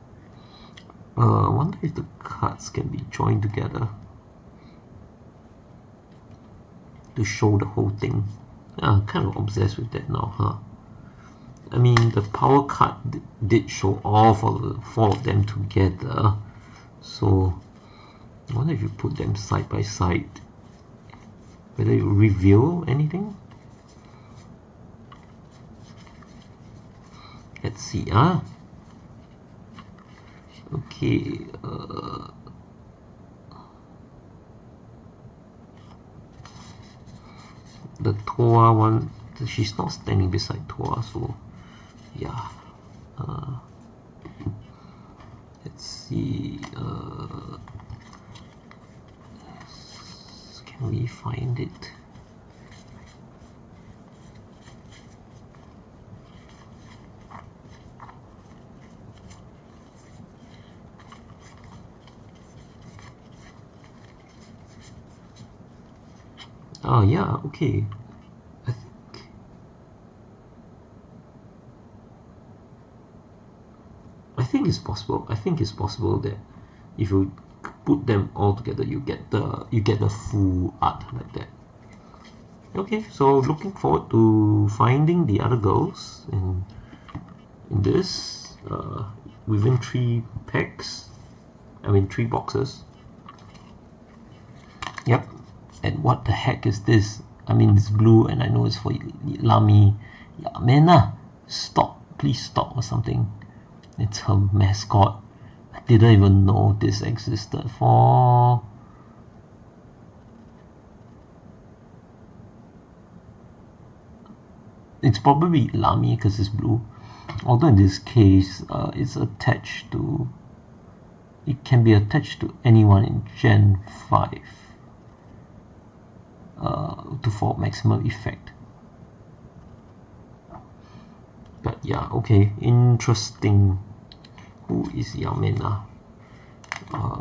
I wonder if the cards can be joined together to show the whole thing. I'm kind of obsessed with that now, huh? I mean, the power card did show all four of them together, so I wonder if you put them side by side, whether you reveal anything. Let's see, okay, the Toa one, she's not standing beside Toa, so yeah. Let's see, can we find it? Oh yeah, okay. I think it's possible. I think it's possible that if you put them all together, you get the full art like that. Okay, so looking forward to finding the other girls in this within 3 packs. I mean 3 boxes. Yep. And what the heck is this? I mean, it's blue, and I know it's for Lami. Yamena, stop! Please stop or something. It's her mascot. I didn't even know this existed for. It's probably Lami because it's blue. Although in this case, it's attached to. It can be attached to anyone in Gen 5 for maximum effect. But yeah, okay, interesting. Who is Yamena?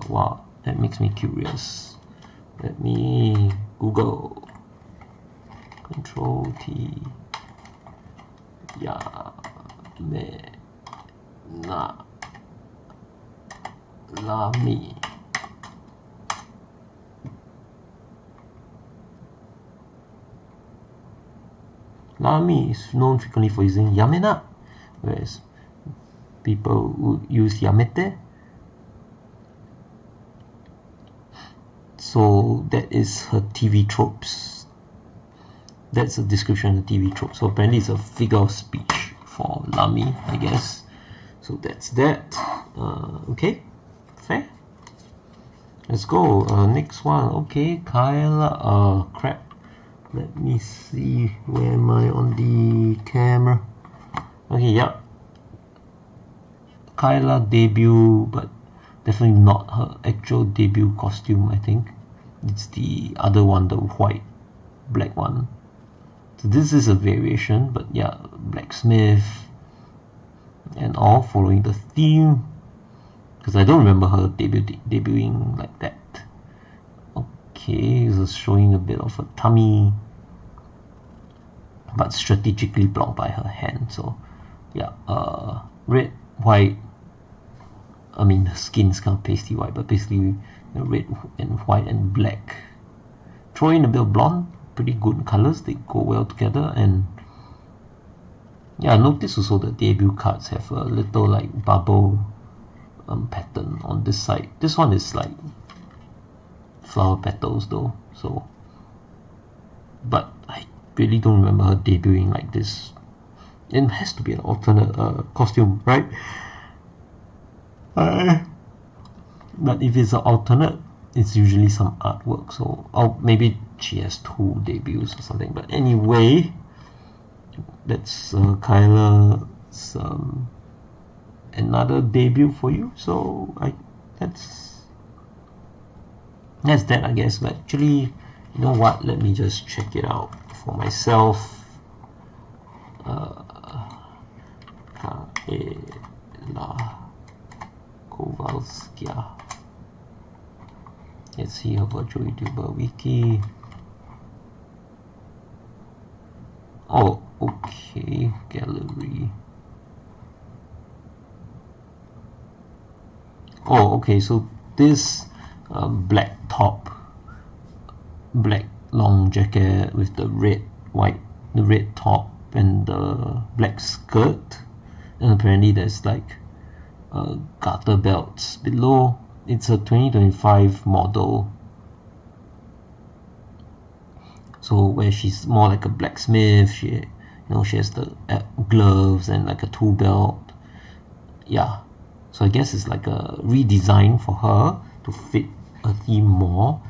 Wow, that makes me curious. Let me Google. Control T. Yamena. Lami. Lami is known frequently for using Yamena, whereas people would use Yamete. So that is her TV tropes. That's a description of the TV trope. So apparently it's a figure of speech for Lami, I guess. So that's that. Okay, fair. Let's go. Next one. Okay, Kyla. Crap. Let me see. Where am I on the camera? Okay, yeah. Kyla debut, but definitely not her actual debut costume, I think. It's the other one, the white, black one. So this is a variation, but yeah, blacksmith and all following the theme. Because I don't remember her debuting like that. Okay, this is showing a bit of a tummy, but strategically blocked by her hand. So yeah, red, white. I mean, the skin's kind of pasty white, but basically red and white and black. Throw in a bit of blonde, pretty good colors. They go well together, and Yeah, notice also the debut cards have a little like bubble pattern on this side. This one is like flower petals though, so, but I really don't remember her debuting like this. It has to be an alternate costume, right? But if it's an alternate, it's usually some artwork, so maybe she has 2 debuts or something. But anyway, that's Kyla's another debut for you, so that's that, I guess. But actually, you know what, let me just check it out for myself. Kaela Kowalska. Let's see her virtual YouTuber wiki. Oh, okay, gallery. Oh, okay, so this black top, black long jacket with the red top and the black skirt, and apparently there's like garter belts below. It's a 2025 model, so where she's more like a blacksmith. She has the gloves and like a tool belt. Yeah, so I guess it's like a redesign for her to fit a theme more.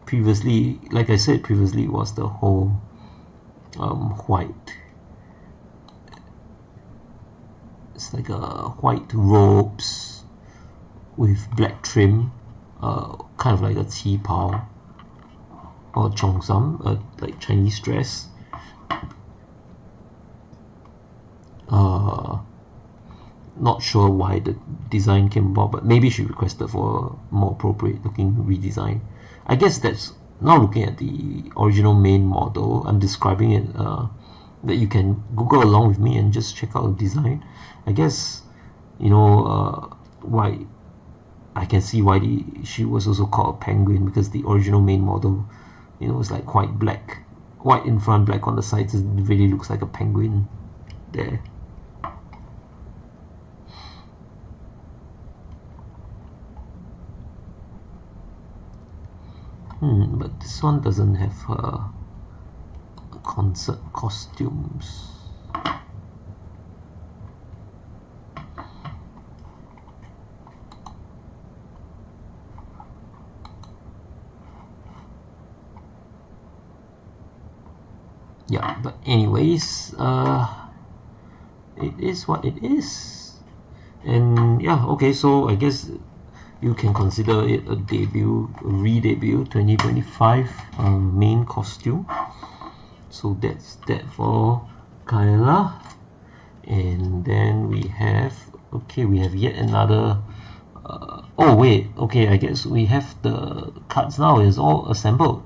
Previously, like I said previously, it was the whole white. It's like a white robes with black trim, kind of like a qipao or cheongsam, like Chinese dress. Not sure why the design came about, but maybe she requested for a more appropriate looking redesign. I guess that's, now looking at the original main model, I'm describing it, that you can Google along with me and just check out the design. I guess, why I can see why she was also called a penguin, because the original main model, was like white in front, black on the sides. It really looks like a penguin there. But this one doesn't have concert costumes. Yeah, but anyways, it is what it is. And yeah, okay, so I guess you can consider it a re-debut 2025 main costume. So that's that for Kyla. And then we have yet another oh wait, okay, I guess we have the cards now. It's all assembled.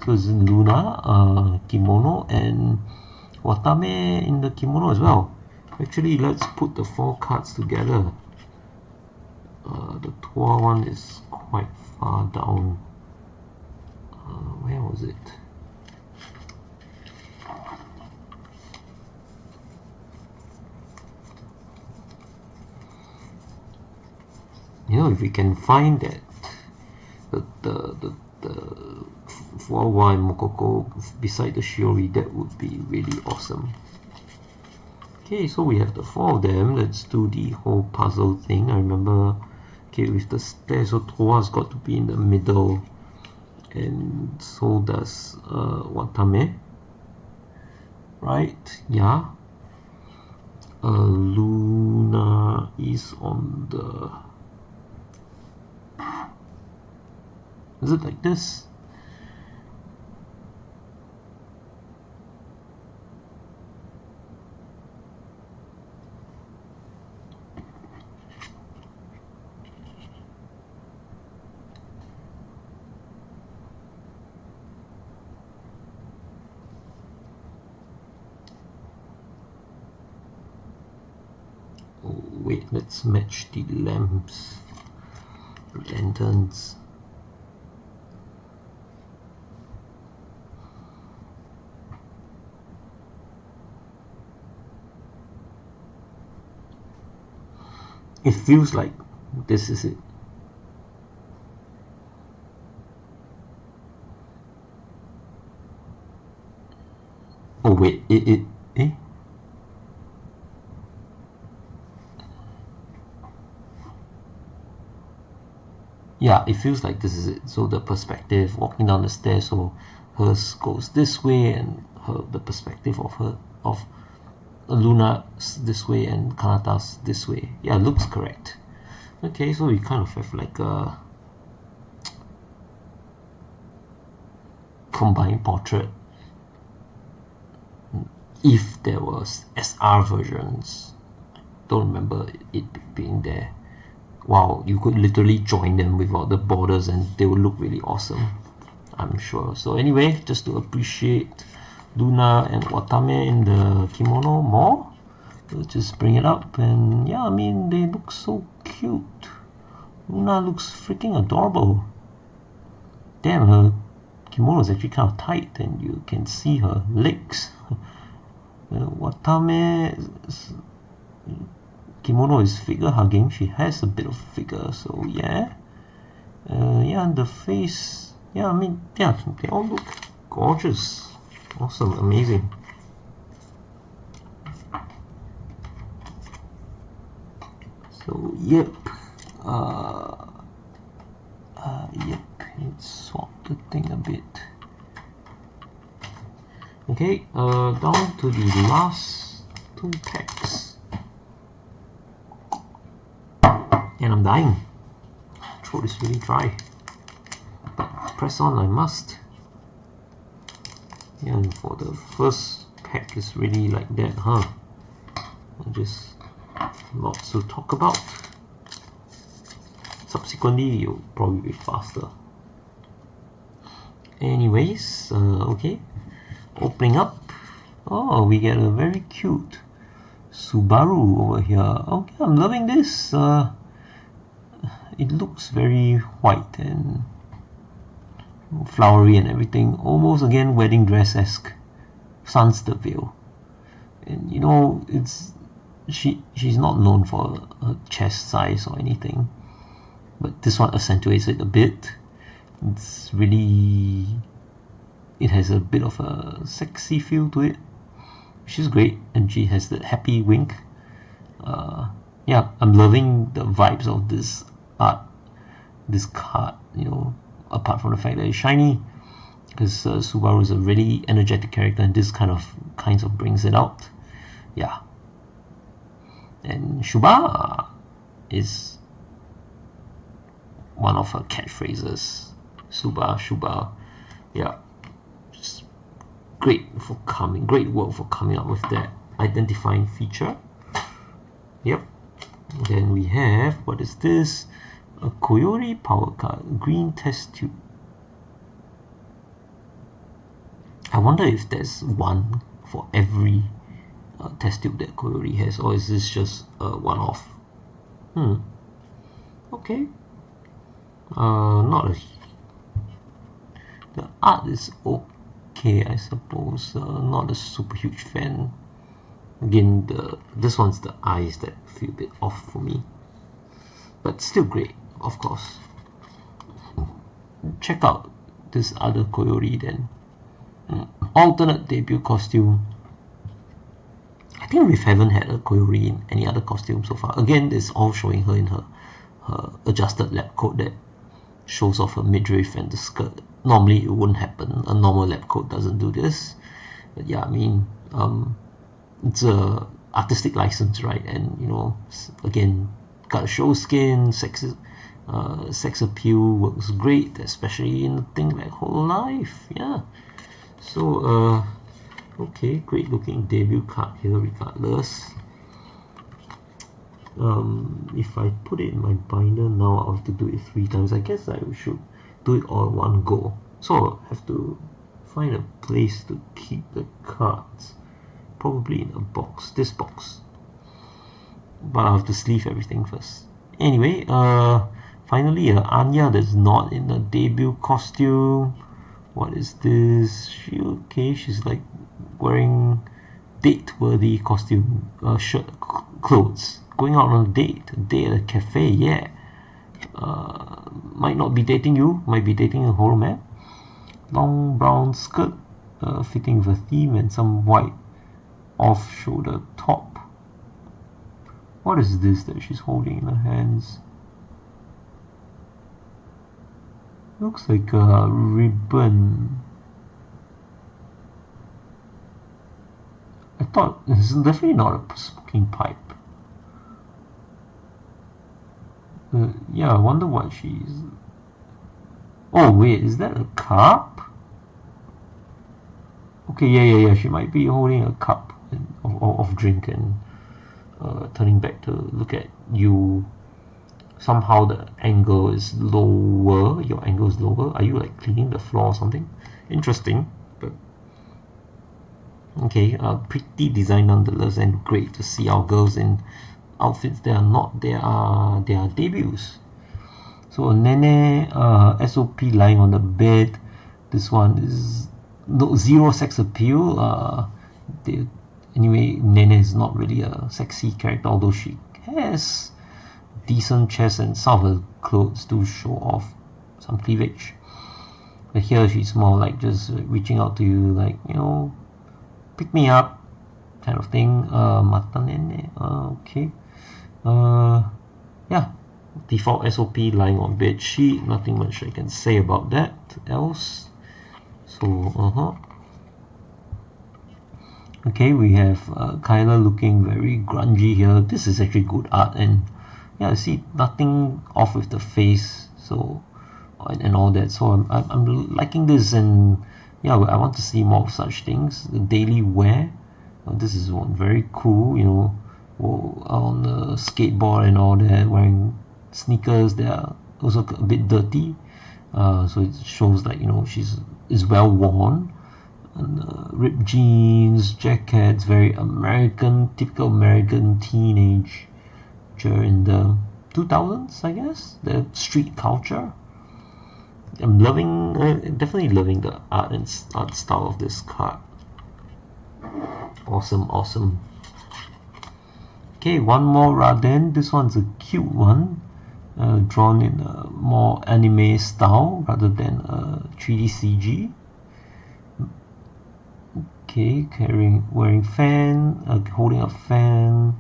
So it's Luna, kimono, and Watame in the kimono as well. Actually, let's put the 4 cards together. The Toa one is quite far down. Where was it? If we can find that the Fuawa and Mokoko beside the Shiori, that would be really awesome. Okay, so we have the 4 of them. Let's do the whole puzzle thing. I remember, okay, with the stairs, so Toa's got to be in the middle, and so does Watame, right? Yeah. Luna is on the... Is it like this? Oh, wait, let's match the lamps, lanterns. It feels like this is it. Oh wait, eh? Yeah, it feels like this is it. So the perspective walking down the stairs, so hers goes this way, and the perspective of Luna this way and Kanata's this way. Yeah, looks correct. Okay, so we kind of have like a combined portrait. If there was SR versions, don't remember it being there. Wow, you could literally join them without the borders and they would look really awesome, I'm sure. So anyway, just to appreciate Luna and Watame in the kimono more, we'll just bring it up. And yeah, I mean, they look so cute. Luna looks freaking adorable. Damn, her kimono is actually kind of tight and you can see her legs. Watame's kimono is figure hugging. She has a bit of figure, so yeah. Yeah, and the face, yeah, I mean, yeah, they all look gorgeous. Awesome, amazing. So yep, yep, let's swap the thing a bit. Okay, down to the last 2 packs, and I'm dying. Throat is really dry, but press on I must. Yeah, and for the first pack is really like that, huh? Just lots to talk about. Subsequently, you'll probably be faster. Anyways, okay. Opening up, oh, we get a very cute Subaru over here. Okay, I'm loving this. It looks very white and flowery and everything, almost again wedding dress-esque. Sans the veil, and you know, she's not known for her chest size or anything, but this one accentuates it a bit. It's really, it has a bit of a sexy feel to it, which is great, and she has the happy wink. Yeah, I'm loving the vibes of this art, this card, you know, apart from the fact that it's shiny, because Subaru is a really energetic character and this kind of brings it out. Yeah, and Shuba is one of her catchphrases. Shuba. Yeah, just great work for coming up with that identifying feature. Yep. Then we have, what is this? A Koyori power card, green test tube. I wonder if there's one for every test tube that Koyori has, or is this just a one-off? Okay. The art is okay, I suppose. Not a super huge fan. Again, this one's the eyes that feel a bit off for me, but still great, of course. Check out this other Koyori then. Alternate debut costume. I think we haven't had a Koyori in any other costume so far. Again, it's all showing her in her adjusted lab coat that shows off her midriff and the skirt. Normally it wouldn't happen. A normal lab coat doesn't do this. But yeah, I mean, it's a artistic license, right? And you know, again, gotta show skin, sex appeal works great, especially in a thing like Hololive. Yeah. So okay, great looking debut card here regardless. If I put it in my binder now, I'll have to do it 3 times. I guess I should do it all in one go. So I'll have to find a place to keep the cards. Probably in a box, this box. But I'll have to sleeve everything first. Anyway, finally Anya that's not in the debut costume. What is this? She's like wearing date-worthy costume, shirt, clothes going out on a date at a cafe, yeah. Might not be dating you, might be dating a Herro man. Long brown skirt, fitting with a theme, and some white off-shoulder top. What is this that she's holding in her hands? Looks like a ribbon. I thought this is definitely not a smoking pipe. Yeah, I wonder what she's... Oh wait, is that a cup? Okay, yeah, she might be holding a cup of drink and turning back to look at you. Somehow the angle is lower, your angle is lower. Are you like cleaning the floor or something? Interesting, but okay, pretty design nonetheless, and great to see our girls in outfits that are not their debuts. So a Nene SOP lying on the bed. This one is zero sex appeal. Anyway, Nene is not really a sexy character, although she has decent chest and some of her clothes do show off some cleavage. But here she's more like just reaching out to you, like, you know, pick me up kind of thing. Mata Nene, okay. Yeah, default SOP lying on bed sheet. Nothing much I can say about that else. So okay, we have Kyla looking very grungy here. This is actually good art, and yeah, I see nothing off with the face, so and all that. So I'm liking this, and yeah, I want to see more of such things. The daily wear. This is one very cool, you know, on a skateboard and all that, wearing sneakers that are also a bit dirty. So it shows like, you know, is well worn. And ripped jeans, jackets, very American, typical American teenager in the 2000s, I guess. The street culture. I'm loving, definitely loving the art style of this card. Awesome. Okay, one more Raden. This one's a cute one, drawn in a more anime style rather than 3D CG. Okay, wearing fan, holding a fan,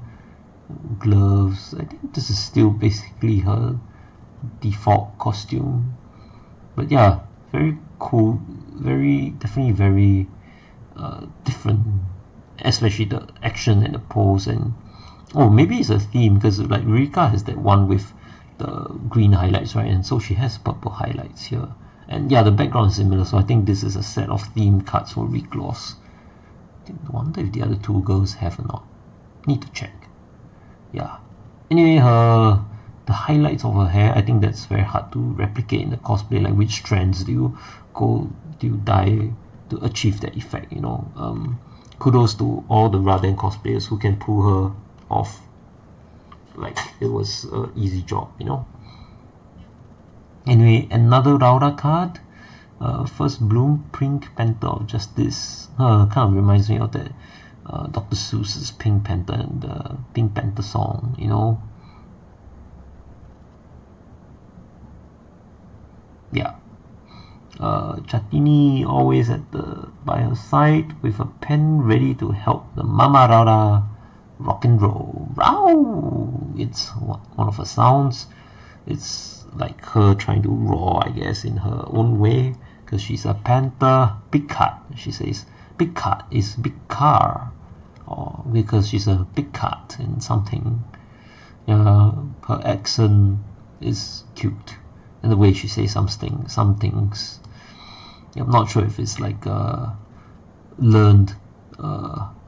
gloves. I think this is still basically her default costume. But yeah, very cool, definitely very different, especially the action and the pose. And oh, maybe it's a theme, because like Rika has that one with the green highlights, right? And so she has purple highlights here. And yeah, the background is similar, so I think this is a set of theme cards for Regloss. I wonder if the other two girls have or not. Need to check. Yeah. Anyway, the highlights of her hair, I think that's very hard to replicate in the cosplay. Like, which strands do you dye to achieve that effect, you know? Kudos to all the Raden cosplayers who can pull her off like it was an easy job, you know? Anyway, another Raura card. First Bloom Pink Panther of Justice. Kind of reminds me of that Dr. Seuss's Pink Panther and the Pink Panther song, you know. Yeah. Chatini always by her side with a pen ready to help the Mama Raura rock and roll. Row! It's one of her sounds. It's like her trying to roar, I guess, in her own way, because she's a panther. Big cat, she says. Big cat is big car, or because she's a big cat in something. Her accent is cute, and the way she says some things. I'm not sure if it's like a learned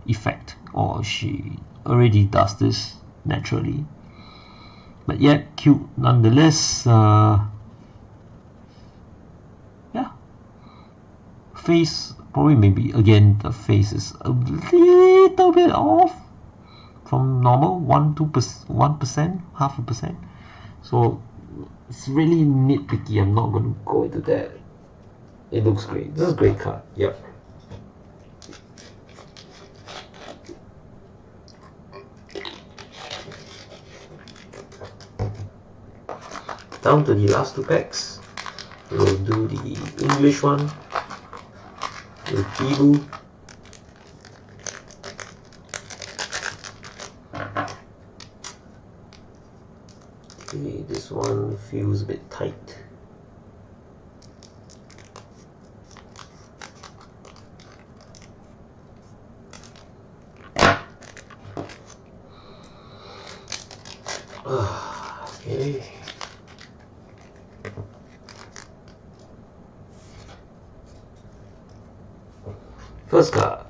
effect, or she already does this naturally. But yeah, cute nonetheless. Yeah. Face, probably maybe, again, the face is a little bit off from normal, 1%, half a percent. So it's really nitpicky. I'm not going to go into that. It looks great. This is a great card. Yep. down to the last 2 packs. We'll do the English one with favour. Okay, this one feels a bit tight. Okay. First card.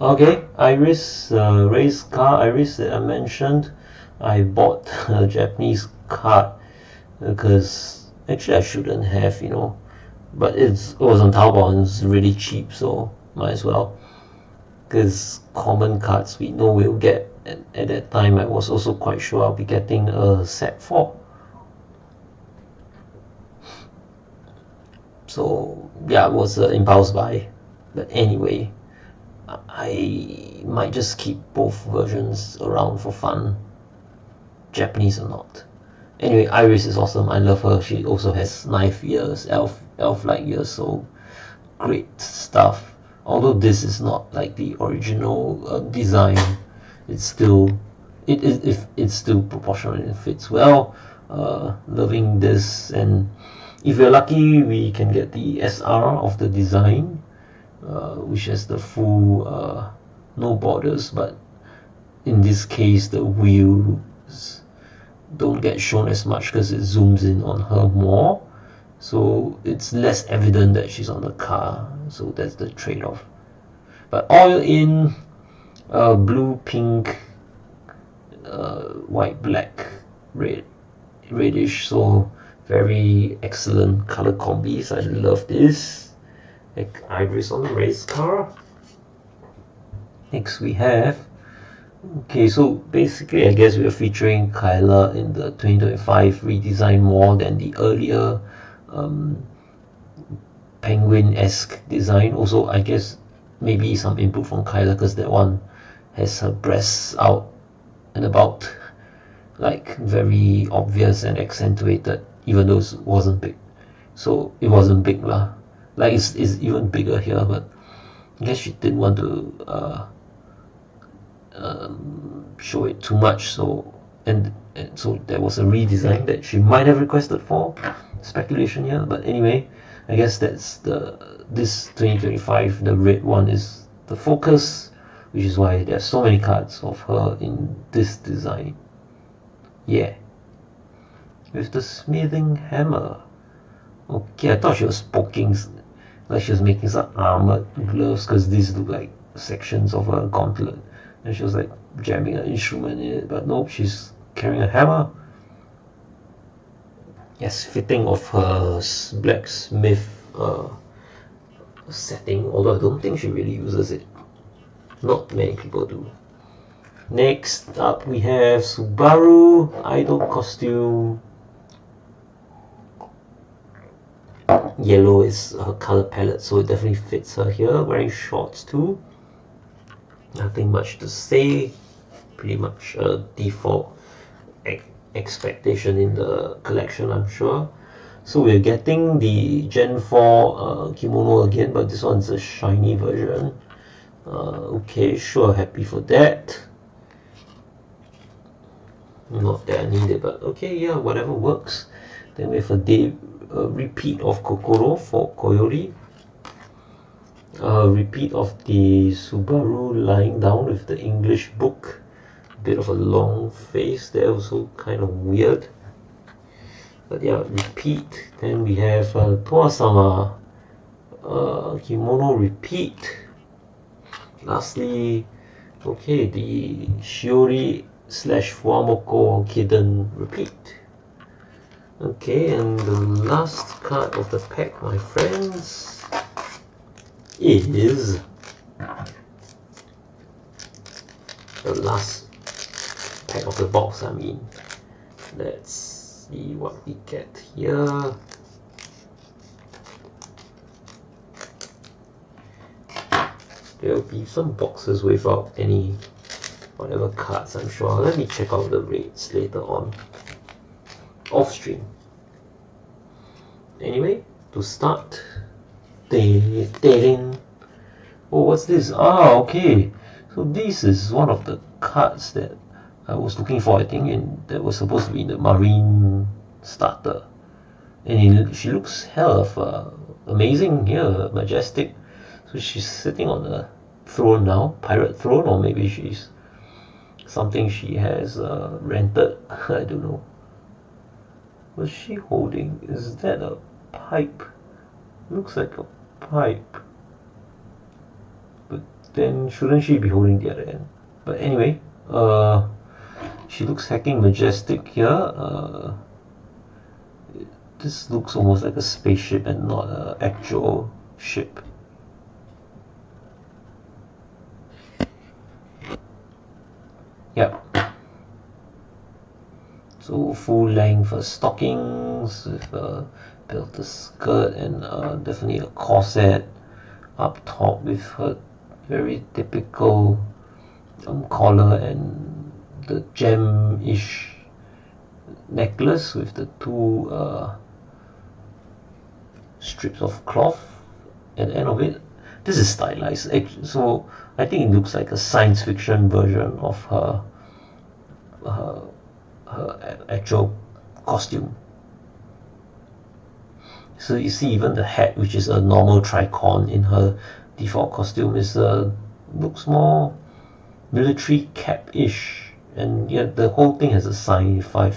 Okay, Iris, race card, Iris that I mentioned. I bought a Japanese card because actually I shouldn't have, you know, but it was on Taobao and it's really cheap, so might as well. Because common cards we know we'll get, and at that time I was also quite sure I'll be getting a set 4. So yeah, it was an impulse buy. But anyway, I might just keep both versions around for fun, Japanese or not. Anyway, Iris is awesome. I love her. She also has knife ears, elf-like ears, so great stuff. Although this is not like the original design, it's still it's still proportional and it fits well. Loving this, and if you're lucky, we can get the SR of the design, which has the full no borders, but in this case the wheels don't get shown as much because it zooms in on her more, so it's less evident that she's on the car, so that's the trade-off. But all in blue, pink, white, black, red, reddish, so very excellent color combis. I love this. Like Iris on the race car. Next we have, okay, so basically I guess we are featuring Kyla in the 2025 redesign more than the earlier penguin-esque design. Also, I guess maybe some input from Kyla because that one has her breasts out and about, like very obvious and accentuated, even though it wasn't big. So it wasn't big lah. Like it's even bigger here, but I guess she didn't want to show it too much. So and so there was a redesign that she might have requested for. Speculation here, but anyway, I guess that's this 2025. The red one is the focus, which is why there's so many cards of her in this design. Yeah, with the smithing hammer. Okay, I thought she was poking, like she was making some armored gloves, because these look like sections of a gauntlet, and she was like jamming an instrument in it, but nope, she's carrying a hammer. Yes, fitting of her blacksmith setting, although I don't think she really uses it. Not many people do. Next up we have Subaru idol costume. Yellow is her color palette, so it definitely fits her here. Wearing shorts too. Nothing much to say. Pretty much a default expectation in the collection, I'm sure. So we're getting the Gen 4 kimono again, but this one's a shiny version. Okay, sure, happy for that. Not that I need it, but okay, yeah, whatever works. Then we have a repeat of Kokoro for Koyori. Repeat of the Subaru lying down with the English book. Bit of a long face there, also kind of weird. But yeah, repeat. Then we have Toa-sama kimono repeat. Lastly, okay, the Shiori / Fuamoko Kiden repeat. Okay, and the last card of the pack, my friends, is the last pack of the box. I mean, let's see what we get here. There will be some boxes without any whatever cards, I'm sure. Let me check out the rates later on, off stream. Anyway, to start, oh, what's this? Ah, okay. So this is one of the cards that I was looking for, I think, and that was supposed to be the Marine starter. And she looks hell of amazing here, majestic. So she's sitting on a throne now, pirate throne, or maybe she's something she has rented. I don't know. What's she holding? Is that a pipe? Looks like a pipe. But then shouldn't she be holding the other end? But anyway, she looks hecking majestic here. This looks almost like a spaceship and not an actual ship. Yep. So full length stockings with a belted skirt and definitely a corset up top with her very typical collar and the gem-ish necklace with the two strips of cloth at the end of it. This is stylized, so I think it looks like a science fiction version of her actual costume. So you see even the hat, which is a normal tricorn in her default costume, is looks more military cap-ish, and yet the whole thing has a sci-fi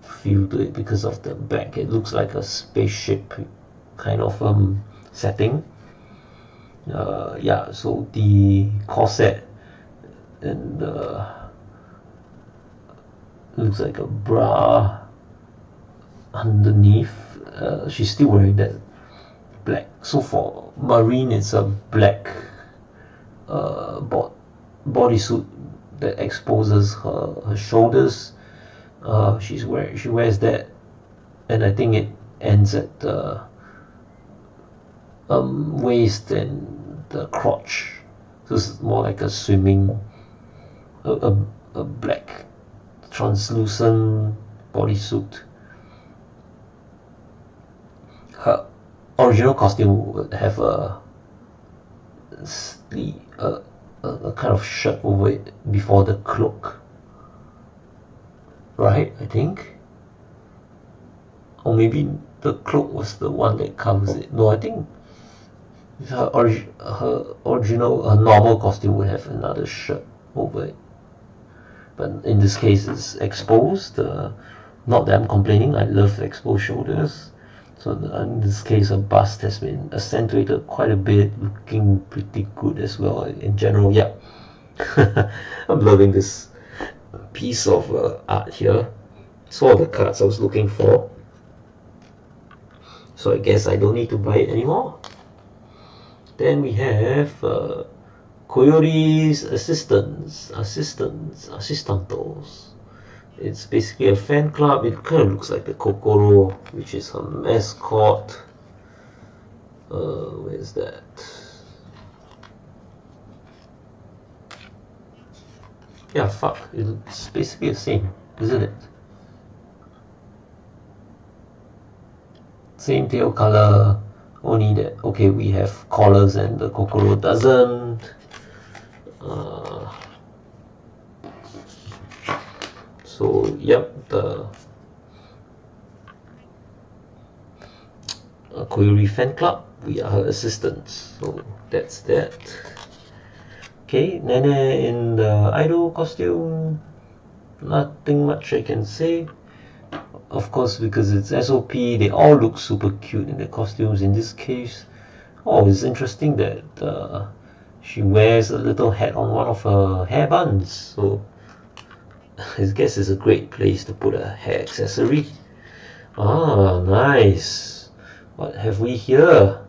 feel to it because of the back. It looks like a spaceship kind of setting. Yeah, so the corset and looks like a bra underneath. She's still wearing that black. So for Marine, it's a black bodysuit that exposes her shoulders. She wears that, and I think it ends at the waist and the crotch. So it's more like a swimming, a black translucent bodysuit. Her original costume would have a kind of shirt over it before the cloak, right? I think, or maybe the cloak was the one that covers it. No, I think her normal costume would have another shirt over it. But in this case, it's exposed. Not that I'm complaining. I love exposed shoulders. So in this case, her bust has been accentuated quite a bit, looking pretty good as well in general. Yeah, I'm loving this piece of art here. It's all the cards I was looking for. So I guess I don't need to buy it anymore. Then we have Koyori's Assistantos. It's basically a fan club. It kind of looks like the Kokoro, which is her mascot. Where's that? Yeah, fuck. It's basically the same, isn't it? Same tail color, only that, okay, we have collars and the Kokoro doesn't. So yep, the Koyori fan club, we are her assistants, so that's that. Okay, Nene in the idol costume, nothing much I can say. Of course, because it's SOP, they all look super cute in their costumes. In this case, oh, it's interesting that she wears a little hat on one of her hair buns, so I guess it's a great place to put a hair accessory. Ah, nice. What have we here?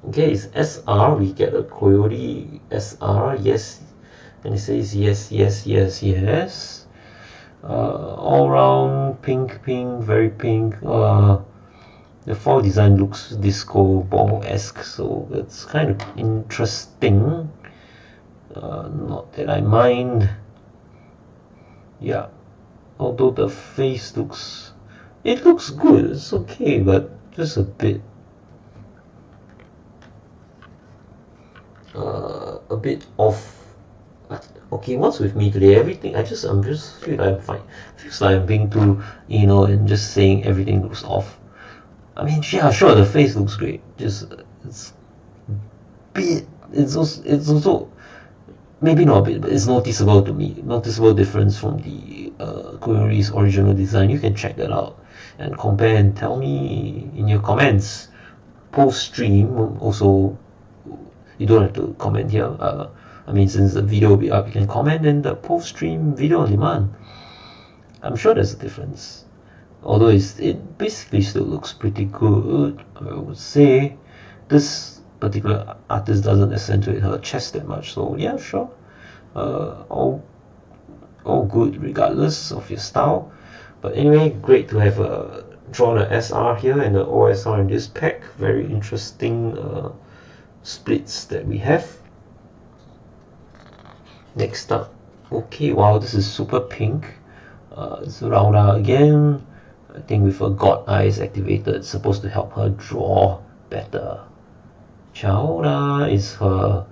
Okay, it's SR. We get a Koyori SR. Yes, and it says yes, yes, yes, yes. All round pink, very pink. The fall design looks disco ball-esque, so it's kind of interesting. Not that I mind. Yeah. although the face looks, it looks good, it's okay, but just a bit off. Okay, what's with me today? Everything I'm just feel like I'm fine. Feels like I'm being too, and just saying everything looks off. I mean, yeah, sure, the face looks great. Just it's bit. It's also maybe not a bit, but it's noticeable to me. Noticeable difference from the Korean's original design. You can check that out and compare and tell me in your comments. Post stream also. You don't have to comment here. I mean, since the video will be up, you can comment in the post-stream video on demand. I'm sure there's a difference. Although it basically still looks pretty good, I would say. This particular artist doesn't accentuate her chest that much, so yeah, sure. All good regardless of your style. But anyway, great to have drawn an SR here and the OSR in this pack. Very interesting splits that we have. Next up, okay, wow, this is super pink. It's Raura again. I think with her God Eyes activated, it's supposed to help her draw better. Chaora is her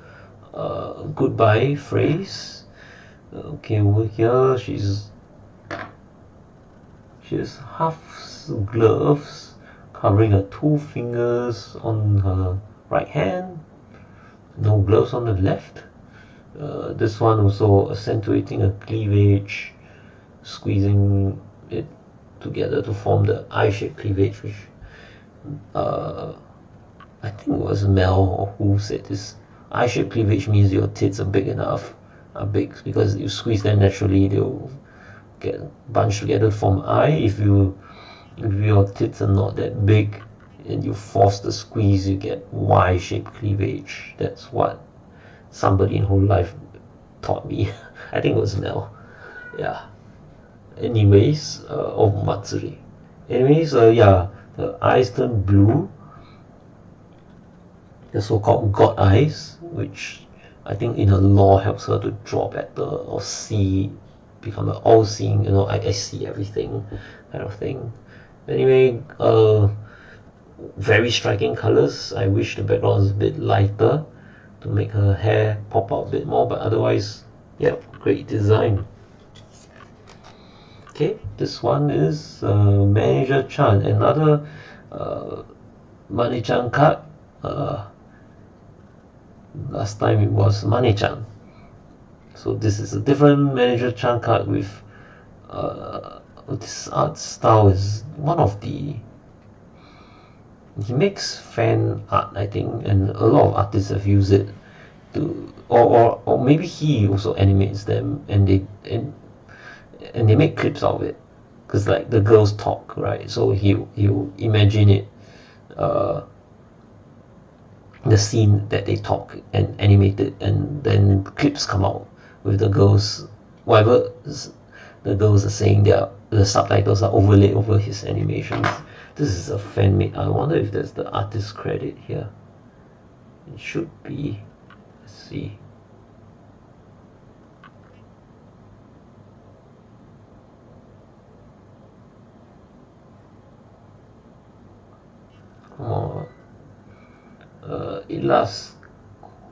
goodbye phrase. Okay, over here she has half gloves covering her 2 fingers on her right hand. No gloves on the left. This one also accentuating a cleavage, squeezing it together to form the eye-shaped cleavage, which I think it was Mel or who said this. Eye-shaped cleavage means your tits are big enough, because you squeeze them naturally, they'll get bunched together to form eye. If your tits are not that big and you force the squeeze, you get Y-shaped cleavage. That's what somebody in Hololive taught me. I think it was Mel. Yeah. Anyways, Matsuri. Anyways, yeah, the eyes turn blue. The so-called God eyes, which I think in her lore helps her to draw better or see, become an all-seeing, I see everything kind of thing. Anyway, very striking colors. I wish the background was a bit lighter to make her hair pop out a bit more, but otherwise, yeah, great design. Okay, this one is Manager Chan, another Mane-chan card. Last time it was Mane-chan, so this is a different Manager Chan card with this art style is one of the. He makes fan art, I think, and a lot of artists have used it to, or maybe he also animates them, and they make clips out of it, because like the girls talk, right? So he'll imagine it, the scene that they talk and animate it, and then clips come out with the girls, whatever the girls are saying, the subtitles are overlaid over his animations. This is a fan made. I wonder if there's the artist credit here. It should be. Let's see. Come on. Ilas.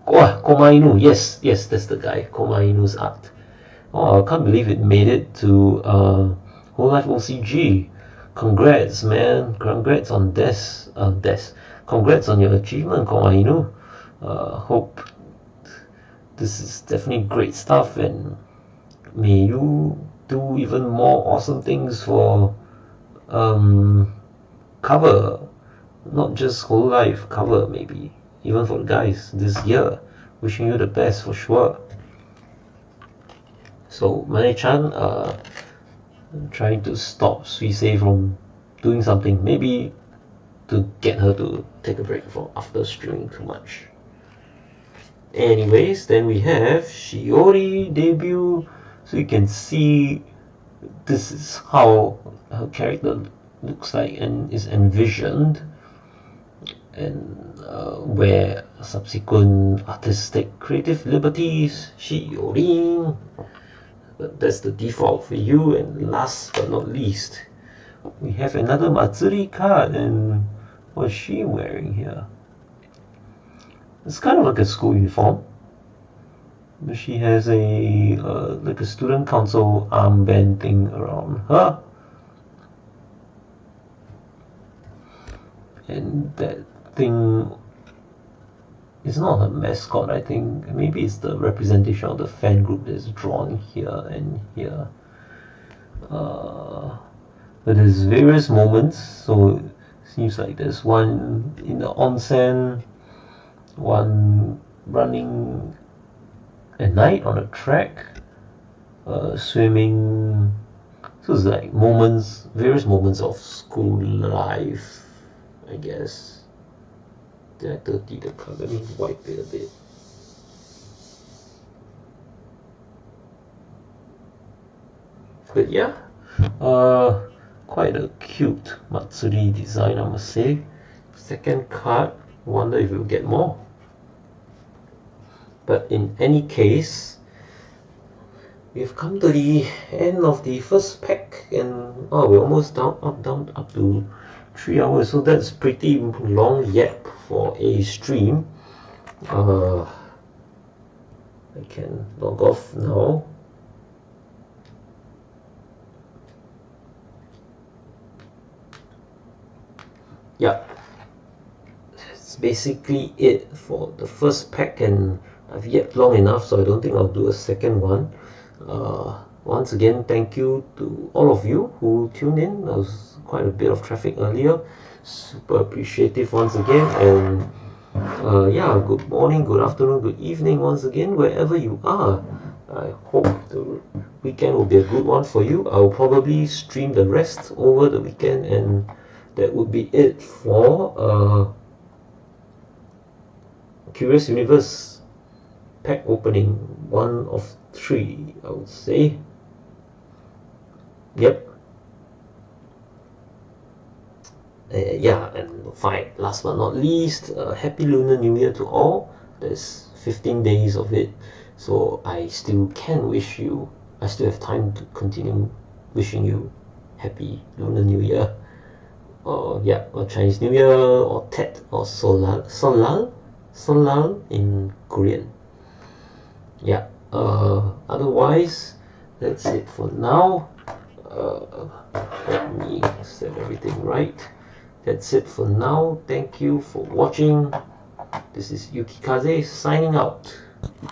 Oh, Komainu. Yes, that's the guy. Komainu's art. Oh, I can't believe it made it to Hololive OCG. Congrats, man. Congrats on this. Congrats on your achievement, Komainu. Hope this is definitely great stuff, and may you do even more awesome things for cover, not just Hololive cover, maybe even for the guys this year. Wishing you the best for sure. So Mane-chan, trying to stop Suisei from doing something, maybe to get her to take a break from after streaming too much. Anyways, then we have Shiori debut, so you can see this is how her character looks like and is envisioned, and where subsequent artistic creative liberties. Shiori, but that's the default for you. And last but not least, we have another Matsuri card. And what's she wearing here? It's kind of like a school uniform. She has a like a student council armband thing around her, and that thing is not a mascot. I think maybe it's the representation of the fan group that's drawn here and here. But there's various moments, so it seems like there's one in the onsen, one running at night on a track, swimming. So it's like moments, various moments of school life, I guess. Did I dirty the card? Let me wipe it a bit. But yeah, quite a cute Matsuri design, I must say. Second card, wonder if we'll get more. But in any case, we've come to the end of the first pack, and we're almost down up to 3 hours, so that's pretty long yet for a stream. I can log off now. Yeah, that's basically it for the first pack, and I've yet long enough, so I don't think I'll do a second one. Once again, thank you to all of you who tuned in. There was quite a bit of traffic earlier. Super appreciative once again, and yeah, good morning, good afternoon, good evening once again, wherever you are. I hope the weekend will be a good one for you. I'll probably stream the rest over the weekend, and that would be it for Curious Universe pack opening 1 of 3, I would say. Yep. Yeah, and fine, last but not least, happy Lunar New Year to all. There's 15 days of it, so I still can wish you, I still have time to continue wishing you happy Lunar New Year, or yeah, or Chinese New Year, or Tet, or Solal in Korean. Yeah, otherwise, that's it for now. Let me set everything right. That's it for now. Thank you for watching. This is Yukikaze signing out.